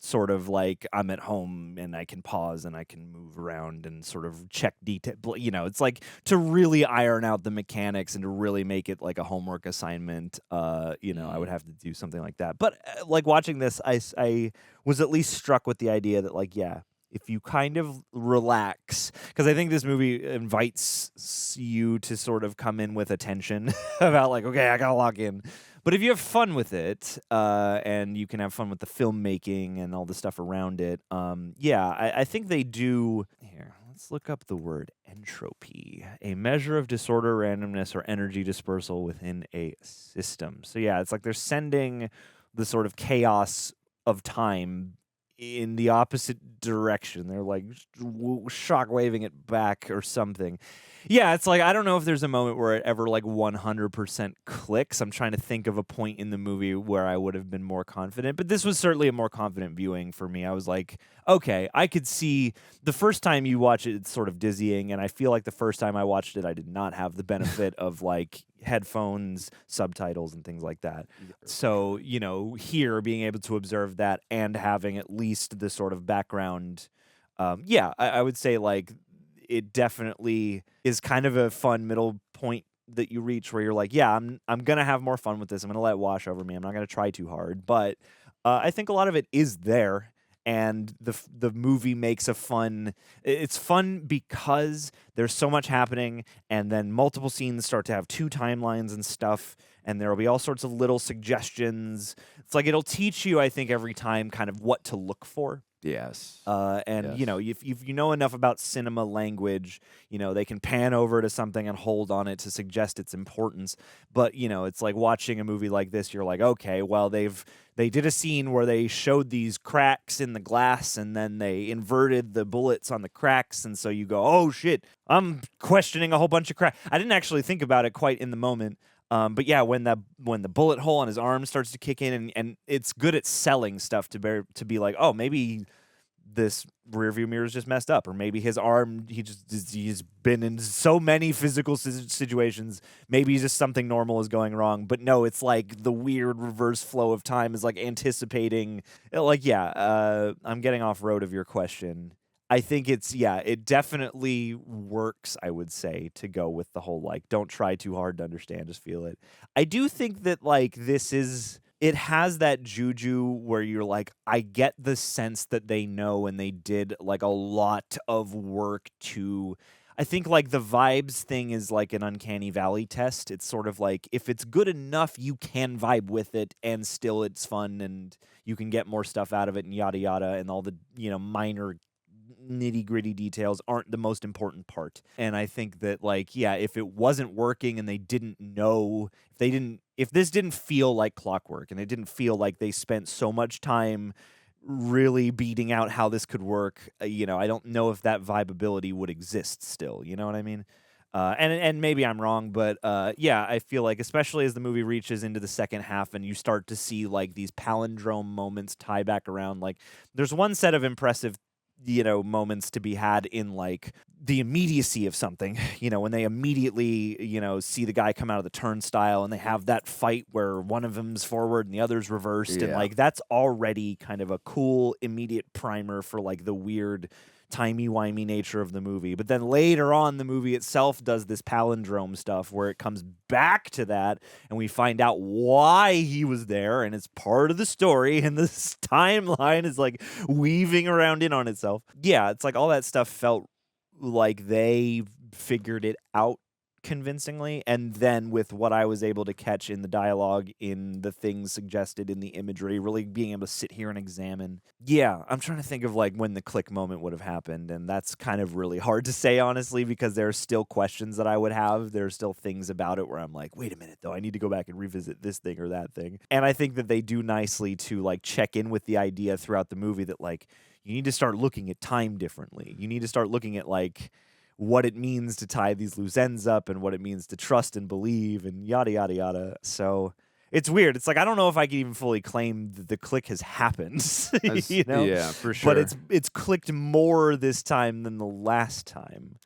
sort of like, I'm at home and I can pause and I can move around and sort of check detail. You know, it's like to really iron out the mechanics and to really make it like a homework assignment. You know, I would have to do something like that. But like watching this, I was at least struck with the idea that, like, yeah, if you kind of relax, because I think this movie invites you to sort of come in with attention about like, okay, I gotta lock in. But if you have fun with it, and you can have fun with the filmmaking and all the stuff around it, yeah, I think they do. Here, let's look up the word entropy, a measure of disorder, randomness, or energy dispersal within a system. So yeah, it's like they're sending the sort of chaos of time in the opposite direction. They're like shock waving it back or something. Yeah, it's like, I don't know if there's a moment where it ever like 100% clicks. I'm trying to think of a point in the movie where I would have been more confident, but this was certainly a more confident viewing for me. I was like, okay, I could see the first time you watch it, it's sort of dizzying, and I feel like the first time I watched it, I did not have the benefit of like headphones, subtitles, and things like that. So, you know, here being able to observe that and having at least the sort of background, yeah, I would say like it definitely is kind of a fun middle point that you reach where you're like, yeah, I'm gonna have more fun with this. I'm gonna let it wash over me. I'm not gonna try too hard. But I think a lot of it is there, and the movie makes a fun. It's fun because there's so much happening, and then multiple scenes start to have two timelines and stuff, and there will be all sorts of little suggestions. It's like it'll teach you, I think, every time kind of what to look for. Yes. And, Yes. you know, if you know enough about cinema language, you know, they can pan over to something and hold on it to suggest its importance. But, you know, it's like watching a movie like this, you're like, okay, well, they did a scene where they showed these cracks in the glass and then they inverted the bullets on the cracks. And so you go, oh, shit, I'm questioning a whole bunch of cracks. I didn't actually think about it quite in the moment. But yeah, when the bullet hole on his arm starts to kick in, and it's good at selling stuff to be like, oh, maybe this rearview mirror is just messed up, or maybe his arm, he's been in so many physical situations, maybe just something normal is going wrong. But no, it's like the weird reverse flow of time is like anticipating, like, yeah, I'm getting off road of your question. I think it definitely works, I would say, to go with the whole, like, don't try too hard to understand, just feel it. I do think that, like, it has that juju where you're like, I get the sense that they know and they did, like, a lot of work to, I think, like, the vibes thing is like an uncanny valley test. It's sort of like, if it's good enough, you can vibe with it and still it's fun and you can get more stuff out of it and yada yada, and all the, you know, minor nitty-gritty details aren't the most important part. And I think that, like, yeah, if it wasn't working and they didn't know, if this didn't feel like clockwork and it didn't feel like they spent so much time really beating out how this could work, you know, I don't know if that vibeability would exist still, you know what I mean? And maybe I'm wrong, but yeah, I feel like, especially as the movie reaches into the second half and you start to see like these palindrome moments tie back around, like there's one set of impressive, you know, moments to be had in like the immediacy of something, you know, when they immediately, you know, see the guy come out of the turnstile and they have that fight where one of them's forward and the other's reversed. And like, that's already kind of a cool immediate primer for like the weird timey-wimey nature of the movie. But then later on, the movie itself does this palindrome stuff where it comes back to that and we find out why he was there, and it's part of the story, and this timeline is like weaving around in on itself. Yeah, it's like all that stuff felt like they figured it out convincingly, and then with what I was able to catch in the dialogue, in the things suggested in the imagery, really being able to sit here and examine. Yeah, I'm trying to think of like when the click moment would have happened, and that's kind of really hard to say, honestly, because there are still questions that I would have. There are still things about it where I'm like, wait a minute though, I need to go back and revisit this thing or that thing. And I think that they do nicely to like check in with the idea throughout the movie that like you need to start looking at time differently. You need to start looking at like what it means to tie these loose ends up and what it means to trust and believe and yada, yada, yada. So it's weird. It's like, I don't know if I can even fully claim that the click has happened, you know? Yeah, for sure. But it's clicked more this time than the last time.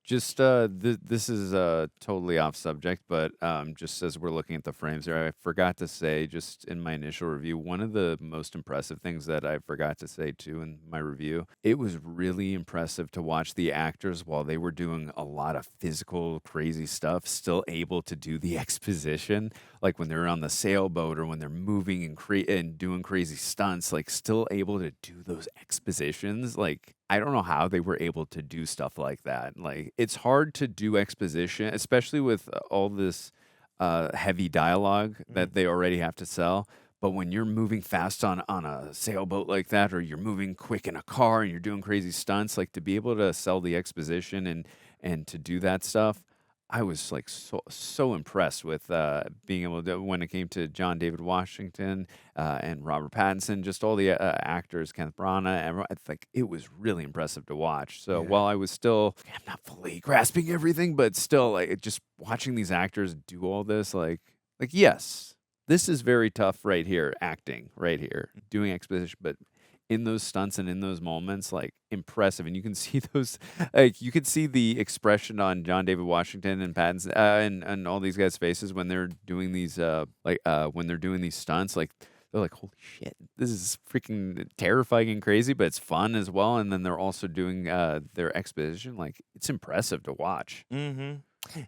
This is totally off subject, but just as we're looking at the frames here, I forgot to say, just in my initial review, one of the most impressive things that I forgot to say too in my review, it was really impressive to watch the actors while they were doing a lot of physical, crazy stuff, still able to do the exposition, like when they're on the sailboat or when they're moving and doing crazy stunts, like still able to do those expositions. Like, I don't know how they were able to do stuff like that. Like, it's hard to do exposition, especially with all this heavy dialogue that they already have to sell. But when you're moving fast on a sailboat like that, or you're moving quick in a car and you're doing crazy stunts, like to be able to sell the exposition and to do that stuff, I was like so impressed with being able to, when it came to John David Washington and Robert Pattinson, just all the actors, Kenneth Branagh, everyone, like it was really impressive to watch. So while I was still, I'm not fully grasping everything, but still, like just watching these actors do all this, like yes, this is very tough right here, acting right here, doing exposition, but in those stunts and in those moments, like impressive. And you can see those, like you can see the expression on John David Washington and Pattinson and all these guys' faces when they're doing these when they're doing these stunts. Like they're like, holy shit, this is freaking terrifying and crazy, but it's fun as well. And then they're also doing their exposition. Like it's impressive to watch. Mm-hmm.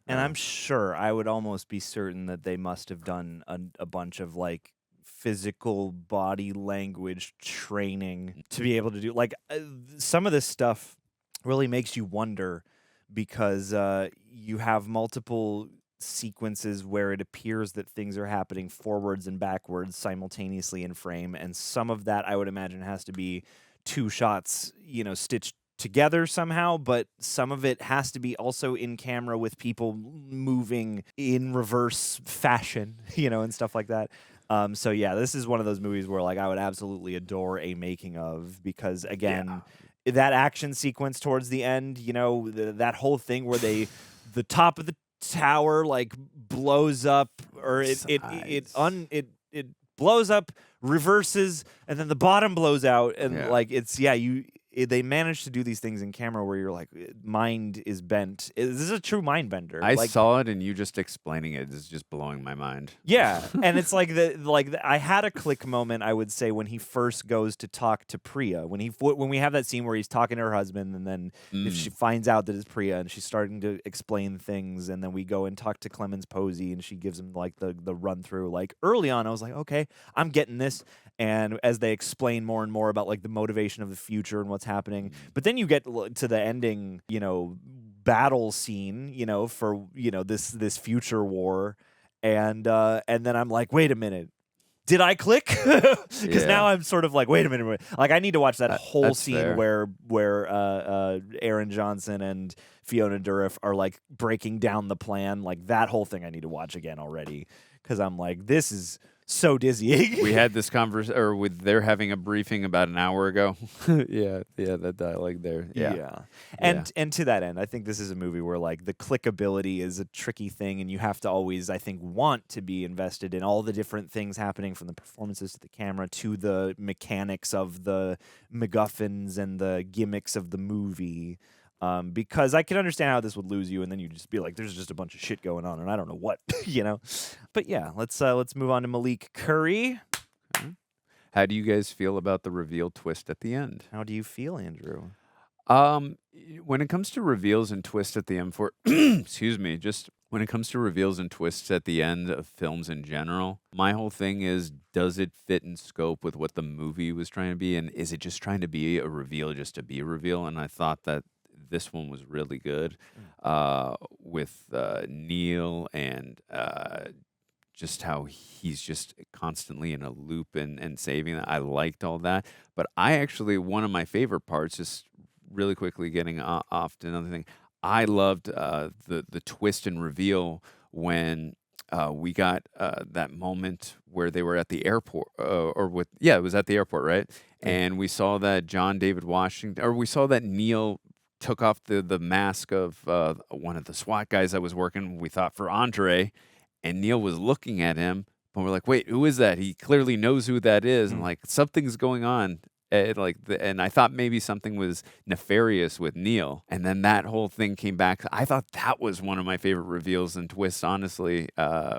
And I'm sure, I would almost be certain that they must have done a bunch of like physical body language training to be able to do like some of this stuff really makes you wonder because you have multiple sequences where it appears that things are happening forwards and backwards simultaneously in frame, and some of that I would imagine has to be two shots, you know, stitched together somehow, but some of it has to be also in camera with people moving in reverse fashion, you know, and stuff like that. So yeah, this is one of those movies where like I would absolutely adore a making of, because again, that action sequence towards the end, you know, that whole thing where the top of the tower like blows up, or it blows up, reverses, and then the bottom blows out, and like they managed to do these things in camera where you're like, mind is bent. This is a true mind bender. I saw it, and you just explaining it is just blowing my mind. Yeah, and it's like I had a click moment, I would say, when he first goes to talk to Priya. When we have that scene where he's talking to her husband, and then if she finds out that it's Priya, and she's starting to explain things, and then we go and talk to Clemens Posey, and she gives him like the run through. Like early on, I was like, okay, I'm getting this. And as they explain more and more about like the motivation of the future and what's happening, but then you get to the ending, you know, battle scene, you know, for, you know, this future war, and then I'm like, wait a minute, did I click? Because now I'm sort of like, wait a minute, like I need to watch that whole scene where Aaron Johnson and Fiona Dourif are like breaking down the plan, like that whole thing I need to watch again already, because I'm like, this is so dizzying. We had this conversation, or they're having a briefing about an hour ago. That dialogue there. And to that end, I think this is a movie where like the clickability is a tricky thing, and you have to always, I think, want to be invested in all the different things happening, from the performances to the camera to the mechanics of the MacGuffins and the gimmicks of the movie. Because I can understand how this would lose you, and then you just be like, "There's just a bunch of shit going on, and I don't know what," you know. But yeah, let's move on to Malik Curry. Okay. How do you guys feel about the reveal twist at the end? How do you feel, Andrew? When it comes to reveals and twists at the end excuse me, just when it comes to reveals and twists at the end of films in general, my whole thing is, does it fit in scope with what the movie was trying to be, and is it just trying to be a reveal just to be a reveal? And I thought that this one was really good with Neil, and just how he's just constantly in a loop and saving that. I liked all that. But I actually, one of my favorite parts, just really quickly getting off to another thing, I loved the twist and reveal when we got that moment where they were at the airport, it was at the airport, right? And we saw that John David Washington, or we saw that Neil took off the mask of one of the SWAT guys that was working, we thought for Andrei, and Neil was looking at him, and we're like, wait, who is that? He clearly knows who that is, and like something's going on. And I thought maybe something was nefarious with Neil, and then that whole thing came back. I thought that was one of my favorite reveals and twists, honestly,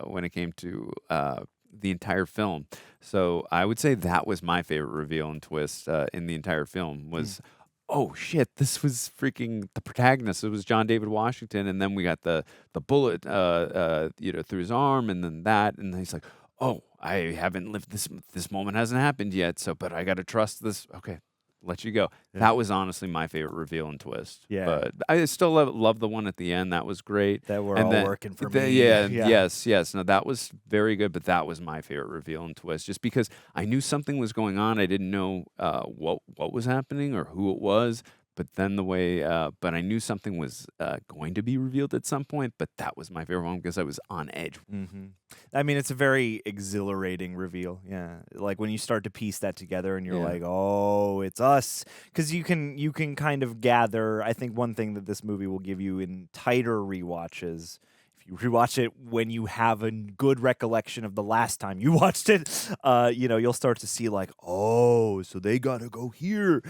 when it came to the entire film. So I would say that was my favorite reveal and twist in the entire film was, oh shit, this was freaking the protagonist. It was John David Washington, and then we got the bullet, through his arm, and then that, and then he's like, oh, I haven't lived this moment hasn't happened yet. So, but I got to trust this. Okay, let you go. Yeah. That was honestly my favorite reveal and twist. Yeah. But I still love the one at the end. That was great. That were And all then- working for the- me. Yeah, Yeah. yes. No, that was very good. But that was my favorite reveal and twist, just because I knew something was going on. I didn't know what was happening or who it was. But then but I knew something was going to be revealed at some point. But that was my favorite one because I was on edge. Mm-hmm. I mean, it's a very exhilarating reveal. Yeah, like when you start to piece that together, and you're Yeah. like, "Oh, it's us," because you can kind of gather. I think one thing that this movie will give you in tighter rewatches, if you rewatch it when you have a good recollection of the last time you watched it, you'll start to see like, "Oh, so they gotta go here,"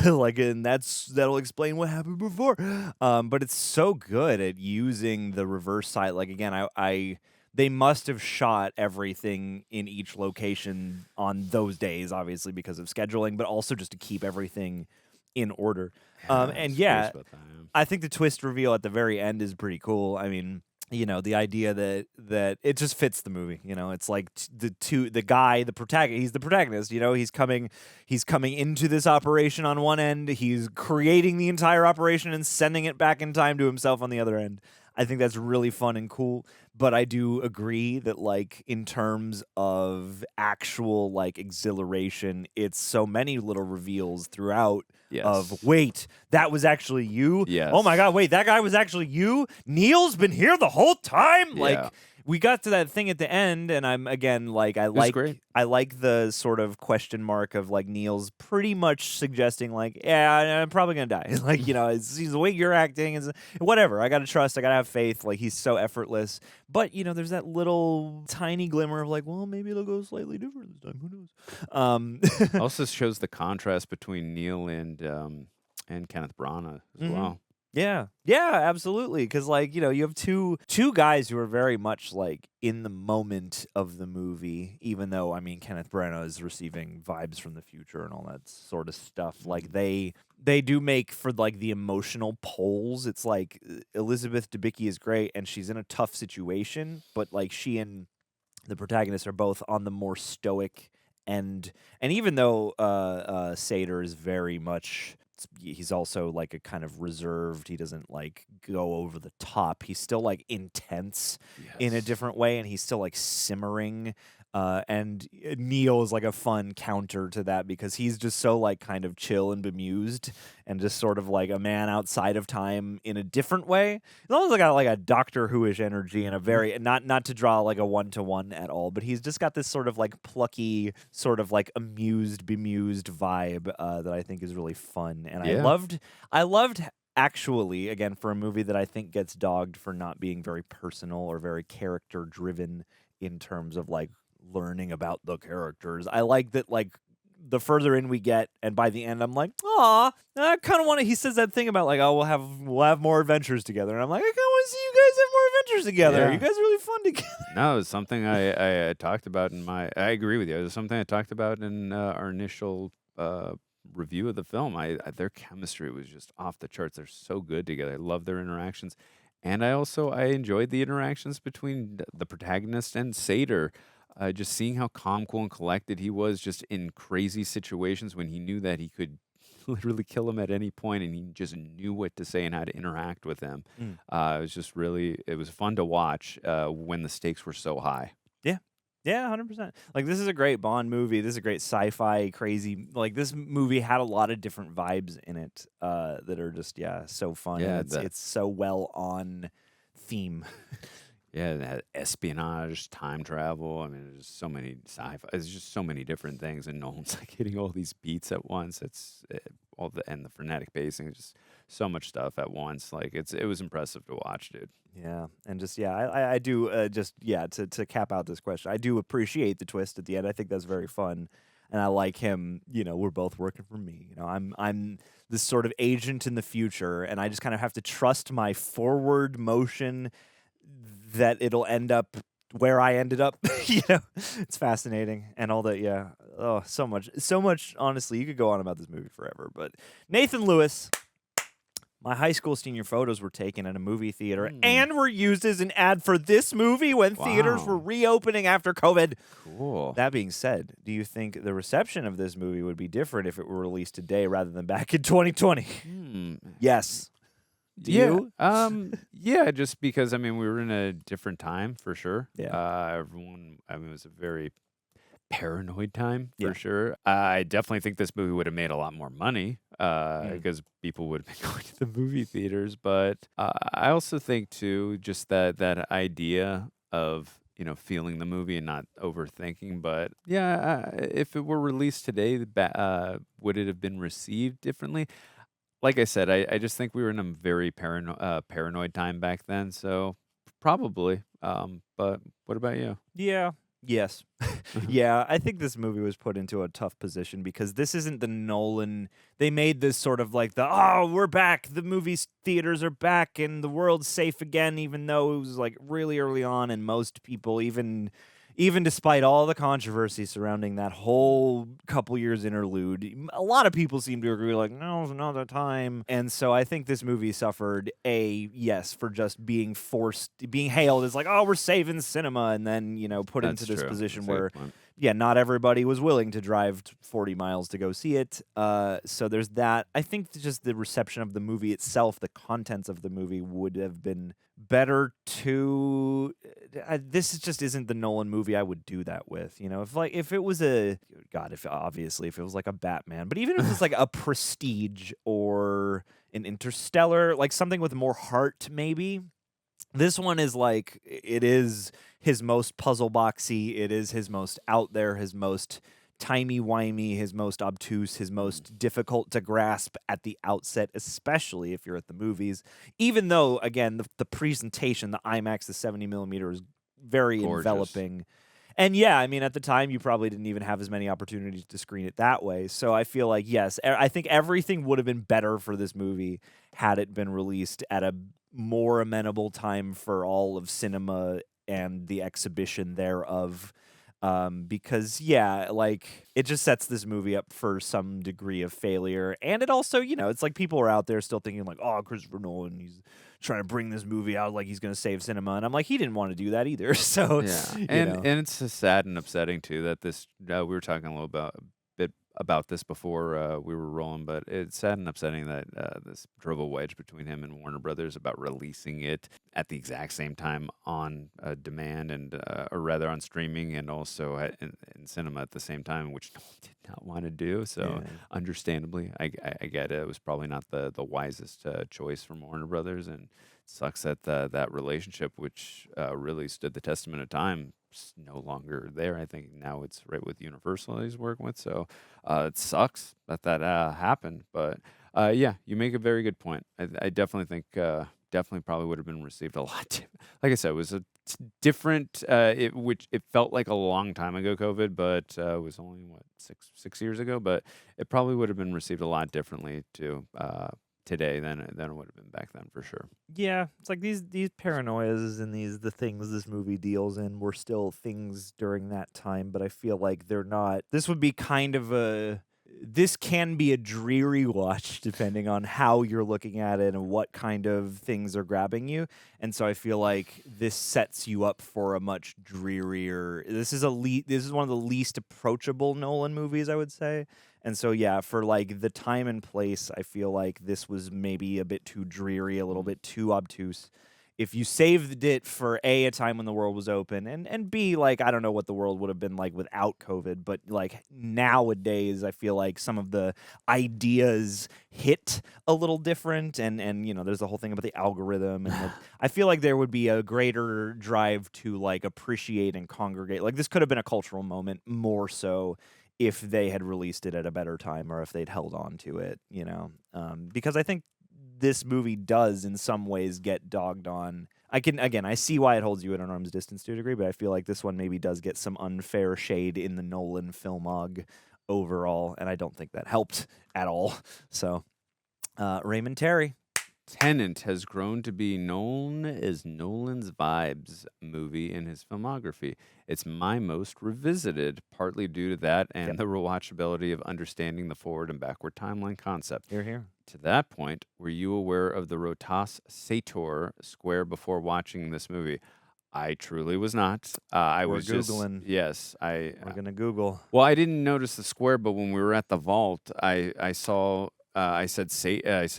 like, and that'll explain what happened before. But it's so good at using the reverse side. Like again, they must have shot everything in each location on those days, obviously because of scheduling, but also just to keep everything in order. I think the twist reveal at the very end is pretty cool. I mean, the idea that it just fits the movie. It's like the protagonist. He's the protagonist. He's coming into this operation on one end. He's creating the entire operation and sending it back in time to himself on the other end. I think that's really fun and cool. But I do agree that, like, in terms of actual, like, exhilaration, it's so many little reveals throughout of, wait, that was actually you? Yes. Oh, my God, wait, that guy was actually you? Neil's been here the whole time? Yeah. Like, we got to that thing at the end, and I'm, again, like, I like the sort of question mark of, like, Neil's pretty much suggesting, like, yeah, I'm probably going to die. Like, he's the way you're acting, is whatever. I got to trust. I got to have faith. Like, he's so effortless. But, there's that little tiny glimmer of, like, well, maybe it'll go slightly different this time. Who knows? Also shows the contrast between Neil and Kenneth Branagh as well. Yeah, absolutely. Because, like, you have two guys who are very much, like, in the moment of the movie, even though, I mean, Kenneth Branagh is receiving vibes from the future and all that sort of stuff. Like, they do make for, like, the emotional poles. It's like Elizabeth Debicki is great, and she's in a tough situation, but, like, she and the protagonist are both on the more stoic end. And even though Sator is very much... he's also like a kind of reserved. He doesn't like go over the top. He's still like intense in a different way, and he's still like simmering. And Neil is like a fun counter to that because he's just so like kind of chill and bemused and just sort of like a man outside of time in a different way. He's almost got like a Doctor Who-ish energy and a very not to draw like a one-to-one at all, but he's just got this sort of like plucky, sort of like bemused vibe that I think is really fun. And I loved actually, again, for a movie that I think gets dogged for not being very personal or very character driven in terms of like learning about the characters. I like that, like, the further in we get, and by the end I'm like, aw, I kind of want to. He says that thing about like, oh, we'll have more adventures together, and I'm like, I kind of want to see you guys have more adventures together. Yeah. You guys are really fun together. No, it's something I talked about I agree with you. It was something I talked about in our initial review of the film. Their chemistry was just off the charts. They're so good together. I love their interactions. And I enjoyed the interactions between the protagonist and Sator. Just seeing how calm, cool, and collected he was just in crazy situations when he knew that he could literally kill him at any point, and he just knew what to say and how to interact with him. It was just it was fun to watch when the stakes were so high. Yeah, 100%. Like, this is a great Bond movie. This is a great sci-fi, crazy. Like, this movie had a lot of different vibes in it that are just, so fun. Yeah, and it's so well on theme. Yeah, it had espionage, time travel. I mean, there's so many sci-fi. It's just so many different things, and Nolan's like hitting all these beats at once. and the frenetic pacing, just so much stuff at once. Like it was impressive to watch, dude. Yeah, and just I do to cap out this question, I do appreciate the twist at the end. I think that's very fun, and I like him. We're both working for me. I'm this sort of agent in the future, and I just kind of have to trust my forward motion that it'll end up where I ended up. It's fascinating, and all that. Yeah, oh, so much. Honestly, you could go on about this movie forever. But Nathan Lewis. My high school senior photos were taken at a movie theater and were used as an ad for this movie when theaters were reopening after COVID. Cool. That being said, do you think the reception of this movie would be different if it were released today rather than back in 2020? Yes. Do you? Yeah, just because, we were in a different time for sure. Yeah. It was a very paranoid time for sure. I definitely think this movie would have made a lot more money because people would have been going to the movie theaters. But I also think too, just that idea of feeling the movie and not overthinking. But yeah, if it were released today, would it have been received differently? Like I said, I just think we were in a very paranoid time back then. So probably. But what about you? Yeah. Yes. Yeah, I think this movie was put into a tough position because this isn't the Nolan. They made this sort of like we're back. The movie theaters are back and the world's safe again, even though it was like really early on, and most people, even despite all the controversy surrounding that whole couple years interlude, a lot of people seem to agree, like, no, it's not the time. And so I think this movie suffered for just being hailed as like, oh, we're saving cinema, and then, put into this position where, not everybody was willing to drive 40 miles to go see it. So there's that. I think just the reception of the movie itself, the contents of the movie would have been better too. This just isn't the Nolan movie I would do that with. If it was if it was like a Batman, but even if it's like a Prestige or an Interstellar, like something with more heart, maybe. This one is like, it is his most puzzle boxy. It is his most out there, his most timey-wimey, his most obtuse, his most difficult to grasp at the outset, especially if you're at the movies. Even though, again, the presentation, the IMAX, the 70 millimeter is very gorgeous. Enveloping. And yeah, at the time, you probably didn't even have as many opportunities to screen it that way. So I feel like, yes, I think everything would have been better for this movie had it been released at a more amenable time for all of cinema and the exhibition thereof. Because it just sets this movie up for some degree of failure. And it also, it's like people are out there still thinking like, oh, Christopher Nolan, he's trying to bring this movie out like he's going to save cinema. And I'm like, he didn't want to do that either. So, yeah. And it's sad and upsetting too that this, we were talking a little bit about this before we were rolling, but it's sad and upsetting that this drove a wedge between him and Warner Brothers about releasing it at the exact same time on demand and, or rather on streaming, and also in cinema at the same time, which no one did not want to do. So understandably, I get it. It was probably not the wisest choice from Warner Brothers, and it sucks that that relationship, which really stood the testament of time, no longer there. I think now it's right with Universal he's working with, so it sucks that happened. But yeah, you make a very good point. I definitely think definitely probably would have been received a lot. Like I said, it was a different. It felt like a long time ago, COVID, but it was only six years ago. But it probably would have been received a lot differently too. Today than it would have been back then, for sure. Yeah, it's like these paranoias and the things this movie deals in were still things during that time, but I feel like they're not. This would be kind of this can be a dreary watch depending on how you're looking at it and what kind of things are grabbing you. And so I feel like this sets you up for a much drearier. This is one of the least approachable Nolan movies, I would say. And so, yeah, for like the time and place, I feel like this was maybe a bit too dreary, a little bit too obtuse. If you saved it for A, a time when the world was open, and B, like, I don't know what the world would have been like without COVID, but like nowadays, I feel like some of the ideas hit a little different, and there's the whole thing about the algorithm, and I feel like there would be a greater drive to like appreciate and congregate. Like, this could have been a cultural moment more so if they had released it at a better time or if they'd held on to it, because I think this movie does in some ways get dogged on. I see why it holds you at an arm's distance to a degree, but I feel like this one maybe does get some unfair shade in the Nolan filmog overall, and I don't think that helped at all. So, Raymond Terry. Tenet has grown to be known as Nolan's vibes movie in his filmography. It's my most revisited, partly due to that and the rewatchability of understanding the forward and backward timeline concept. Here. To that point, were you aware of the Rotas Sator Square before watching this movie? I truly was not. I We're was Googling. We're going to Google. Well, I didn't notice the square, but when we were at the vault, I saw. I said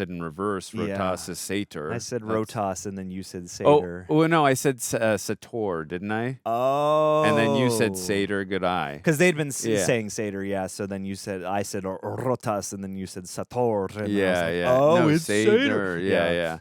in reverse. Rotas is Sator. I said Rotas, and then you said Sator. Oh no, I said Sator, didn't I? Oh. And then you said Sator. Good eye. Because they'd been saying Sator, yeah. So then I said Rotas, and then you said Sator. And No, it's Sator. Yeah.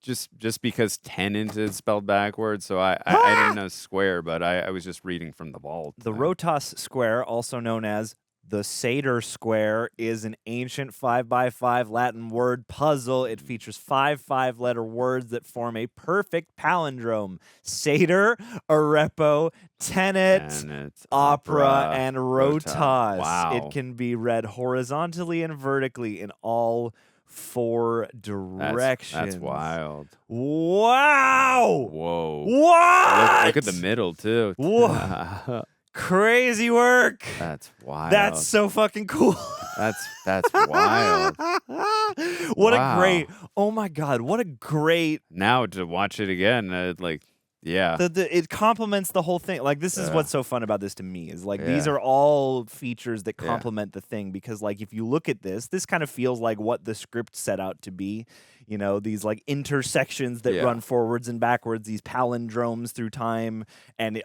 Just because Tenet is spelled backwards, so I didn't know square, but I was just reading from the vault. The Rotas Square, also known as the Sator Square, is an ancient 5x5 Latin word puzzle. It features 5 5-letter words that form a perfect palindrome. Sator, Arepo, Tenet, opera, and Rotas. Wow. It can be read horizontally and vertically in all 4 directions. That's wild. Wow! Whoa. What? Look at the middle, too. Whoa. Crazy work. That's wild. That's so fucking cool. That's wild. A great. Oh my God, what a great. Now to watch it again, yeah. It complements the whole thing. Like, this is what's so fun about this to me is like these are all features that complement the thing, because like if you look at this kind of feels like what the script set out to be. These like intersections that run forwards and backwards, these palindromes through time, and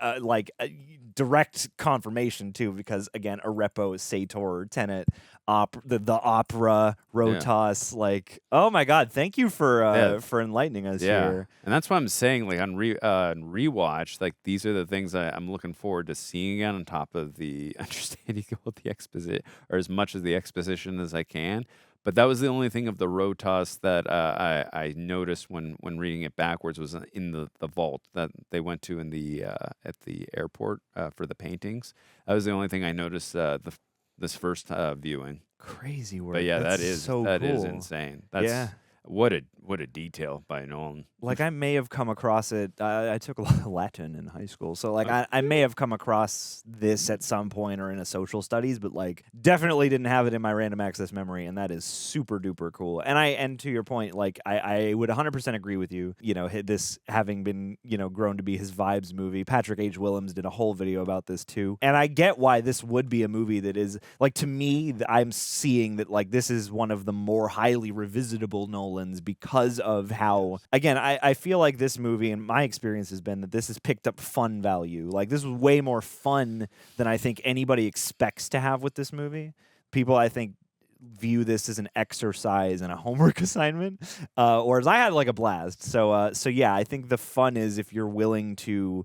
direct confirmation too, because again, Arepo, Sator, Tenet, the opera, Rotas, oh my God, thank you for enlightening us here. And that's what I'm saying, like on rewatch, like these are the things I'm looking forward to seeing again on top of the understanding of the exposition, or as much of the exposition as I can. But that was the only thing of the Rotas that I noticed when reading it backwards was in the vault that they went to in the at the airport for the paintings. That was the only thing I noticed this first viewing. Crazy work. But yeah, That's that is so that cool. is insane. That's what a detail by Nolan. Like I may have come across it. I took Latin in high school, so like I may have come across this at some point or in a social studies, but like definitely didn't have it in my random access memory, and that is super duper cool. And to your point, like I would 100% agree with you. This having been grown to be his vibes movie. Patrick H. Willems did a whole video about this too, and I get why this would be a movie that is like, to me, I'm seeing that like this is one of the more highly revisitable Nolans because of how, again, I feel like this movie, and my experience has been that this has picked up fun value. Like, this was way more fun than I think anybody expects to have with this movie. People, I think, view this as an exercise and a homework assignment, whereas I had like a blast. So yeah, I think the fun is if you're willing to,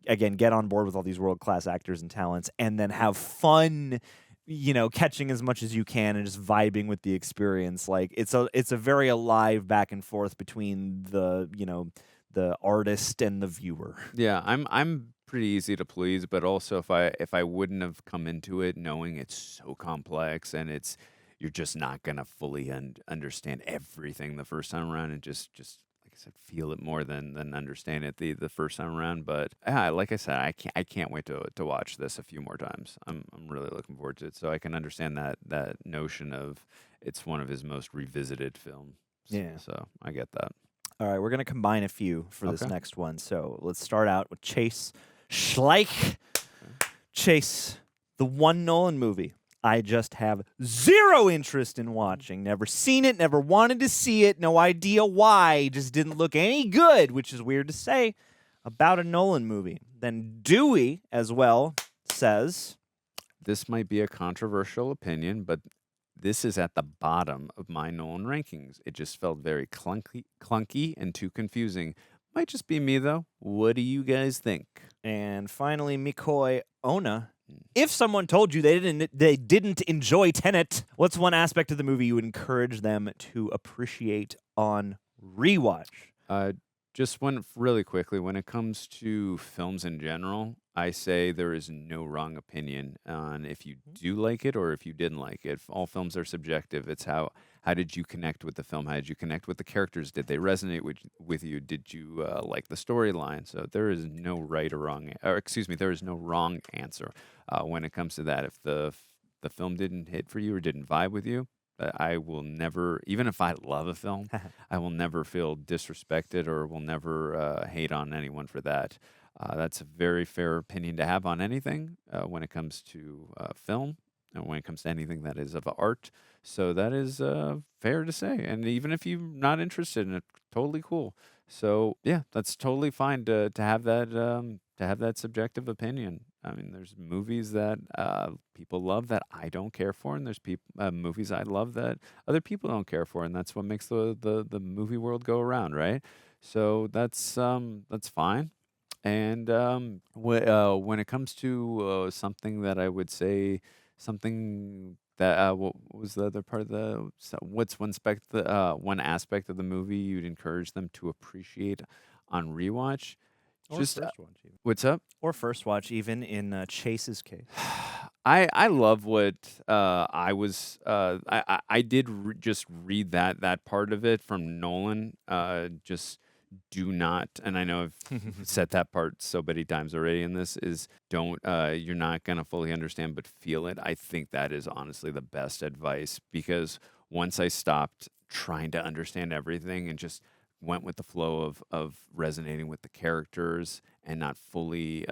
again, get on board with all these world-class actors and talents, and then have fun, catching as much as you can and just vibing with the experience. Like it's a very alive back and forth between the artist and the viewer. Yeah, I'm pretty easy to please, but also if I wouldn't have come into it knowing it's so complex and you're just not gonna fully understand everything the first time around, and just like I said, feel it more than understand it the first time around. But like I said, I can't wait to watch this a few more times. I'm really looking forward to it, so I can understand that notion of it's one of his most revisited films. Yeah. So I get that. All right, we're gonna combine a few for this next one. So let's start out with Chase Schleich. Chase, the one Nolan movie I just have zero interest in watching. Never seen it, never wanted to see it, no idea why. Just didn't look any good, which is weird to say about a Nolan movie. Then Dewey, as well, says, this might be a controversial opinion, but this is at the bottom of my Nolan rankings. It just felt very clunky and too confusing. Might just be me, though. What do you guys think? And finally, Mikoi Ona If someone told you they didn't enjoy Tenet, what's one aspect of the movie you would encourage them to appreciate on rewatch? Just really quickly, when it comes to films in general, I say there is no wrong opinion on if you do like it or if you didn't like it. All films are subjective. It's how did you connect with the film? How did you connect with the characters? Did they resonate with you? Did you like the storyline? So there is no right or wrong, or excuse me, there is no wrong answer when it comes to that. If the film didn't hit for you or didn't vibe with you, I will never, even if I love a film, I will never feel disrespected or will never hate on anyone for that. That's a very fair opinion to have on anything when it comes to film and when it comes to anything that is of art. So that is fair to say. And even if you're not interested in it, totally cool. So yeah, that's totally fine to have that subjective opinion. I mean, there's movies that people love that I don't care for, and there's movies I love that other people don't care for, and that's what makes the movie world go around, right? So that's fine. And when it comes to something that I would say, something that what was the other part of what's one aspect of the movie you'd encourage them to appreciate on rewatch? Or Just first watch, even. What's up? Or first watch, even in Chase's case. I love what I was. I did just read that part of it from Nolan. Just do not, and I know I've said that part so many times already in this, is don't, you're not going to fully understand, but feel it. I think that is honestly the best advice, because once I stopped trying to understand everything and just went with the flow of resonating with the characters and not fully,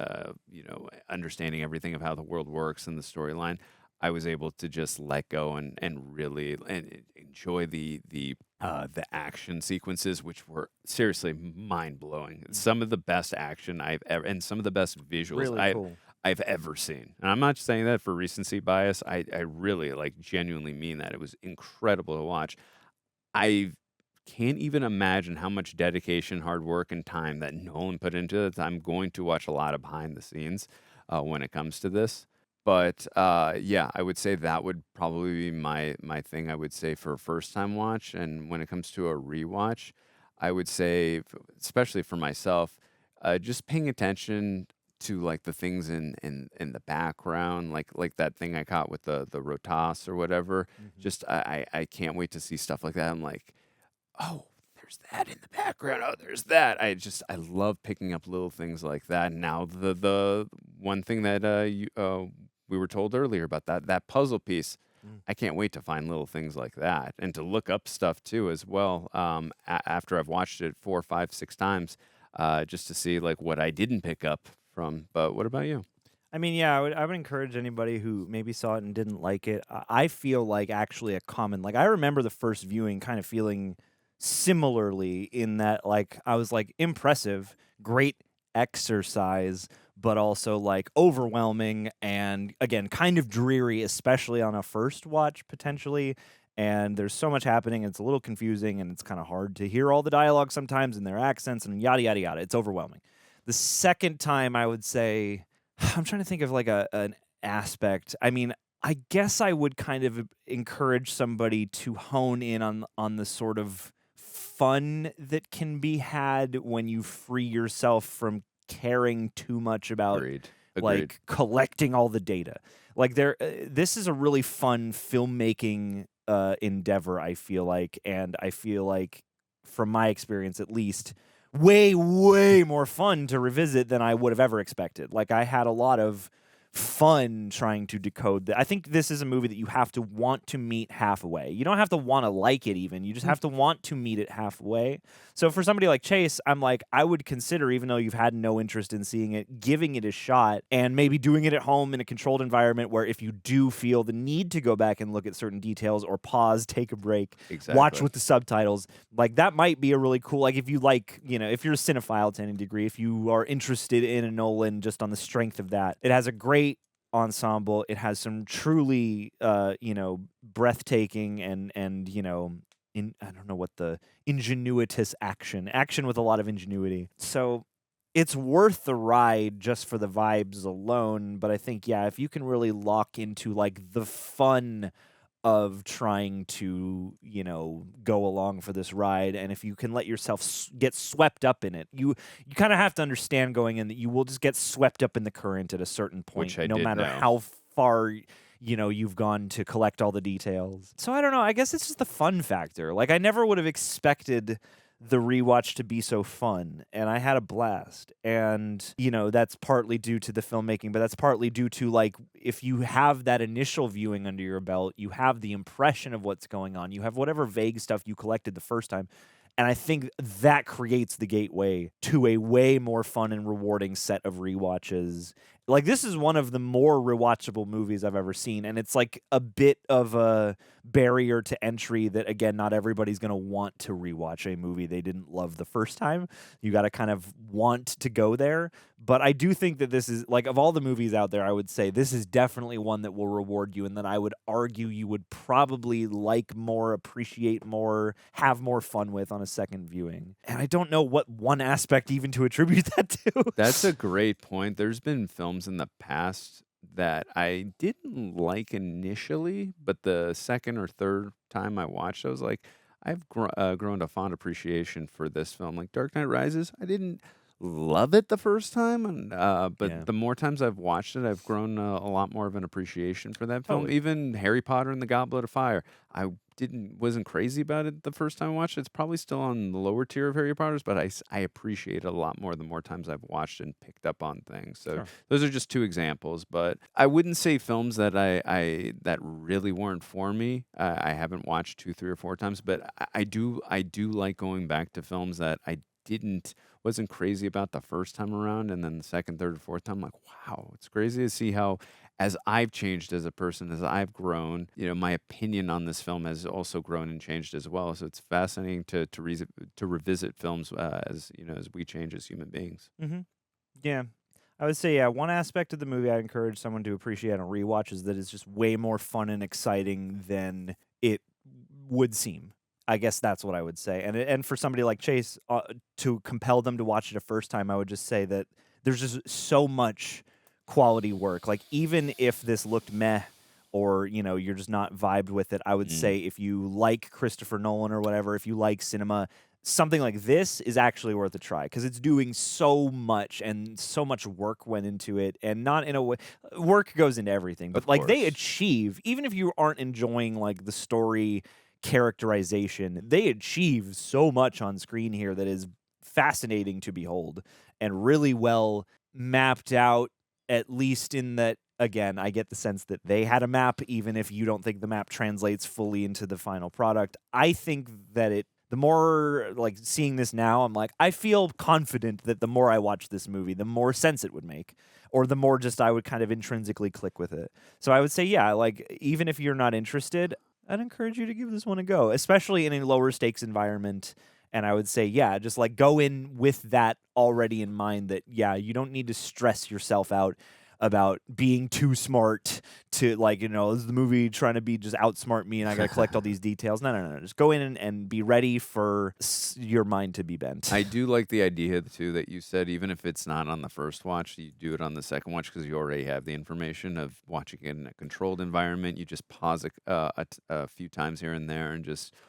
understanding everything of how the world works and the storyline, I was able to just let go and really enjoy the action sequences, which were seriously mind blowing. Some of the best action I've ever, and some of the best visuals I've ever seen. And I'm not saying that for recency bias. I really genuinely mean that. It was incredible to watch. I can't even imagine how much dedication, hard work, and time that Nolan put into it. I'm going to watch a lot of behind the scenes when it comes to this. But yeah, I would say that would probably be my thing. I would say for a first time watch, and when it comes to a rewatch, I would say, especially for myself, just paying attention to the things in the background, like that thing I caught with the rotas or whatever. Mm-hmm. Just I can't wait to see stuff like that. I'm like, oh, there's that in the background. Oh, there's that. I love picking up little things like that. Now the one thing that we were told earlier about that puzzle piece, I can't wait to find little things like that and to look up stuff too as well. After I've watched it 4, 5, 6 times, just to see what I didn't pick up from. But what about you? I mean, yeah, I would encourage anybody who maybe saw it and didn't like it. I feel like actually a common, I remember the first viewing kind of feeling similarly in that I was impressive, great exercise, but also overwhelming and again kind of dreary, especially on a first watch potentially. And there's so much happening, it's a little confusing, and it's kind of hard to hear all the dialogue sometimes and their accents and yada yada yada. It's overwhelming. The second time, I would say, I'm trying to think of an aspect. I mean, I guess I would kind of encourage somebody to hone in on the sort of fun that can be had when you free yourself from caring too much about Agreed. collecting all the data. This is a really fun filmmaking endeavor, I feel like, and I feel like, from my experience at least, way more fun to revisit than I would have ever expected. I had a lot of fun trying to decode that. I think this is a movie that you have to want to meet halfway. You don't have to want to like it even. You just have to want to meet it halfway. So for somebody like Chase, I'm I would consider, even though you've had no interest in seeing it, giving it a shot and maybe doing it at home in a controlled environment where if you do feel the need to go back and look at certain details or pause, take a break, watch with the subtitles, that might be a really cool, if you if you're a cinephile to any degree, if you are interested in a Nolan just on the strength of that, it has a great ensemble. It has some truly breathtaking and I don't know what the ingenuitous action with a lot of ingenuity. So it's worth the ride just for the vibes alone. But I think, yeah, if you can really lock into like the fun of trying to, go along for this ride, and if you can let yourself get swept up in it, you kind of have to understand going in that you will just get swept up in the current at a certain point, Which I no did matter know. how far you've gone to collect all the details. So I don't know. I guess it's just the fun factor. Like I never would have expected the rewatch to be so fun, and I had a blast. And that's partly due to the filmmaking, but that's partly due to like if you have that initial viewing under your belt, you have the impression of what's going on, you have whatever vague stuff you collected the first time. And I think that creates the gateway to a way more fun and rewarding set of rewatches. Like, this is one of the more rewatchable movies I've ever seen, and it's like a bit of a barrier to entry that, again, not everybody's going to want to rewatch a movie they didn't love the first time. You got to kind of want to go there. But I do think that this is, like, of all the movies out there, I would say this is definitely one that will reward you, and that I would argue you would probably like more, appreciate more, have more fun with on a second viewing. And I don't know what one aspect even to attribute that to. That's a great point. There's been films in the past that I didn't like initially, but the second or third time I watched, I was like, I've grown a fond appreciation for this film. Like Dark Knight Rises, I didn't love it the first time, and but the more times I've watched it, I've grown a lot more of an appreciation for that film. Totally. Even Harry Potter and the Goblet of Fire, I wasn't crazy about it the first time I watched it. It's probably still on the lower tier of Harry Potter's, but I appreciate it a lot more the more times I've watched and picked up on things. So Sure. those are just two examples, but I wouldn't say films that I that really weren't for me. I haven't watched 2, 3, or 4 times, but I do like going back to films that I wasn't crazy about the first time around, and then the second, third, or fourth time, I'm like, wow, it's crazy to see how, as I've changed as a person, as I've grown, my opinion on this film has also grown and changed as well. So it's fascinating to revisit films as we change as human beings. Mm-hmm. Yeah. I would say, one aspect of the movie I encourage someone to appreciate on a rewatch is that it's just way more fun and exciting than it would seem. I guess that's what I would say. And for somebody like Chase, to compel them to watch it a first time, I would just say that there's just so much quality work. Like, even if this looked meh or, you're just not vibed with it, I would say if you like Christopher Nolan or whatever, if you like cinema, something like this is actually worth a try because it's doing so much and so much work went into it, and not in a way work goes into everything, but like they achieve, even if you aren't enjoying like the story characterization, they achieve so much on screen here that is fascinating to behold and really well mapped out, at least in that, again, I get the sense that they had a map, even if you don't think the map translates fully into the final product. I think that the more, like, seeing this now, I'm like, I feel confident that the more I watch this movie, the more sense it would make, or the more just I would kind of intrinsically click with it. So I would say, yeah, like, even if you're not interested, I'd encourage you to give this one a go, especially in a lower stakes environment. And I would say, yeah, just like go in with that already in mind that, yeah, you don't need to stress yourself out about being too smart to, like, is the movie trying to be just outsmart me and I got to collect all these details? No. Just go in and be ready for your mind to be bent. I do like the idea, too, that you said, even if it's not on the first watch, you do it on the second watch because you already have the information of watching it in a controlled environment. You just pause a few times here and there and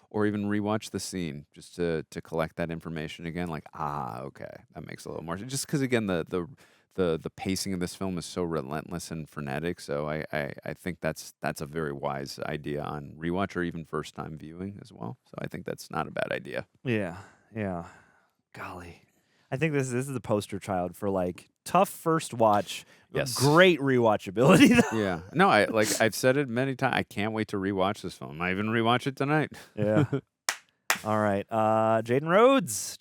or even rewatch the scene just to collect that information again. Like, okay, that makes a little more. Just because, again, the pacing of this film is so relentless and frenetic, so I think that's a very wise idea on rewatch or even first time viewing as well. So I think that's not a bad idea. Yeah. Golly, I think this is the poster child for like tough first watch, yes, great rewatchability. Yeah, no, I've said it many times. I can't wait to rewatch this film. I even rewatch it tonight. Yeah. All right, Jaden Rhodes.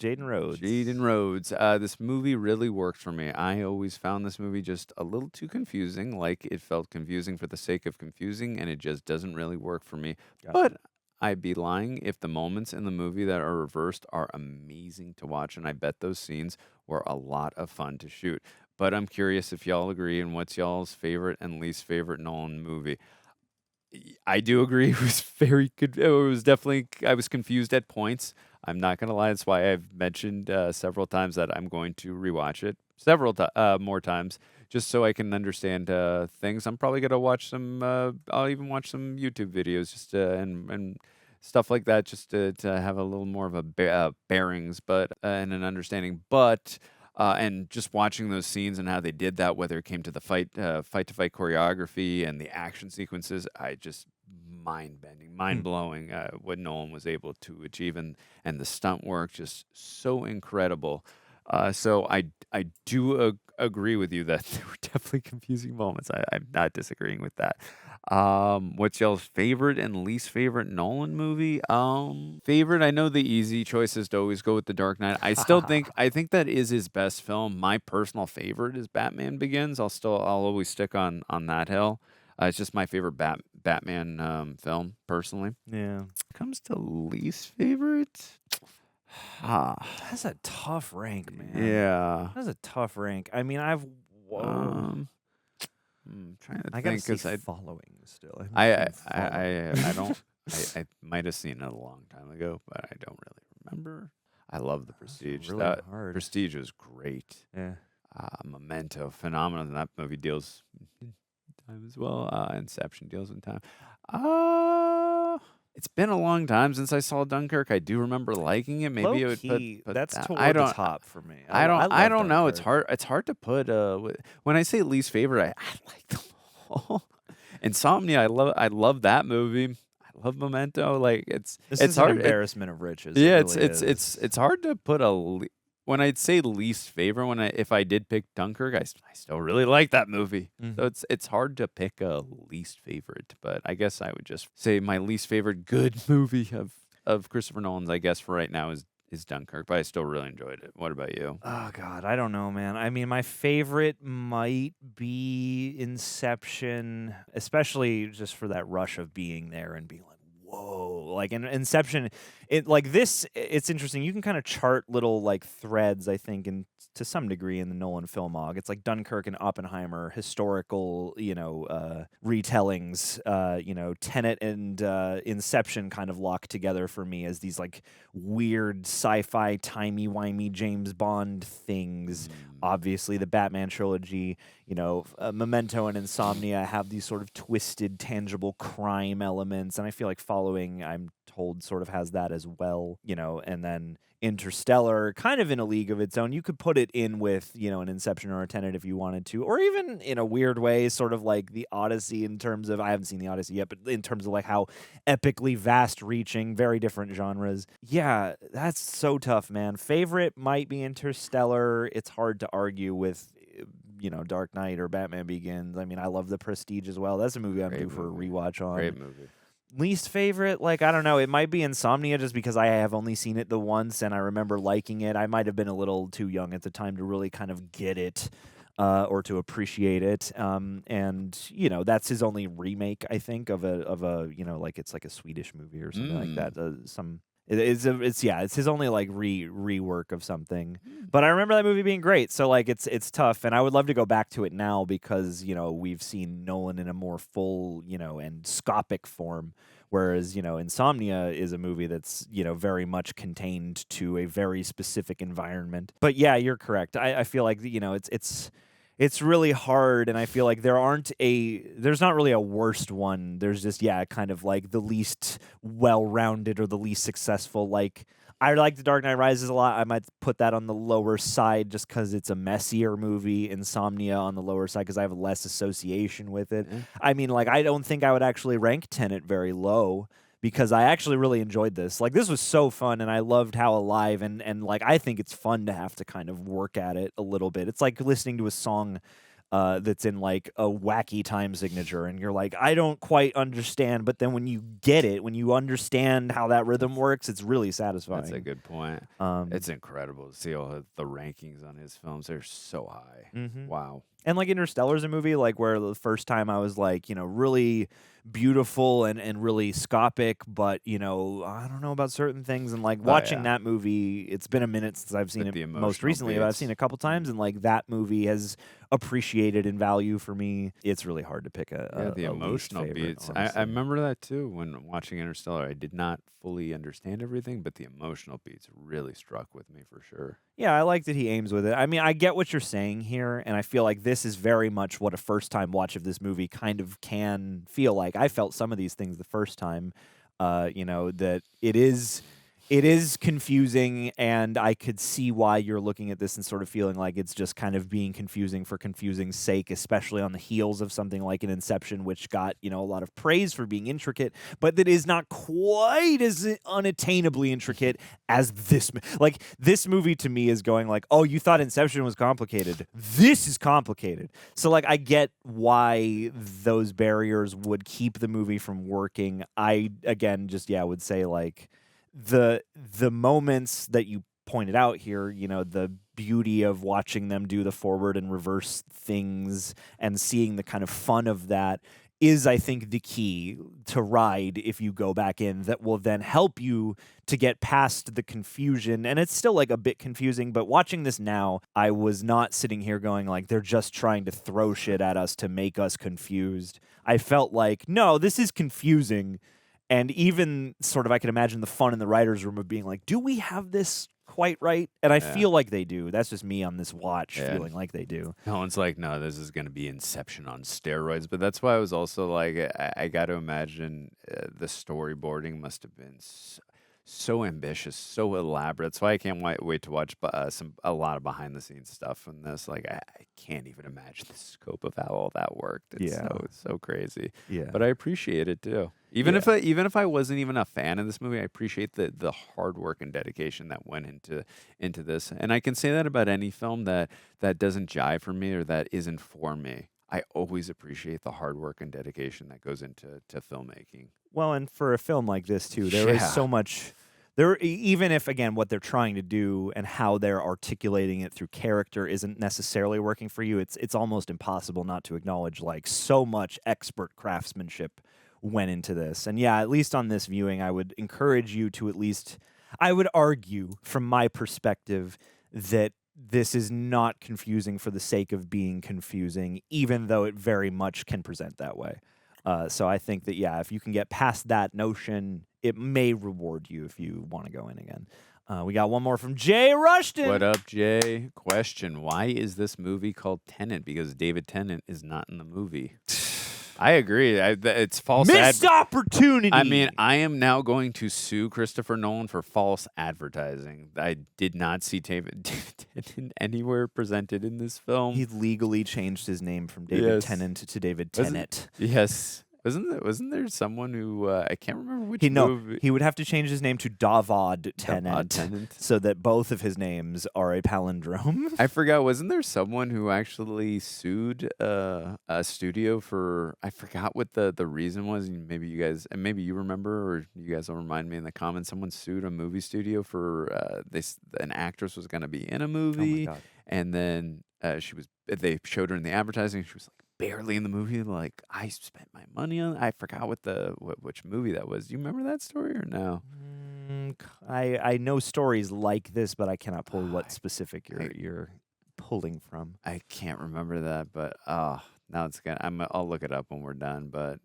This movie really worked for me. I always found this movie just a little too confusing. Like, it felt confusing for the sake of confusing, and it just doesn't really work for me. Gotcha. But I'd be lying if the moments in the movie that are reversed are amazing to watch, and I bet those scenes were a lot of fun to shoot. But I'm curious if y'all agree, and what's y'all's favorite and least favorite Nolan movie? I do agree. It was very good. It was definitely, I was confused at points. I'm not gonna lie. That's why I've mentioned several times that I'm going to rewatch it more times, just so I can understand things. I'm probably gonna watch some. I'll even watch some YouTube videos just and stuff like that, just to have a little more of a bearings, but and an understanding. But and just watching those scenes and how they did that, whether it came to the fight to fight choreography and the action sequences, I just mind-bending, mind-blowing what Nolan was able to achieve, and the stunt work just so incredible. So I do agree with you that there were definitely confusing moments. I'm not disagreeing with that. What's y'all's favorite and least favorite Nolan movie? Favorite, I know the easy choice is to always go with The Dark Knight. I think that is his best film. My personal favorite is Batman Begins. I'll always stick on that hill. It's just my favorite Batman film, personally. Yeah. Comes to least favorite. That's a tough rank, man. Yeah. That's a tough rank. I mean, trying to I gotta think see because Following still. I don't. I might have seen it a long time ago, but I don't really remember. I love The Prestige. really hard. Prestige was great. Yeah. Memento, phenomenal. And that movie deals in time as well. Inception deals in time. It's been a long time since I saw Dunkirk. I do remember liking it. Maybe it would Low-key, put that's that. toward I the don't. top for me. I don't love know. It's Dunkirk. hard. It's hard to put. When I say least favorite, I like them all. Insomnia. I love that movie. I love Memento. Like it's hard. An embarrassment of riches. Yeah, it really is. it's hard to put when I'd say least favorite. If I did pick Dunkirk, I still really like that movie. So it's hard to pick a least favorite. But I guess I would just say my least favorite good movie of Christopher Nolan's, I guess for right now, is Dunkirk. But I still really enjoyed it. What about you? Oh God, I don't know, man. I mean, my favorite might be Inception, especially just for that rush of being there and being like, whoa, like in Inception, it's interesting. You can kind of chart little like threads, I think, and to some degree in the Nolan filmog. It's like Dunkirk and Oppenheimer, historical, retellings. Tenet and Inception kind of lock together for me as these like weird sci-fi, timey-wimey James Bond things. Obviously, the Batman trilogy, Memento and Insomnia have these sort of twisted, tangible crime elements, and I feel like Following, I'm told, sort of has that as well, and then Interstellar, kind of in a league of its own. You could put it in with, an Inception or a Tenet if you wanted to, or even in a weird way, sort of like the Odyssey in terms of, I haven't seen the Odyssey yet, but in terms of like how epically vast-reaching, very different genres. Yeah, that's so tough, man. Favorite might be Interstellar. It's hard to argue with, Dark Knight or Batman Begins. I mean, I love The Prestige as well. That's a movie I'm due for a rewatch on. Great movie. Least favorite, I don't know. It might be Insomnia just because I have only seen it the once and I remember liking it. I might have been a little too young at the time to really kind of get it or to appreciate it. And that's his only remake, I think, of a it's like a Swedish movie or something like that. It's his only rework of something. But I remember that movie being great. So it's tough, and I would love to go back to it now because we've seen Nolan in a more full and scopic form. Whereas Insomnia is a movie that's very much contained to a very specific environment. But yeah, you're correct. I feel like it's really hard, and I feel like there's not really a worst one. There's just, kind of like the least well-rounded or the least successful. I like The Dark Knight Rises a lot. I might put that on the lower side just because it's a messier movie. Insomnia on the lower side because I have less association with it. I mean, I don't think I would actually rank Tenet very low, because I actually really enjoyed this. This was so fun, and I loved how alive, and I think it's fun to have to kind of work at it a little bit. It's like listening to a song that's in a wacky time signature, and you're like, I don't quite understand, but then when you get it, when you understand how that rhythm works, it's really satisfying. That's a good point. It's incredible to see all the rankings on his films. They're so high. Wow. And Interstellar is a movie where the first time I was really beautiful and really scopic, but I don't know about certain things. And like watching that movie, it's been a minute since I've seen it most recently, but I've seen it a couple times, and like that movie has appreciated in value for me. It's really hard to pick a the a emotional least favorite, beats. I remember that too when watching Interstellar. I did not fully understand everything, but the emotional beats really struck with me for sure. Yeah, I like that he aims with it. I mean, I get what you're saying here, and I feel like this is very much what a first-time watch of this movie kind of can feel like. I felt some of these things the first time, that it is confusing, and I could see why you're looking at this and sort of feeling like it's just kind of being confusing for confusing's sake, especially on the heels of something like an Inception, which got, a lot of praise for being intricate, but that is not quite as unattainably intricate as this. Like, this movie to me is going like, oh, you thought Inception was complicated. This is complicated. So, like, I get why those barriers would keep the movie from working. I, again, just, would say, like, the moments that you pointed out here, the beauty of watching them do the forward and reverse things and seeing the kind of fun of that is, I think, the key to ride if you go back in, that will then help you to get past the confusion. And it's still like a bit confusing, but watching this now, I was not sitting here going like, they're just trying to throw shit at us to make us confused. I felt like, no, this is confusing. And even sort of, I can imagine the fun in the writer's room of being like, do we have this quite right? And I feel like they do. That's just me on this watch feeling like they do. No one's like, no, this is going to be Inception on steroids. But that's why I was also like, I got to imagine the storyboarding must have been so ambitious, so elaborate. That's why I can't wait to watch a lot of behind the scenes stuff from this. Like, I can't even imagine the scope of how all that worked. It's so crazy. Yeah. But I appreciate it too. Even if I wasn't even a fan of this movie, I appreciate the hard work and dedication that went into this. And I can say that about any film that doesn't jive for me or that isn't for me. I always appreciate the hard work and dedication that goes into filmmaking. Well, and for a film like this too, there is so much. Even if, again, what they're trying to do and how they're articulating it through character isn't necessarily working for you, it's almost impossible not to acknowledge like so much expert craftsmanship went into this. And at least on this viewing, I would encourage you to I would argue from my perspective that this is not confusing for the sake of being confusing, even though it very much can present that way. So I think that, if you can get past that notion, it may reward you if you want to go in again. We got one more from Jay Rushton. What up, Jay? Question: why is this movie called Tenet? Because David Tennant is not in the movie. I agree. It's false. Missed opportunity. I mean, I am now going to sue Christopher Nolan for false advertising. I did not see David Tennant anywhere presented in this film. He legally changed his name from David Tennant to David Tenet. Yes. Wasn't there someone who I can't remember which movie? He would have to change his name to Davad Tenet, so that both of his names are a palindrome. I forgot. Wasn't there someone who actually sued a studio for? I forgot what the reason was. Maybe you remember, or you guys will remind me in the comments. Someone sued a movie studio for an actress was going to be in a movie, and then they showed her in the advertising. She was like barely in the movie. Like, I spent my money on. I forgot which movie that was. Do you remember that story or no? I know stories like this, but I cannot pull what specific you're pulling from. I can't remember that, but now it's gonna. I'll look it up when we're done. But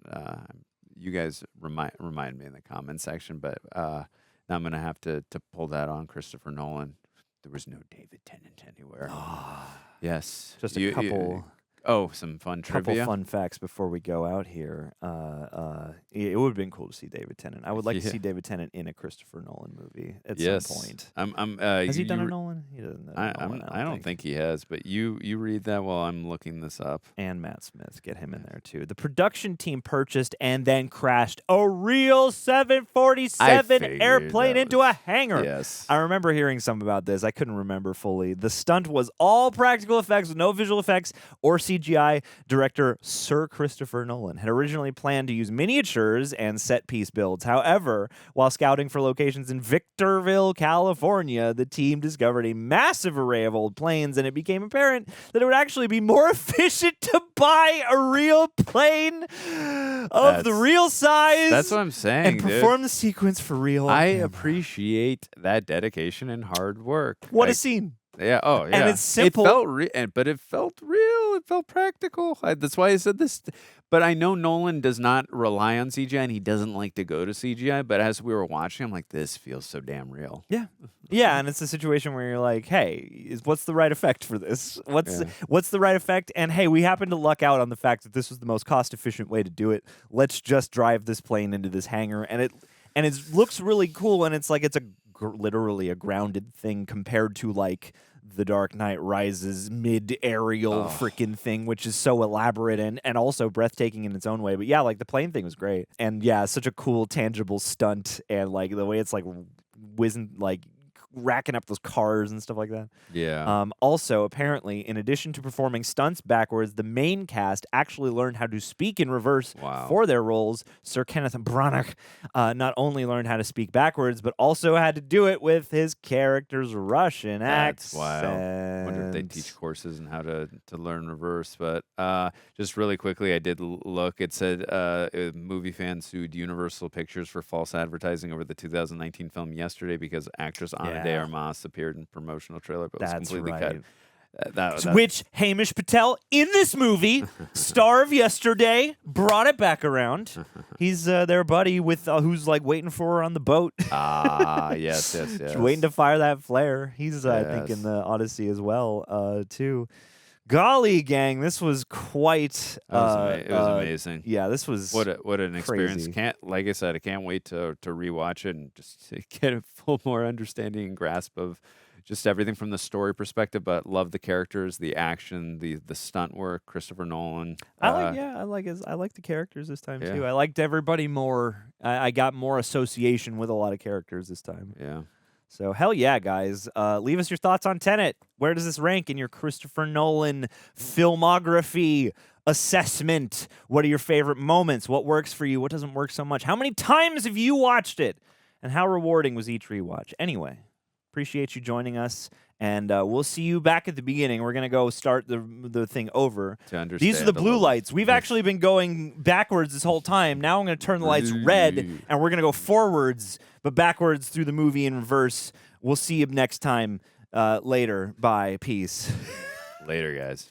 you guys remind me in the comment section. But now I'm gonna have to pull that on Christopher Nolan. There was no David Tennant anywhere. Yes, just a couple. Some fun trivia. Couple fun facts before we go out here. It would have been cool to see David Tennant. I would like to see David Tennant in a Christopher Nolan movie at some point. Has he done a Nolan? He doesn't. I don't think he has. But you read that while I'm looking this up. And Matt Smith, get him in there too. The production team purchased and then crashed a real 747 airplane into a hangar. Yes, I remember hearing some about this. I couldn't remember fully. The stunt was all practical effects with no visual effects or CGI. CGI director Sir Christopher Nolan had originally planned to use miniatures and set-piece builds. However, while scouting for locations in Victorville, California, the team discovered a massive array of old planes, and it became apparent that it would actually be more efficient to buy a real plane of the real size. That's what I'm saying, and perform the sequence for real. I appreciate that dedication and hard work. What a scene. Yeah. Oh, yeah. And it's simple. It felt but it felt real. It felt practical. That's why I said this. But I know Nolan does not rely on CGI, and he doesn't like to go to CGI. But as we were watching, I'm like, this feels so damn real. Yeah. Yeah, and it's a situation where you're like, hey, what's the right effect for this? What's the right effect? And hey, we happen to luck out on the fact that this was the most cost-efficient way to do it. Let's just drive this plane into this hangar, and it looks really cool, and it's like it's literally a grounded thing compared to like the Dark Knight Rises mid-aerial freaking thing, which is so elaborate and also breathtaking in its own way. But yeah, like the plane thing was great, and yeah, such a cool tangible stunt, and like the way it's like whizzing, like racking up those cars and stuff like that. Yeah. Also, apparently, in addition to performing stunts backwards, the main cast actually learned how to speak in reverse for their roles. Sir Kenneth Branagh not only learned how to speak backwards, but also had to do it with his character's Russian accent. That's wild. I wonder if they teach courses on how to learn reverse. But just really quickly, I did look. It said a movie fan sued Universal Pictures for false advertising over the 2019 film Yesterday because actress Ana de Armas appeared in promotional trailer, but was completely cut. Which Hamish Patel in this movie, star of Yesterday, brought it back around. He's their buddy with who's like waiting for her on the boat. Yes. Just waiting to fire that flare. He's I think in the Odyssey as well too. Golly, gang, this was quite. It was amazing. Yeah, this was what an experience. Like I said, I can't wait to rewatch it and just to get a full more understanding and grasp of just everything from the story perspective. But love the characters, the action, the stunt work. Christopher Nolan. I like the characters this time too. I liked everybody more. I got more association with a lot of characters this time. Yeah. So, hell yeah, guys. Leave us your thoughts on Tenet. Where does this rank in your Christopher Nolan filmography assessment? What are your favorite moments? What works for you? What doesn't work so much? How many times have you watched it? And how rewarding was each rewatch? Anyway, appreciate you joining us. And we'll see you back at the beginning. We're going to go start the thing over. These are the blue lights. We've actually been going backwards this whole time. Now I'm going to turn the lights red, and we're going to go forwards, but backwards through the movie in reverse. We'll see you next time later. Bye. Peace. Later, guys.